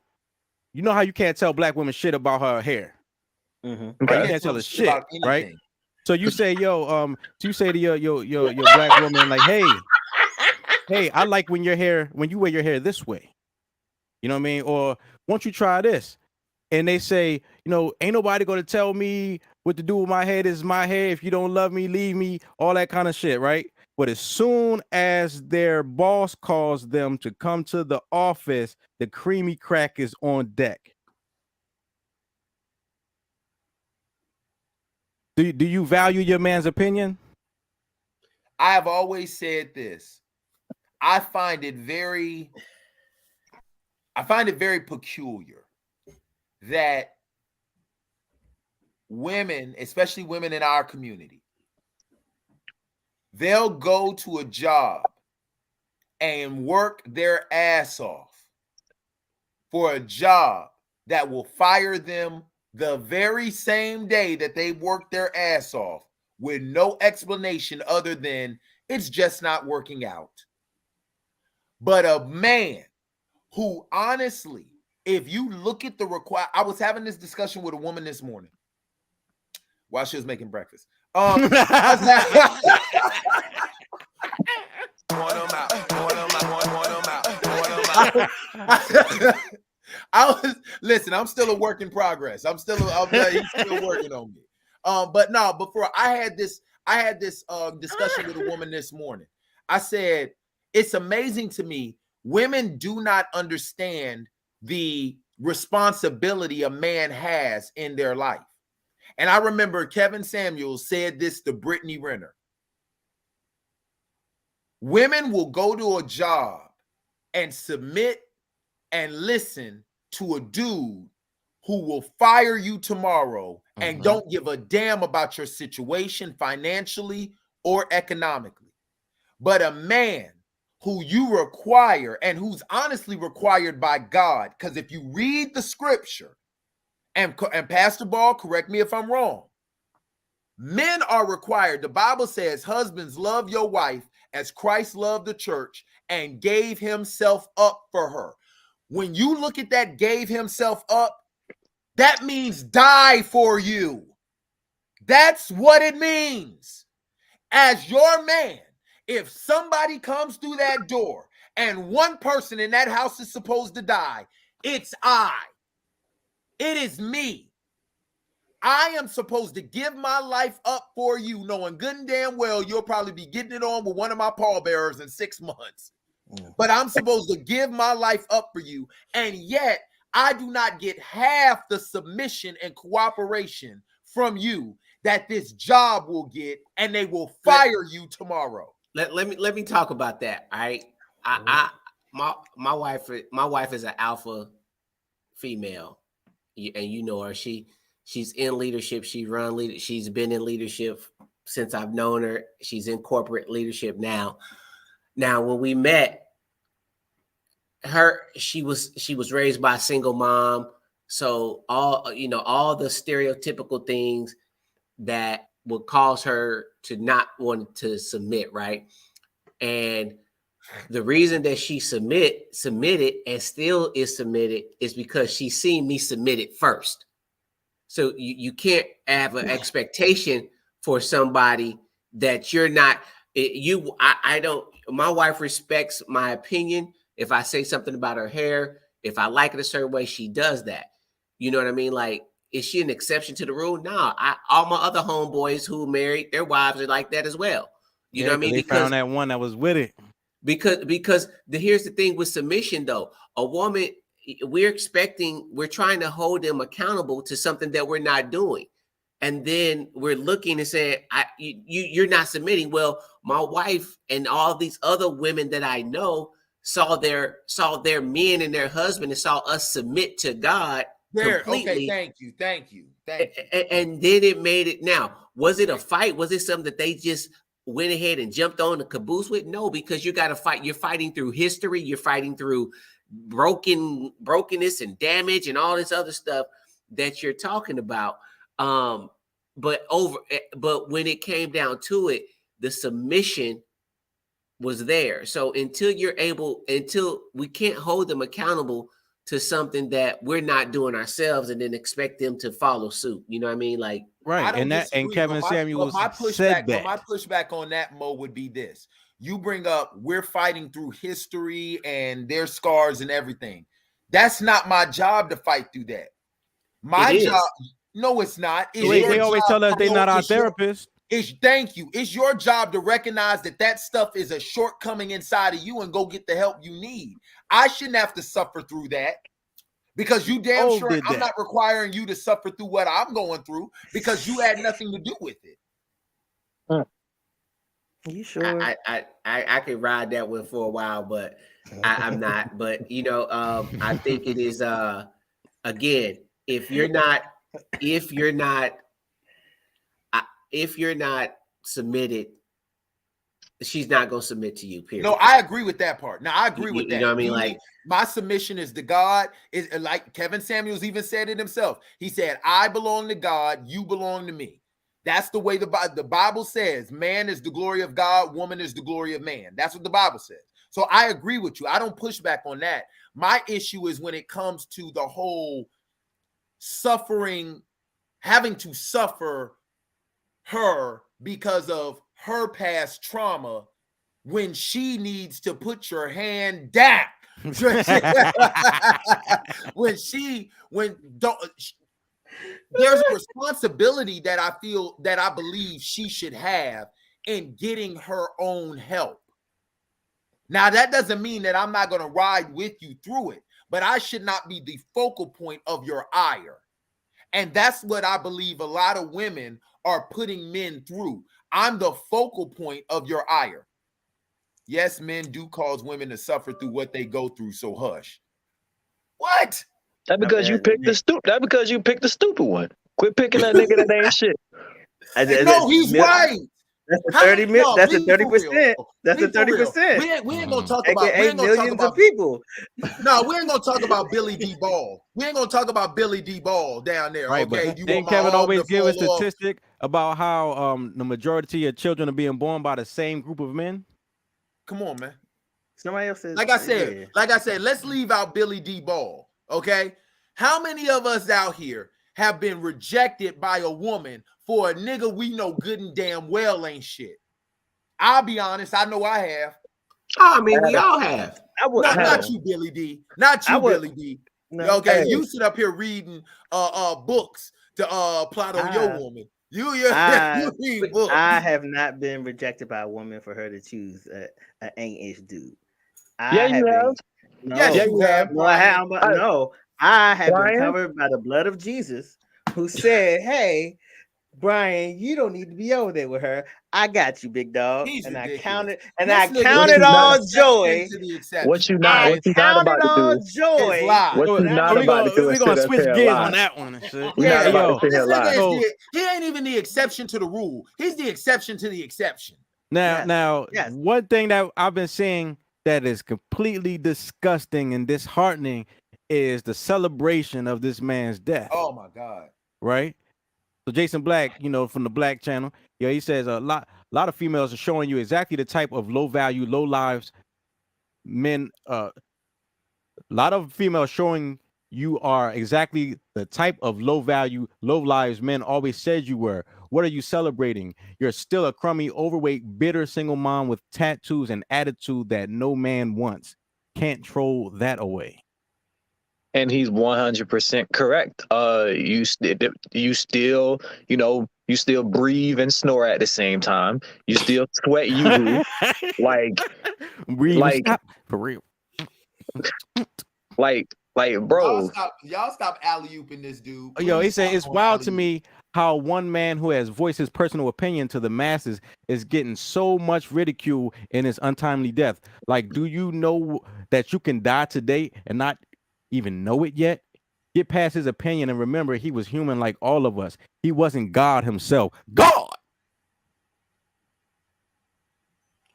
you know how you can't tell Black women shit about her hair. Right? You can't tell her shit, right? So you say, you say to your Black woman, like, hey, I like when you wear your hair this way. You know what I mean? Or won't you try this? And they say, ain't nobody gonna tell me what to do with my hair. This is my hair. If you don't love me, leave me, all that kind of shit, right? But as soon as their boss calls them to come to the office, the creamy crack is on deck. Do you value your man's opinion? I have always said this. I find it very peculiar that women, especially women in our community, they'll go to a job and work their ass off for a job that will fire them the very same day that they worked their ass off with no explanation other than it's just not working out. But a man who honestly, if you look at the I was having this discussion with a woman this morning while she was making breakfast. Listen, I'm still a work in progress. He's still working on me. But I had this discussion with a woman this morning. I said, it's amazing to me, women do not understand the responsibility a man has in their life. And I remember Kevin Samuels said this to Brittany Renner. Women will go to a job and submit and listen to a dude who will fire you tomorrow and don't give a damn about your situation financially or economically. But a man who you require and who's honestly required by God, because if you read the scripture, and Pastor Ball, correct me if I'm wrong, men are required. The Bible says, husbands, love your wife as Christ loved the church and gave himself up for her. When you look at that, gave himself up, that means die for you. That's what it means. As your man, if somebody comes through that door and one person in that house is supposed to die, it's I. It is me. I am supposed to give my life up for you, knowing good and damn well you'll probably be getting it on with one of my pallbearers in 6 months. But I'm supposed to give my life up for you. And yet I do not get half the submission and cooperation from you that this job will get, and they will fire you tomorrow. Let me talk about that. All right. My wife is an alpha female, and you know her. She's in leadership. She's been in leadership since I've known her. She's in corporate leadership now. Now, when we met her, she was raised by a single mom. So all the stereotypical things that would cause her to not want to submit, right? And the reason that she submitted and still is submitted is because she's seen me submit it first. So you can't have an expectation for somebody that you're not. I don't. My wife respects my opinion. If I say something about her hair, if I like it a certain way, she does that. You know what I mean? Like, is she an exception to the rule? No. All my other homeboys who married, their wives are like that as well. You know what I mean? They found that one that was with it. Because here's the thing with submission, though. A woman, we're trying to hold them accountable to something that we're not doing. And then we're looking and saying, you're not submitting. Well, my wife and all these other women that I know saw their men and their husband and saw us submit to God completely. Okay, thank you. And then it made it. Now, was it a fight? Was it something that they just went ahead and jumped on the caboose with? No, because you got to fight. You're fighting through history. You're fighting through brokenness and damage and all this other stuff that you're talking about. But when it came down to it, the submission was there. So until we can't hold them accountable to something that we're not doing ourselves and then expect them to follow suit. You know what I mean? Like, right. And Kevin Samuels said that. My pushback on that, Mo, would be this. You bring up, we're fighting through history and their scars and everything. That's not my job to fight through that. My job, no, it's not. They always tell us they're not our therapists. Thank you. It's your job to recognize that stuff is a shortcoming inside of you and go get the help you need. I shouldn't have to suffer through that because you damn sure I'm not requiring you to suffer through what I'm going through because you had nothing to do with it. You sure? I could ride that one for a while, but I'm not. But I think it is again, if you're not submitted, she's not gonna submit to you. Period. No, I agree with that part. Now I agree with that. You know what I mean? Like, my submission is to God. Is like Kevin Samuels even said it himself. He said, "I belong to God. You belong to me." That's the way the Bible says. Man is the glory of God. Woman is the glory of man. That's what the Bible says. So I agree with you. I don't push back on that. My issue is when it comes to the whole suffering, having to suffer her because of her past trauma when she needs to put your hand down. There's a responsibility that I believe she should have in getting her own help. Now, that doesn't mean that I'm not going to ride with you through it, but I should not be the focal point of your ire. And that's what I believe a lot of women are putting men through. I'm the focal point of your ire. Yes, men do cause women to suffer through what they go through, so hush. What? That because you picked the stupid. That because you picked the stupid one. Quit picking that nigga that ain't shit. No, he's right. That's a 30 minutes. That's a 30%. That's a 30%. We ain't gonna talk about millions of people. No, we ain't gonna talk about Billy D. Ball. We ain't gonna talk about Billy D. Ball down there. Right, okay, but didn't Kevin always give a statistic about how the majority of children are being born by the same group of men? Come on, man. Somebody else says. Like I said, let's leave out Billy D. Ball. Okay, how many of us out here have been rejected by a woman for a nigga we know good and damn well ain't shit? I'll be honest, I know I have. I mean, we all have. Not you, Billy D. Not you, Billy D. No, okay, you sit up here reading books to plot on your woman. You read books. I have not been rejected by a woman for her to choose an ain't-ish dude. You have. No, yes, you have. No, I have. No, I have been covered by the blood of Jesus, who said, "Hey, Brian, you don't need to be over there with her. I got you, big dog." And I counted all joy. What you not about to do? What you not about to do? We're gonna switch gears on that one. He ain't even the exception to the rule. He's the exception to the exception. Now, one thing that I've been seeing that is completely disgusting and disheartening is the celebration of this man's death. Oh my God! Right. So Jason Black, from the Black channel, he says a lot of females are showing you exactly the type of low value, low lives men. A lot of females showing you are exactly the type of low value, low lives men always said you were. What are you celebrating? You're still a crummy, overweight, bitter single mom with tattoos and attitude that no man wants. Can't troll that away. And he's 100% correct. You still breathe and snore at the same time. You still sweat for real. Bro. Y'all stop alley-ooping this dude. Yo, he said it's wild to me how one man who has voiced his personal opinion to the masses is getting so much ridicule in his untimely death. Like, do you know that you can die today and not even know it yet? Get past his opinion and remember he was human like all of us. He wasn't God himself. God.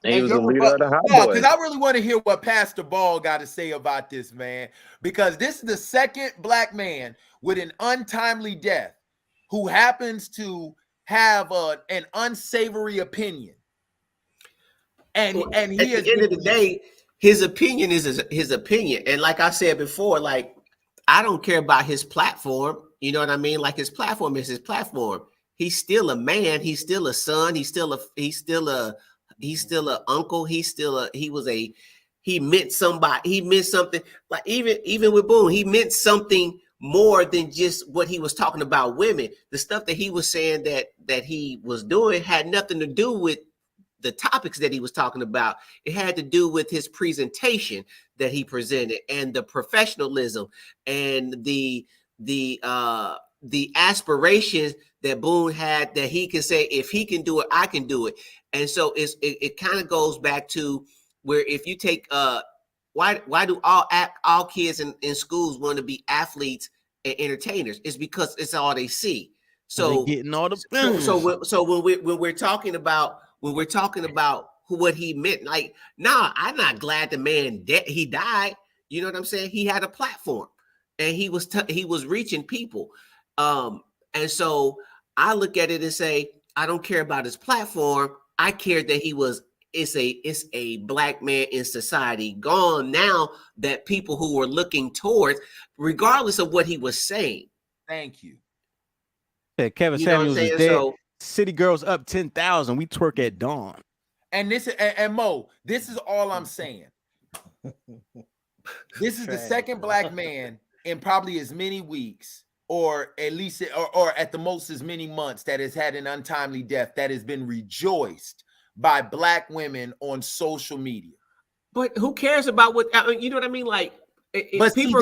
And he was the leader of the Hot Boys. Because I really want to hear what Pastor Ball got to say about this, man. Because this is the second black man with an untimely death who happens to have an unsavory opinion. And he at the end of the day, his opinion is his opinion. And like I said before, like, I don't care about his platform. You know what I mean? Like, his platform is his platform. He's still a man. He's still a son. He's still an uncle. He meant somebody. He meant something. Like, even with Boone, he meant something more than just what he was talking about women. The stuff that he was saying that he was doing had nothing to do with the topics that he was talking about. It had to do with his presentation that he presented and the professionalism and the aspirations that Boone had, that he can say, if he can do it, I can do it. And so it kind of goes back to where, if you take why do all kids in schools want to be athletes and entertainers? It's because it's all they see. So they're getting all the so when we're talking about what he meant, like, nah, I'm not glad the man he died. You know what I'm saying? He had a platform and he was reaching people. And so I look at it and say, I don't care about his platform. I cared that he was it's a black man in society gone now that people who were looking towards, regardless of what he was saying. Thank you. Yeah, Kevin You know what I'm Samuels is saying? dead. So City Girls up 10,000. We twerk at dawn. And this and Mo, this is all I'm saying. This is the second black man in probably as many weeks, or at least, or at the most as many months, that has had an untimely death that has been rejoiced by black women on social media. But who cares about what, you know what I mean? Like, but people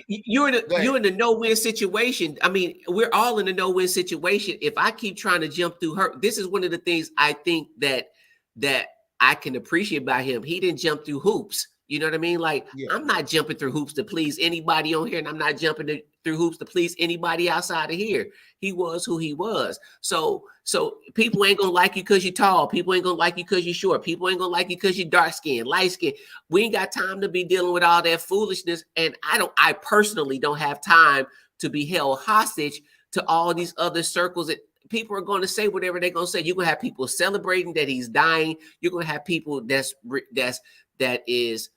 you're in a no-win situation. I mean, we're all in a no-win situation. If I keep trying to jump through her, this is one of the things I think that I can appreciate about him. He didn't jump through hoops. You know what I mean? Like, I'm not jumping through hoops to please anybody on here, and I'm not jumping through hoops to please anybody outside of here. He was who he was. So people ain't gonna like you because you're tall. People ain't gonna like you because you're short. People ain't gonna like you because you're dark skinned, light skinned. We ain't got time to be dealing with all that foolishness. And I personally don't have time to be held hostage to all these other circles that people are going to say whatever they're going to say. You're going to have people celebrating that he's dying. You're going to have people that is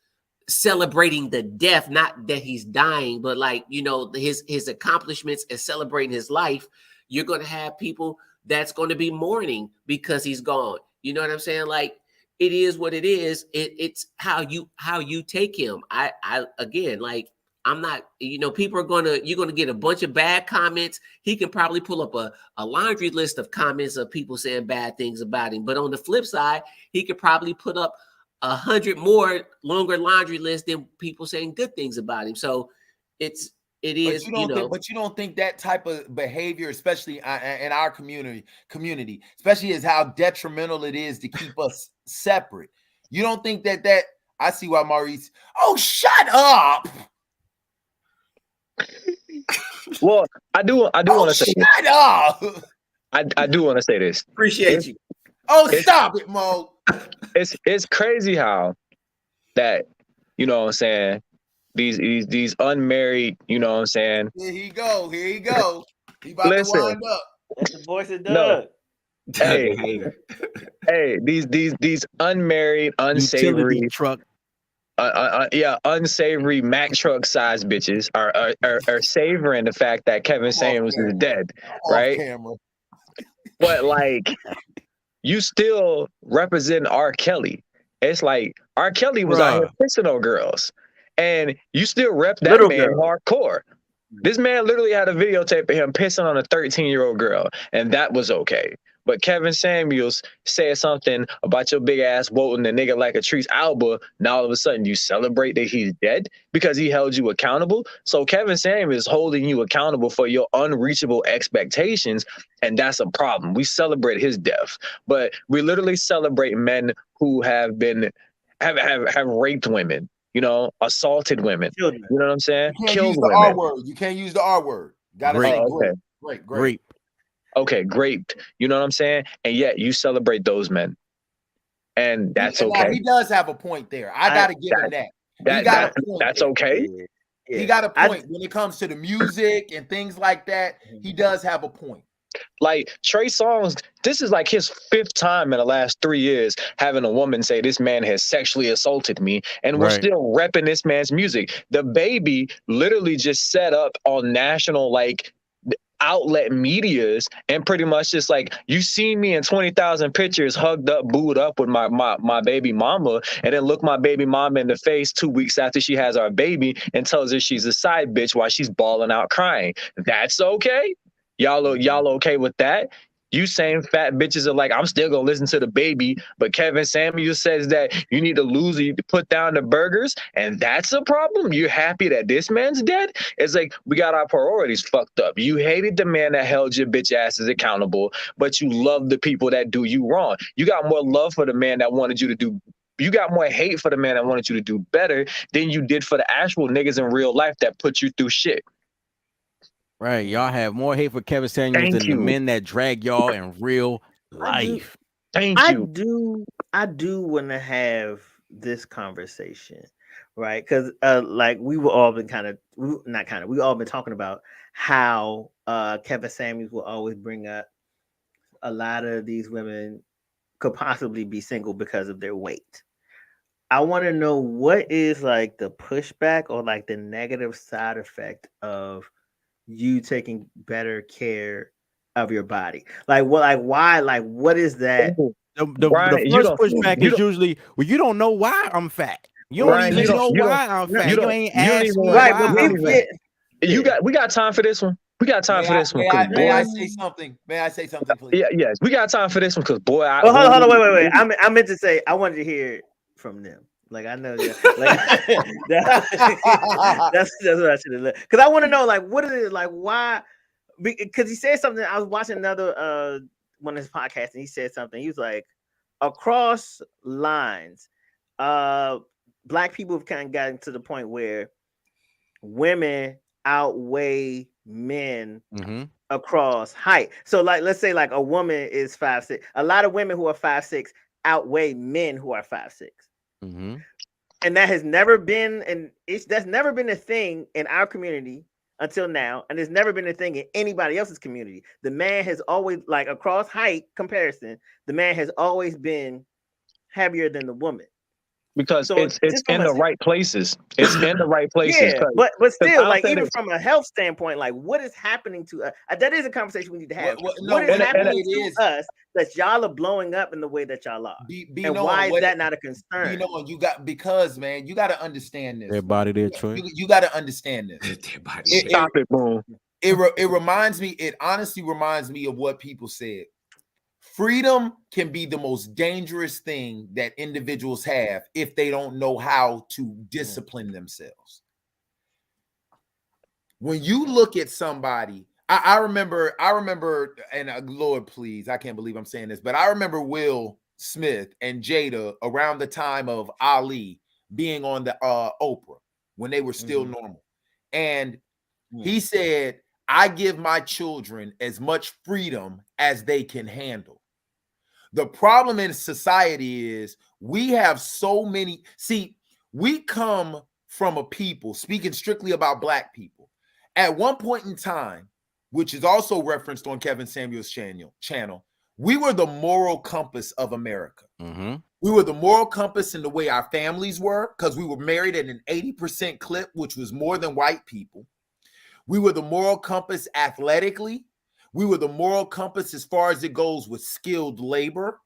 celebrating the death, not that he's dying, but like, you know, his accomplishments and celebrating his life. You're going to have people that's going to be mourning because he's gone. You know what I'm saying? Like, it is what it is. It's how you take him. I again, like, I'm not, you know, you're going to get a bunch of bad comments. He can probably pull up a laundry list of comments of people saying bad things about him. But on the flip side, he could probably put up 100 more longer laundry lists than people saying good things about him. So it is, but you don't think that type of behavior, especially in our community, especially is how detrimental it is to keep us separate. You don't think that I see why Maurice, oh, shut up. Well, I do want to say this. Shut up. I do want to say this. Appreciate you. Oh, stop it, Mo. It's crazy how that, you know what I'm saying, these unmarried, you know what I'm saying. Here he go. He about to wind up. That's the voice of Doug. No. Hey, these unmarried, unsavory utility truck. Unsavory Mack truck size bitches are savoring the fact that Kevin Samuels is dead, right? Camera. But like, you still represent R. Kelly. It's like R. Kelly was out here pissing on girls, and you still rep that Little man girl. hardcore. This man literally had a videotape of him pissing on a 13-year-old girl, and that was okay. But Kevin Samuels said something about your big ass voting the nigga like a Trees Alba. Now all of a sudden you celebrate that he's dead because he held you accountable. So Kevin Samuels is holding you accountable for your unreachable expectations, and that's a problem. We celebrate his death, but we literally celebrate men who have raped women, you know, assaulted women. Children. You know what I'm saying? You can't Killed use the women. R word. You can't use the R word. Gotta say great. Okay, great. You know what I'm saying? And yet you celebrate those men. And that's okay. Now, he does have a point there. I got to give him that. He got a point. That's okay. Yeah. He got a point. When it comes to the music and things like that, he does have a point. Like Trey Songz, this is like his 5th time in the last 3 years having a woman say this man has sexually assaulted me, and we're still repping this man's music. The Baby literally just set up on national like outlet medias and pretty much just like, you see me in 20,000 pictures hugged up, booed up with my baby mama, and then look my baby mama in the face 2 weeks after she has our baby and tells her she's a side bitch while she's bawling out crying. That's okay? Y'all okay with that? You saying fat bitches are like, I'm still gonna listen to the Baby, but Kevin Samuels says that you need to lose, you to put down the burgers, and that's a problem? You're happy that this man's dead? It's like, we got our priorities fucked up. You hated the man that held your bitch asses accountable, but you love the people that do you wrong. You got more love for the man that wanted you to do, you got more hate for the man that wanted you to do better than you did for the actual niggas in real life that put you through shit. Right, y'all have more hate for Kevin Samuels than the men that drag y'all in real life. I do want to have this conversation, right? Because like we've all been talking about how Kevin Samuels will always bring up a lot of these women could possibly be single because of their weight. I want to know what is like the pushback or like the negative side effect of you taking better care of your body. Like what? Like why? Like what is that? The first pushback is usually, well, you don't know why I'm fat. You don't even know why I'm fat. You ain't asked me why I'm fat. We got time for this one. We got time for this one. May I say something? May I say something, please? Yeah, yes. We got time for this one because boy, hold on, wait. I meant to say I wanted to hear from them. Like I know that. Like, that's what I should have. Because I want to know, like, what is it like? Why? Because he said something. I was watching another one of his podcasts, and he said something. He was like, across lines, black people have kind of gotten to the point where women outweigh men across height. So, like, let's say like a woman is 5'6". A lot of women who are 5'6" outweigh men who are 5'6". And that has never been, that's never been a thing in our community until now, and it's never been a thing in anybody else's community. The man has always, like, across height comparison, the man has always been heavier than the woman. Because so it's in the right places. It's in the right places. Yeah, but still, like, even from a health standpoint, like, what is happening to us? That is a conversation we need to have. What is happening to us that y'all are blowing up in the way that y'all are? And why is that not a concern? You know, because man, you got to understand this. Their body, their choice. You got to understand this. Their body. Stop it, boom. It reminds me. It honestly reminds me of what people said. Freedom can be the most dangerous thing that individuals have if they don't know how to discipline themselves. When you look at somebody, I remember, and Lord, please, I can't believe I'm saying this, but I remember Will Smith and Jada around the time of Ali being on the Oprah when they were still normal. And he said, I give my children as much freedom as they can handle. The problem in society is we have so many. See, we come from a people, speaking strictly about black people, at one point in time, which is also referenced on Kevin Samuel's channel, we were the moral compass of America. We were the moral compass in the way our families were, because we were married at an 80% clip, which was more than white people. We were the moral compass athletically. We were the moral compass as far as it goes with skilled labor.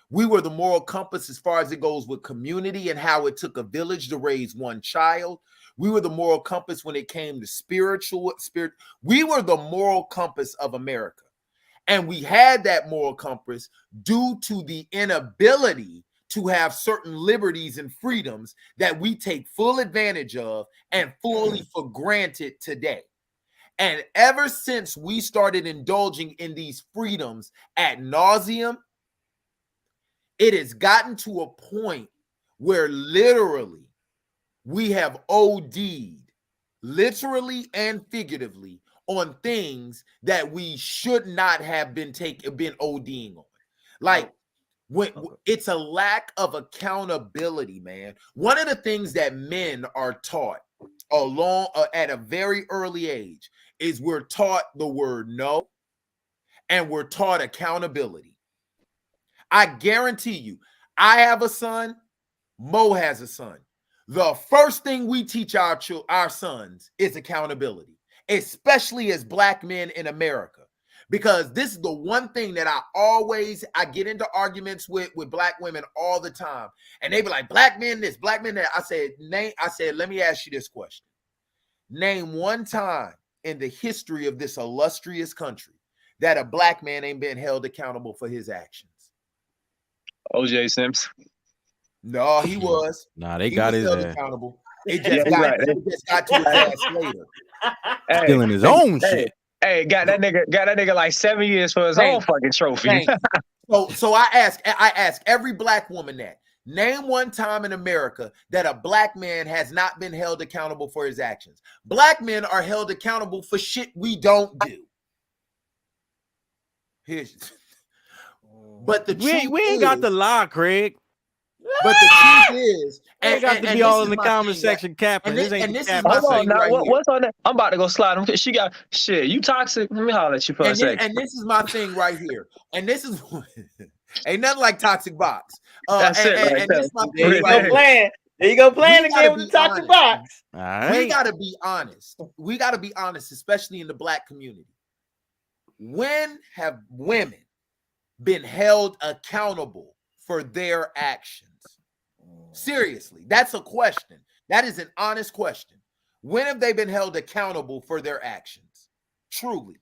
We were the moral compass as far as it goes with community and how it took a village to raise one child. We were the moral compass when it came to spirit. We were the moral compass of America. And we had that moral compass due to the inability to have certain liberties and freedoms that we take full advantage of and fully for granted today. And ever since we started indulging in these freedoms ad nauseum, it has gotten to a point where literally we have OD'd, literally and figuratively, on things that we should not have been ODing on. Like, it's a lack of accountability, man. One of the things that men are taught at a very early age is we're taught the word no, and we're taught accountability. I guarantee you, I have a son, Mo has a son. The first thing we teach our sons is accountability, especially as black men in America. Because this is the one thing that I get into arguments with black women all the time. And they be like, black men this, black men that. I said, let me ask you this question. Name one time in the history of this illustrious country that a black man ain't been held accountable for his actions. O.J. Simpson. No, he was. Nah, they got his ass accountable. It just got to his ass later. Stealing his own shit. Hey, got that nigga like 7 years for his own fucking trophy. So I ask every black woman that. Name one time in America that a black man has not been held accountable for his actions. Black men are held accountable for shit we don't do. But the truth we ain't got the law, Craig. But the truth is, ain't got to be all in the comment section capping. This ain't is my thing right here. What's on that? I'm about to go slide him. She got shit. You toxic? Let me holler at you for a second. And this is my thing right here. And this is Ain't nothing like toxic box. That's it. And this is my thing right here. There you go playing We again gotta with the be toxic honest. box. All We right. gotta be honest. We gotta be honest, especially in the black community. When have women been held accountable for their actions? Seriously, that's a question. That is an honest question. When have they been held accountable for their actions? Truly.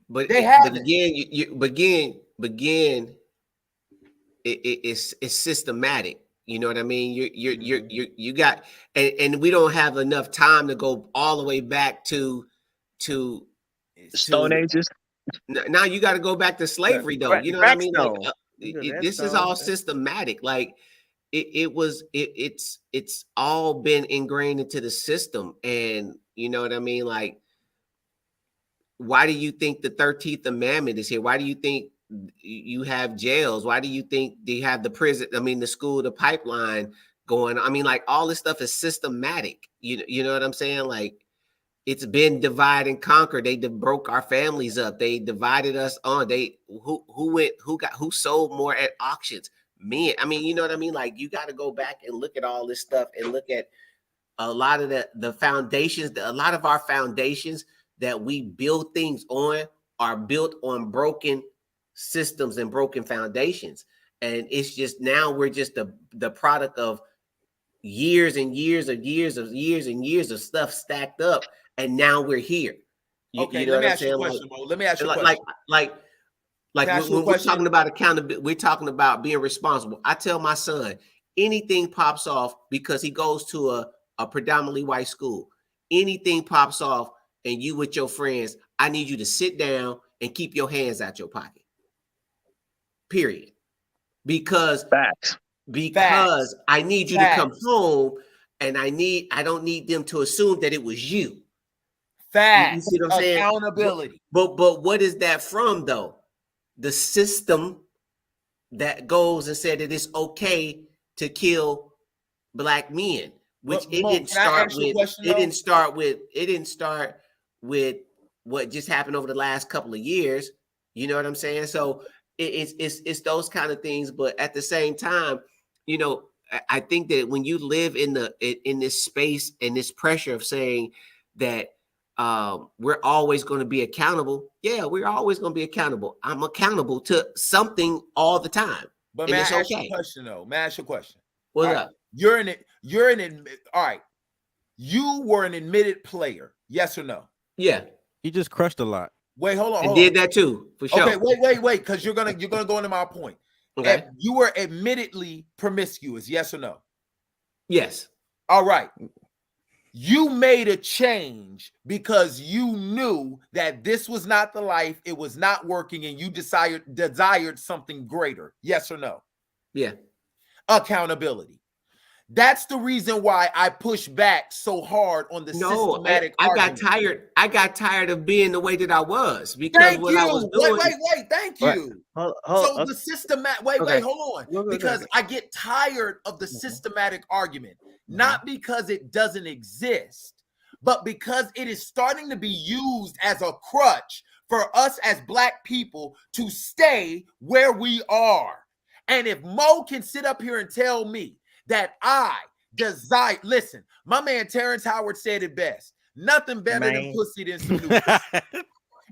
But They haven't. But again, it's systematic. You know what I mean? You got, and we don't have enough time to go all the way back to Stone Ages. now you got to go back to slavery though. You know what I mean? Like, this is all systematic. Like it's all been ingrained into the system, and you know what I mean? Like, why do you think the 13th Amendment is here? Why do you think you have jails? Why do you think they have the prison? I mean, the school, the pipeline going. I mean, like all this stuff is systematic. You know what I'm saying? Like, it's been divide and conquer. They broke our families up. They divided us on. Who sold more at auctions? Men. I mean, you know what I mean? Like, you got to go back and look at all this stuff and look at a lot of the foundations. A lot of our foundations that we build things on are built on broken systems and broken foundations. And it's just now we're just the product of years and years of stuff stacked up. And now we're here. Okay, let me ask you a question, Mo. Let me ask you a question. Like when we're talking about accountability, we're talking about being responsible. I tell my son, anything pops off because he goes to a predominantly white school. Anything pops off and you with your friends, I need you to sit down and keep your hands out your pocket. Period. Because I need you to come home, and I don't need them to assume that it was you. Facts. You see what I'm saying? Accountability. But what is that from though? The system that goes and said that it's okay to kill black men, which it didn't start with. It didn't start with what just happened over the last couple of years. You know what I'm saying? So it's those kind of things. But at the same time, you know, I think that when you live in this space and this pressure of saying that we're always going to be accountable. Yeah, we're always going to be accountable. I'm accountable to something all the time. But may I ask you a question though? May I ask you a question? What's up? You're all right. You were an admitted player, yes or no? Yeah. He just crushed a lot. Wait, hold on. And did that too, for sure. Okay, wait, because you're gonna go into my point. Okay. You were admittedly promiscuous, yes or no? Yes. All right. You made a change because you knew that this was not the life, it was not working, and you desired something greater. Yes or no? Yeah. Accountability. That's the reason why I push back so hard on the systematic argument. I got tired of being the way that I was because I was doing. Wait, thank you. The systematic hold on. Because I get tired of the systematic argument, not because it doesn't exist, but because it is starting to be used as a crutch for us as black people to stay where we are. And if Mo can sit up here and tell me that I desire, listen, my man Terrence Howard said it best. Nothing better than pussy than some new pussy.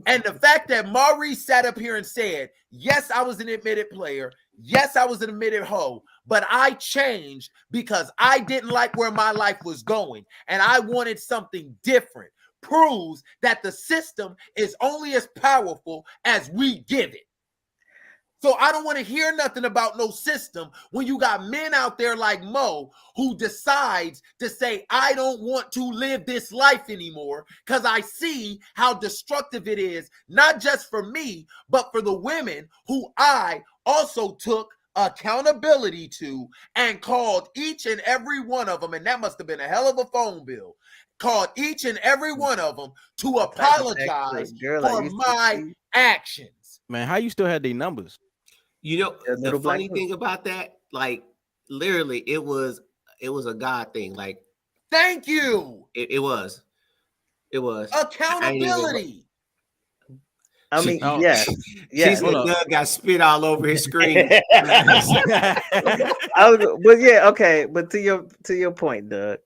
And the fact that Maurice sat up here and said, yes, I was an admitted player. Yes, I was an admitted hoe, but I changed because I didn't like where my life was going and I wanted something different. Proves that the system is only as powerful as we give it. So I don't want to hear nothing about no system when you got men out there like Mo who decides to say, I don't want to live this life anymore because I see how destructive it is, not just for me, but for the women who I also took accountability to and called each and every one of them, and that must have been a hell of a phone bill, called each and every one of them to apologize for my actions. Man, how you still had these numbers? You know, the funny thing about that, like literally, it was a God thing. Like, thank you. It was. Accountability. I mean, yes. She said Doug got spit all over his screen. But yeah, okay. But to your point, Doug,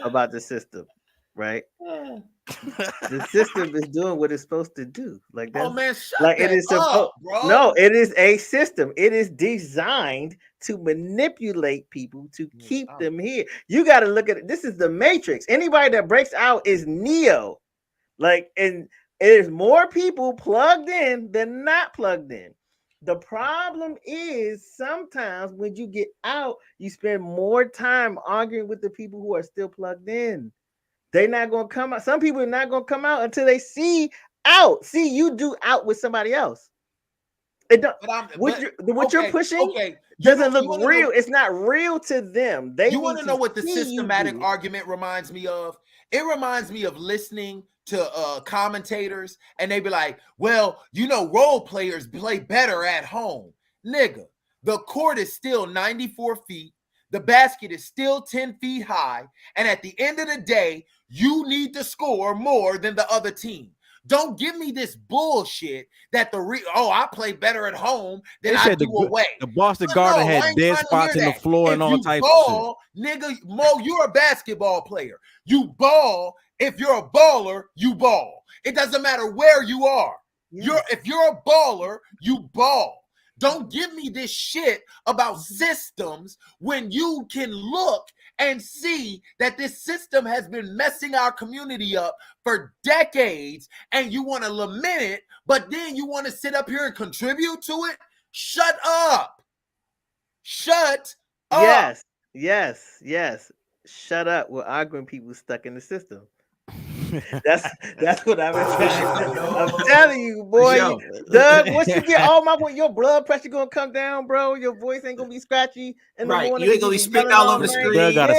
about the system, right? The system is doing what it's supposed to do. Like that. Oh man, shut like that it is up, bro. No, it is a system. It is designed to manipulate people to keep them here. You got to look at it. This is the Matrix. Anybody that breaks out is Neo. Like, and there's more people plugged in than not plugged in. The problem is sometimes when you get out, you spend more time arguing with the people who are still plugged in. They're not going to come out. Some people are not going to come out until they see out. See you do out with somebody else. It don't, what you're pushing doesn't look real. It's not real to them. You want to know what the systematic argument reminds me of? It reminds me of listening to commentators, and they be like, well, you know, role players play better at home. Nigga, the court is still 94 feet. The basket is still 10 feet high. And at the end of the day, you need to score more than the other team. Don't give me this bullshit that I play better at home than I do away. The Boston Garden had dead spots in the floor and all types of shit. Nigga, Mo, you're a basketball player. You ball. If you're a baller, you ball. It doesn't matter where you are. If you're a baller, you ball. Don't give me this shit about systems when you can look and see that this system has been messing our community up for decades, and you want to lament it, but then you want to sit up here and contribute to it? Shut up. Shut up. Yes. Shut up. We're arguing people stuck in the system. That's what I'm saying. I'm telling you, boy. Doug, once you get your blood pressure gonna come down, bro. Your voice ain't gonna be scratchy in the morning. You ain't gonna be spitting all over the screen. Doug got a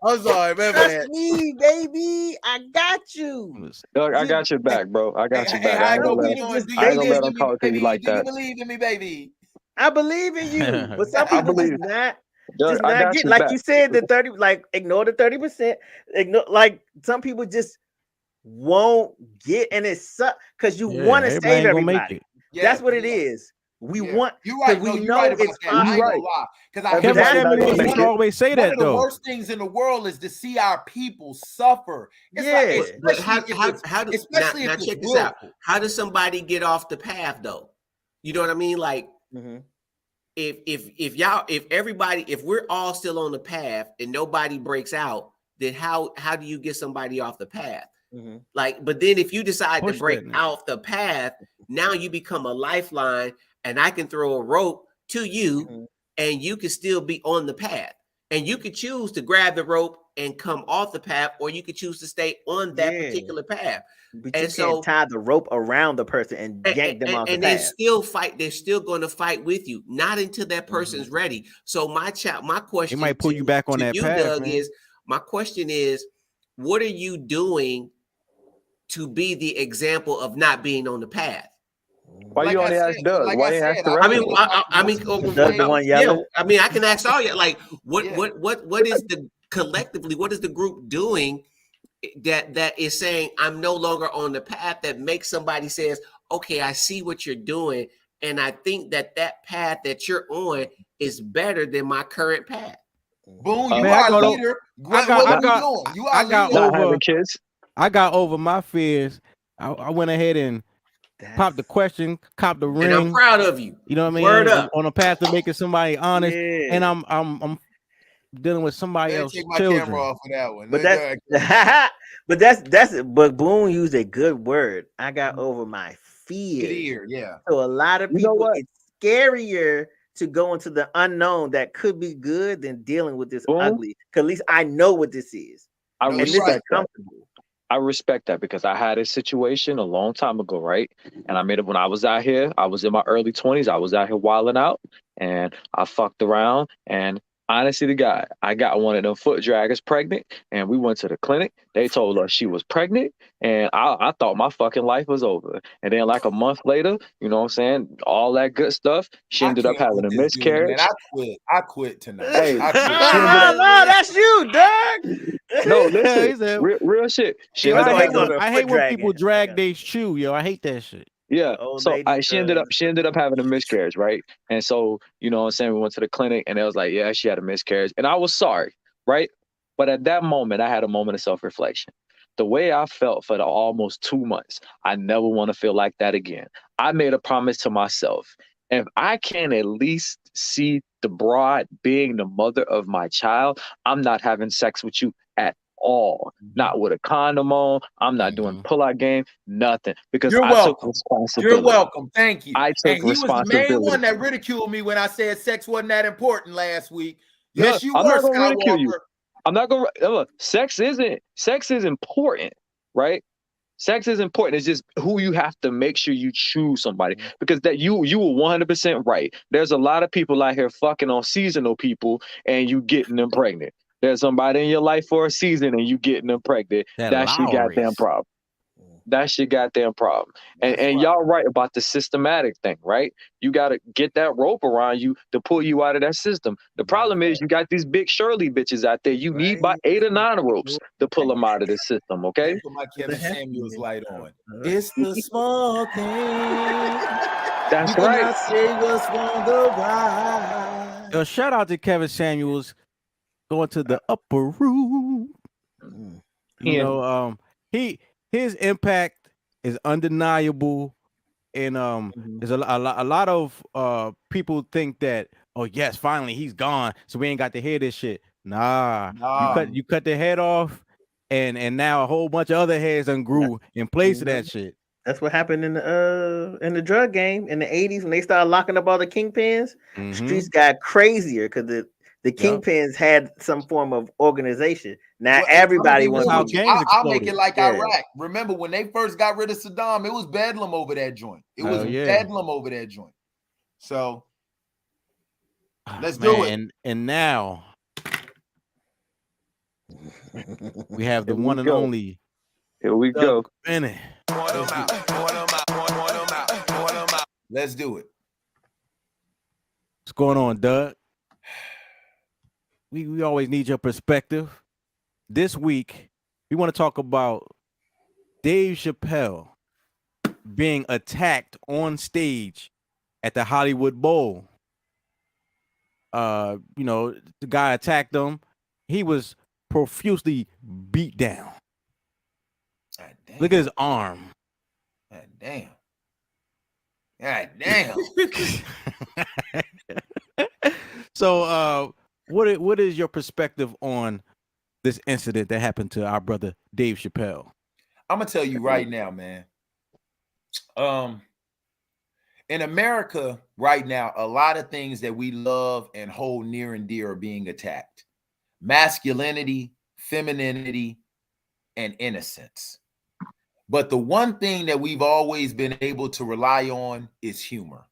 I'm sorry, man. Trust me, baby. I got you. Doug, I got your back, bro. I got your back. I ain't gonna let them talk to you like that. Do you believe in me, baby? I believe in you, but some people just not. Doug, like you said, the 30, like ignore the 30%. Ignore, like some people just won't get, and it sucks because you want to save everybody. That's what it is. We want. You're right. We know it's right. Because Kevin always say that though. One of the worst things in the world is to see our people suffer. It's like, especially if check this out. How does somebody get off the path though? You know what I mean? Like. If we're all still on the path and nobody breaks out, then how do you get somebody off the path? Like, but then if you decide to break out the path, now you become a lifeline, and I can throw a rope to you, and you can still be on the path, and you could choose to grab the rope and come off the path, or you could choose to stay on that particular path. But you can't tie the rope around the person and yank them off the path. And they still fight. They're still going to fight with you, not until that person's ready. So my question, it might pull you back on that path, Doug, is my question is, what are you doing to be the example of not being on the path? Why you only ask Doug? Why you ask the rest? I mean, I can ask all you. Like, what is the collectively? What is the group doing that is saying I'm no longer on the path, that makes somebody says, okay, I see what you're doing, and I think that path that you're on is better than my current path? Boone, you are a leader. I got over my fears. I went ahead and popped the question, copped the ring. And I'm proud of you. You know what I mean? Word up. On a path to making somebody honest, and I'm dealing with somebody else's children. Camera off of that one. But Boone used a good word. I got over my fear. So a lot of people, it's scarier to go into the unknown that could be good than dealing with this ugly. Because at least I know what this is. I respect that because I had a situation a long time ago, right? And I made it when I was out here. I was in my early 20s. I was out here wilding out, and I fucked around, and Honestly to God, I got one of them foot draggers pregnant, and we went to the clinic. They told us she was pregnant, and I thought my fucking life was over. And then like a month later, you know what I'm saying, all that good stuff, she I ended up can't having with a this dude, man. miscarriage. I quit tonight. Hey, I quit. she ended up. No, that's you, Doug. No, listen, He said, real shit. She yo, ended up I hate having when, a. I hate when people drag their shoe, yo. I hate that shit. Yeah. Old So lady she ended up having a miscarriage, right? And so, you know what I'm saying, we went to the clinic and it was like, yeah, she had a miscarriage. And I was sorry, right? But at that moment, I had a moment of self-reflection. The way I felt for the almost 2 months, I never want to feel like that again. I made a promise to myself. If I can at least see the broad being the mother of my child, I'm not having sex with you at all. Not with a condom on. I'm not doing pull-out game, nothing. Because You're I took welcome. You're responsibility. welcome. Thank you. I took And he was the main responsibility. one that ridiculed me when I said sex wasn't that important last week. Yeah, Yes, you I'm were, not gonna ridicule you. Skywalker. I'm not gonna look, sex is important, right? Sex is important. It's just who you have to make sure you choose somebody, because that you were 100% right. There's a lot of people out here fucking on seasonal people and you getting them pregnant. There's somebody in your life for a season and you getting them pregnant. That's your goddamn problem. That's your goddamn problem. And y'all right about the systematic thing, right? You got to get that rope around you to pull you out of that system. The problem is you got these big Shirley bitches out there. You need about 8 or 9 ropes to pull them out of the system, okay? Put my Kevin Samuels light on. It's the small thing. That's you right. cannot say what's on the ride. Yo, shout out to Kevin Samuels going to the upper room. You know, his impact is undeniable, and there's a lot of people think that, oh yes, finally he's gone, so we ain't got to hear this shit. Nah. You cut the head off, and now a whole bunch of other heads grew in place of that shit. That's what happened in the drug game in the 80s when they started locking up all the kingpins. Streets got crazier because the kingpins had some form of organization. Now everybody wants to. I'll make it like Iraq. Remember when they first got rid of Saddam, it was bedlam over that joint. It was bedlam over that joint. So let's do it. And now we have the one and only. Here we go. Bennett. Let's do it. What's going on, Doug? We always need your perspective. This week, we want to talk about Dave Chappelle being attacked on stage at the Hollywood Bowl. You know, the guy attacked him. He was profusely beat down. Look at his arm. God damn. God damn. So, what is your perspective on this incident that happened to our brother Dave Chappelle? I'm gonna tell you right now, man. In America right now, a lot of things that we love and hold near and dear are being attacked. Masculinity, femininity, and innocence. But the one thing that we've always been able to rely on is humor.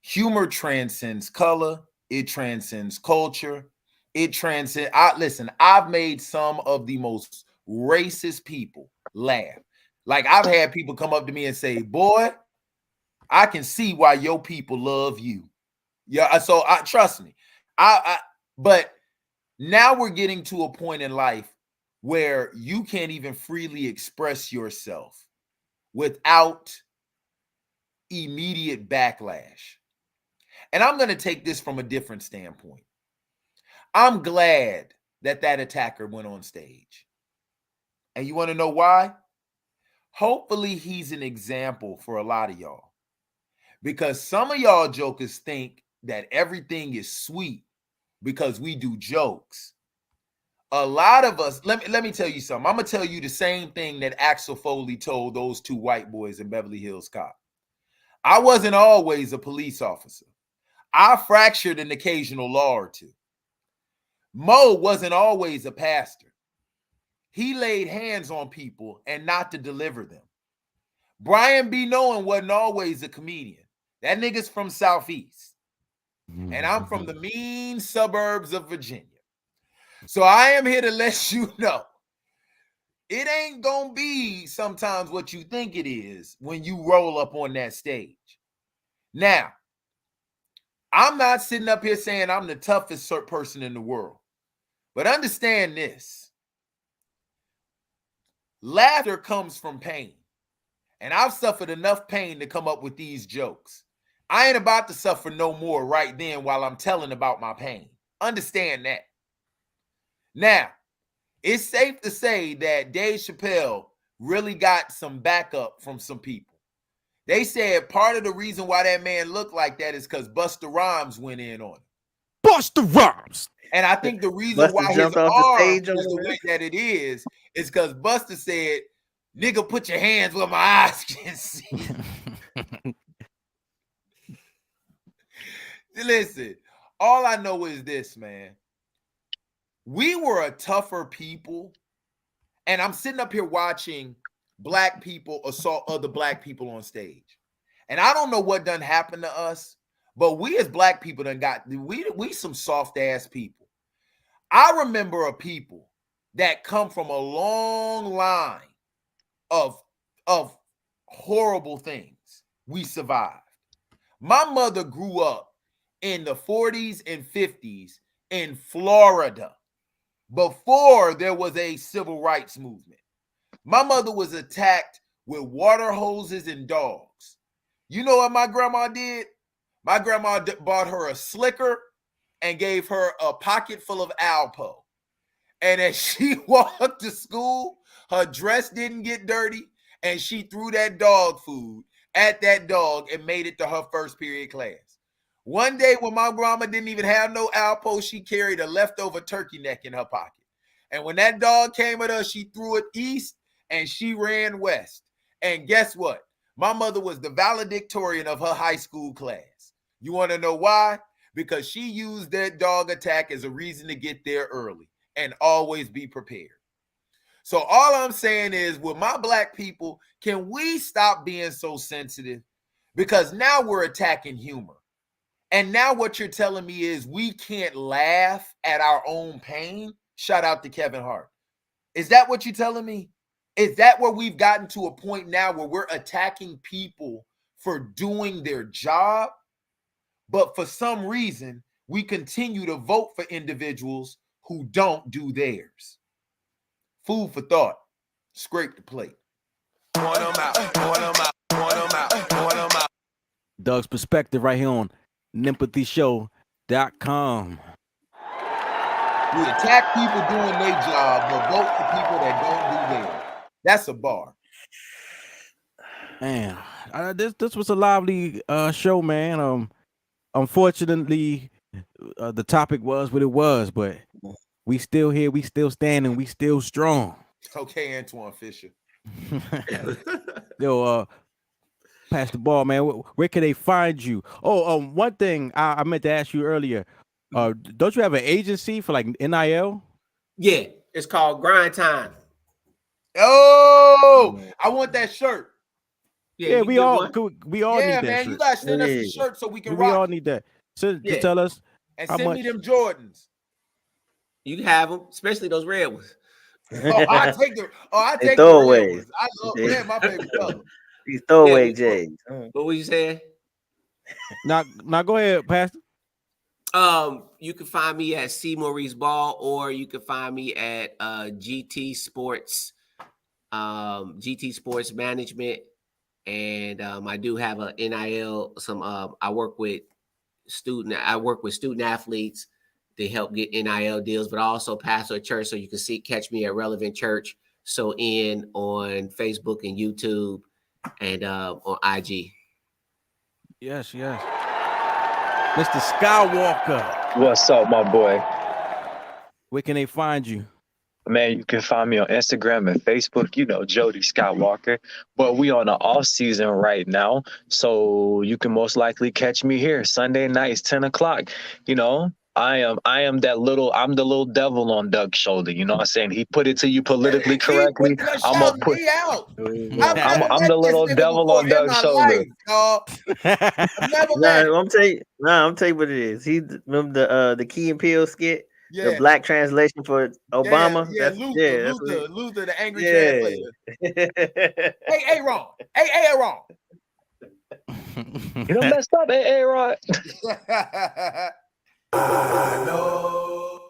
Humor transcends color. It transcends culture. It transcends. Listen, I've made some of the most racist people laugh. Like I've had people come up to me and say, boy, I can see why your people love you. Yeah. So trust me. But now we're getting to a point in life where you can't even freely express yourself without immediate backlash. And I'm going to take this from a different standpoint. I'm glad that attacker went on stage. And you want to know why? Hopefully he's an example for a lot of y'all. Because some of y'all jokers think that everything is sweet because we do jokes. A lot of us, let me tell you something. I'm going to tell you the same thing that Axel Foley told those two white boys in Beverly Hills Cop. I wasn't always a police officer. I fractured an occasional law or two. Mo wasn't always a pastor. He laid hands on people and not to deliver them. Brian B. Knowin wasn't always a comedian. That nigga's from Southeast. and I'm from the mean suburbs of Virginia. So I am here to let you know it ain't gonna be sometimes what you think it is when you roll up on that stage. Now, I'm not sitting up here saying I'm the toughest person in the world, but understand this. Laughter comes from pain, and I've suffered enough pain to come up with these jokes. I ain't about to suffer no more right then while I'm telling about my pain. Understand that. Now, it's safe to say that Dave Chappelle really got some backup from some people. They said part of the reason why that man looked like that is because Busta Rhymes went in on him. Busta Rhymes. And I think the reason why his arm is the way that it is because Busta said, nigga, put your hands where my eyes can see. Listen, all I know is this, man. We were a tougher people, and I'm sitting up here watching black people assault other black people on stage. And I don't know what done happened to us, but we as black people done got, we some soft-ass people. I remember a people that come from a long line of horrible things we survived. My mother grew up in the 40s and 50s in Florida before there was a civil rights movement. My mother was attacked with water hoses and dogs. You know what my grandma did? My grandma bought her a slicker and gave her a pocket full of Alpo. And as she walked to school, her dress didn't get dirty, and she threw that dog food at that dog and made it to her first period class. One day when my grandma didn't even have no Alpo, she carried a leftover turkey neck in her pocket. And when that dog came at her, she threw it east and she ran west. And guess what? My mother was the valedictorian of her high school class. You want to know why? Because she used that dog attack as a reason to get there early and always be prepared. So all I'm saying is, with my black people, can we stop being so sensitive? Because now we're attacking humor. And now what you're telling me is we can't laugh at our own pain? Shout out to Kevin Hart. Is that what you're telling me? Is that where we've gotten to a point now where we're attacking people for doing their job? But for some reason, we continue to vote for individuals who don't do theirs. Food for thought. Scrape the plate. Doug's perspective right here on NEMPATHYShow.com. We attack people doing their job, but vote for people that don't do theirs. That's a bar. Man, this was a lively show, man. Unfortunately, the topic was what it was, but we still here, we still standing, we still strong. Okay, Antoine Fisher. Yo, pass the ball, man. Where can they find you? Oh, one thing I meant to ask you earlier. Don't you have an agency for like NIL? Yeah, it's called Grind Time. Oh, I want that shirt. Yeah, we all need that man, shirt. You guys send us a shirt so we can We rock. all need that. So to tell us and how send much. me them Jordans. You can have them, especially those red ones. I take the red throwaways. ones. I love red, my favorite color. These throwaway J's. What were you saying? Now go ahead, Pastor. You can find me at C. Maurice Ball, or you can find me at GT Sports Management. And I do have a NIL. I work with student athletes to help get NIL deals, but I also pastor a church, so you can catch me at Relevant Church. So on Facebook and YouTube and on IG. Yes. Mr. Skywalker. What's up, my boy? Where can they find you? Man, you can find me on Instagram and Facebook, Jody Skywalker. But we on the off season right now, so you can most likely catch me here Sunday nights, 10 o'clock. I am that little. I'm the little devil on Doug's shoulder. You know what I'm saying? He put it to you politically correctly. I'm gonna put. out. I'm the little devil on Doug's shoulder. I'm telling you what it is. He remember the Key and Peele skit, the black translation for Obama. Luther, the angry translator. Hey, wrong. Hey, wrong. You don't messed up, hey, right? I know.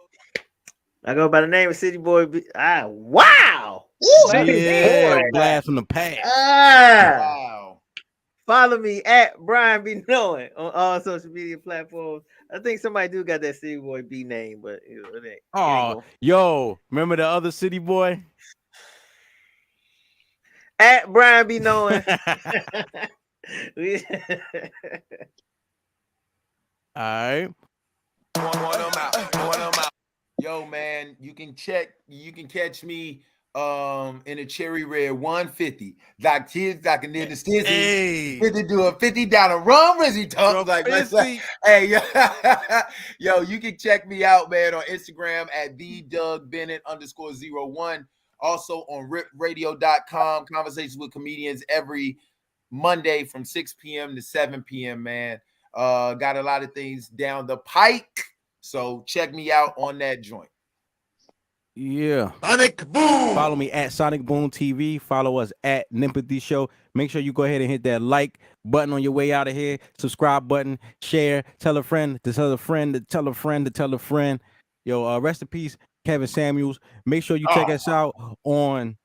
I go by the name of City Boy. Wow. Yeah, blast from the past. Wow. Follow me at Brian B. Knowing on all social media platforms. I think somebody do got that City Boy B name, but it ain't. Oh, yo, remember the other City Boy? At Brian B. Knowing. All right. Yo, man, you can catch me in a cherry red 150. Like kids, like in the stizzy. Hey. To do a 50 down a rum Rizzy tongue. Like, hey, yo, you can check me out, man, on Instagram at @TheDougBennett_01. Also on ripradio.com, conversations with comedians every Monday from 6 p.m. to 7 p.m., man. Got a lot of things down the pike. So check me out on that joint. Yeah. Sonic Boom. Follow me at SONICBOONETV. Follow us at NEMPATHY Show. Make sure you go ahead and hit that like button on your way out of here. Subscribe button. Share. Tell a friend to tell a friend to tell a friend to tell a friend. Yo, rest in peace, Kevin Samuels. Make sure you check us out on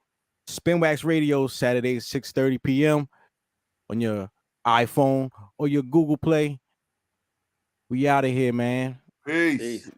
Spinwax Radio Saturdays 6:30 p.m. on your iPhone or your Google Play. We out of here, man. Peace.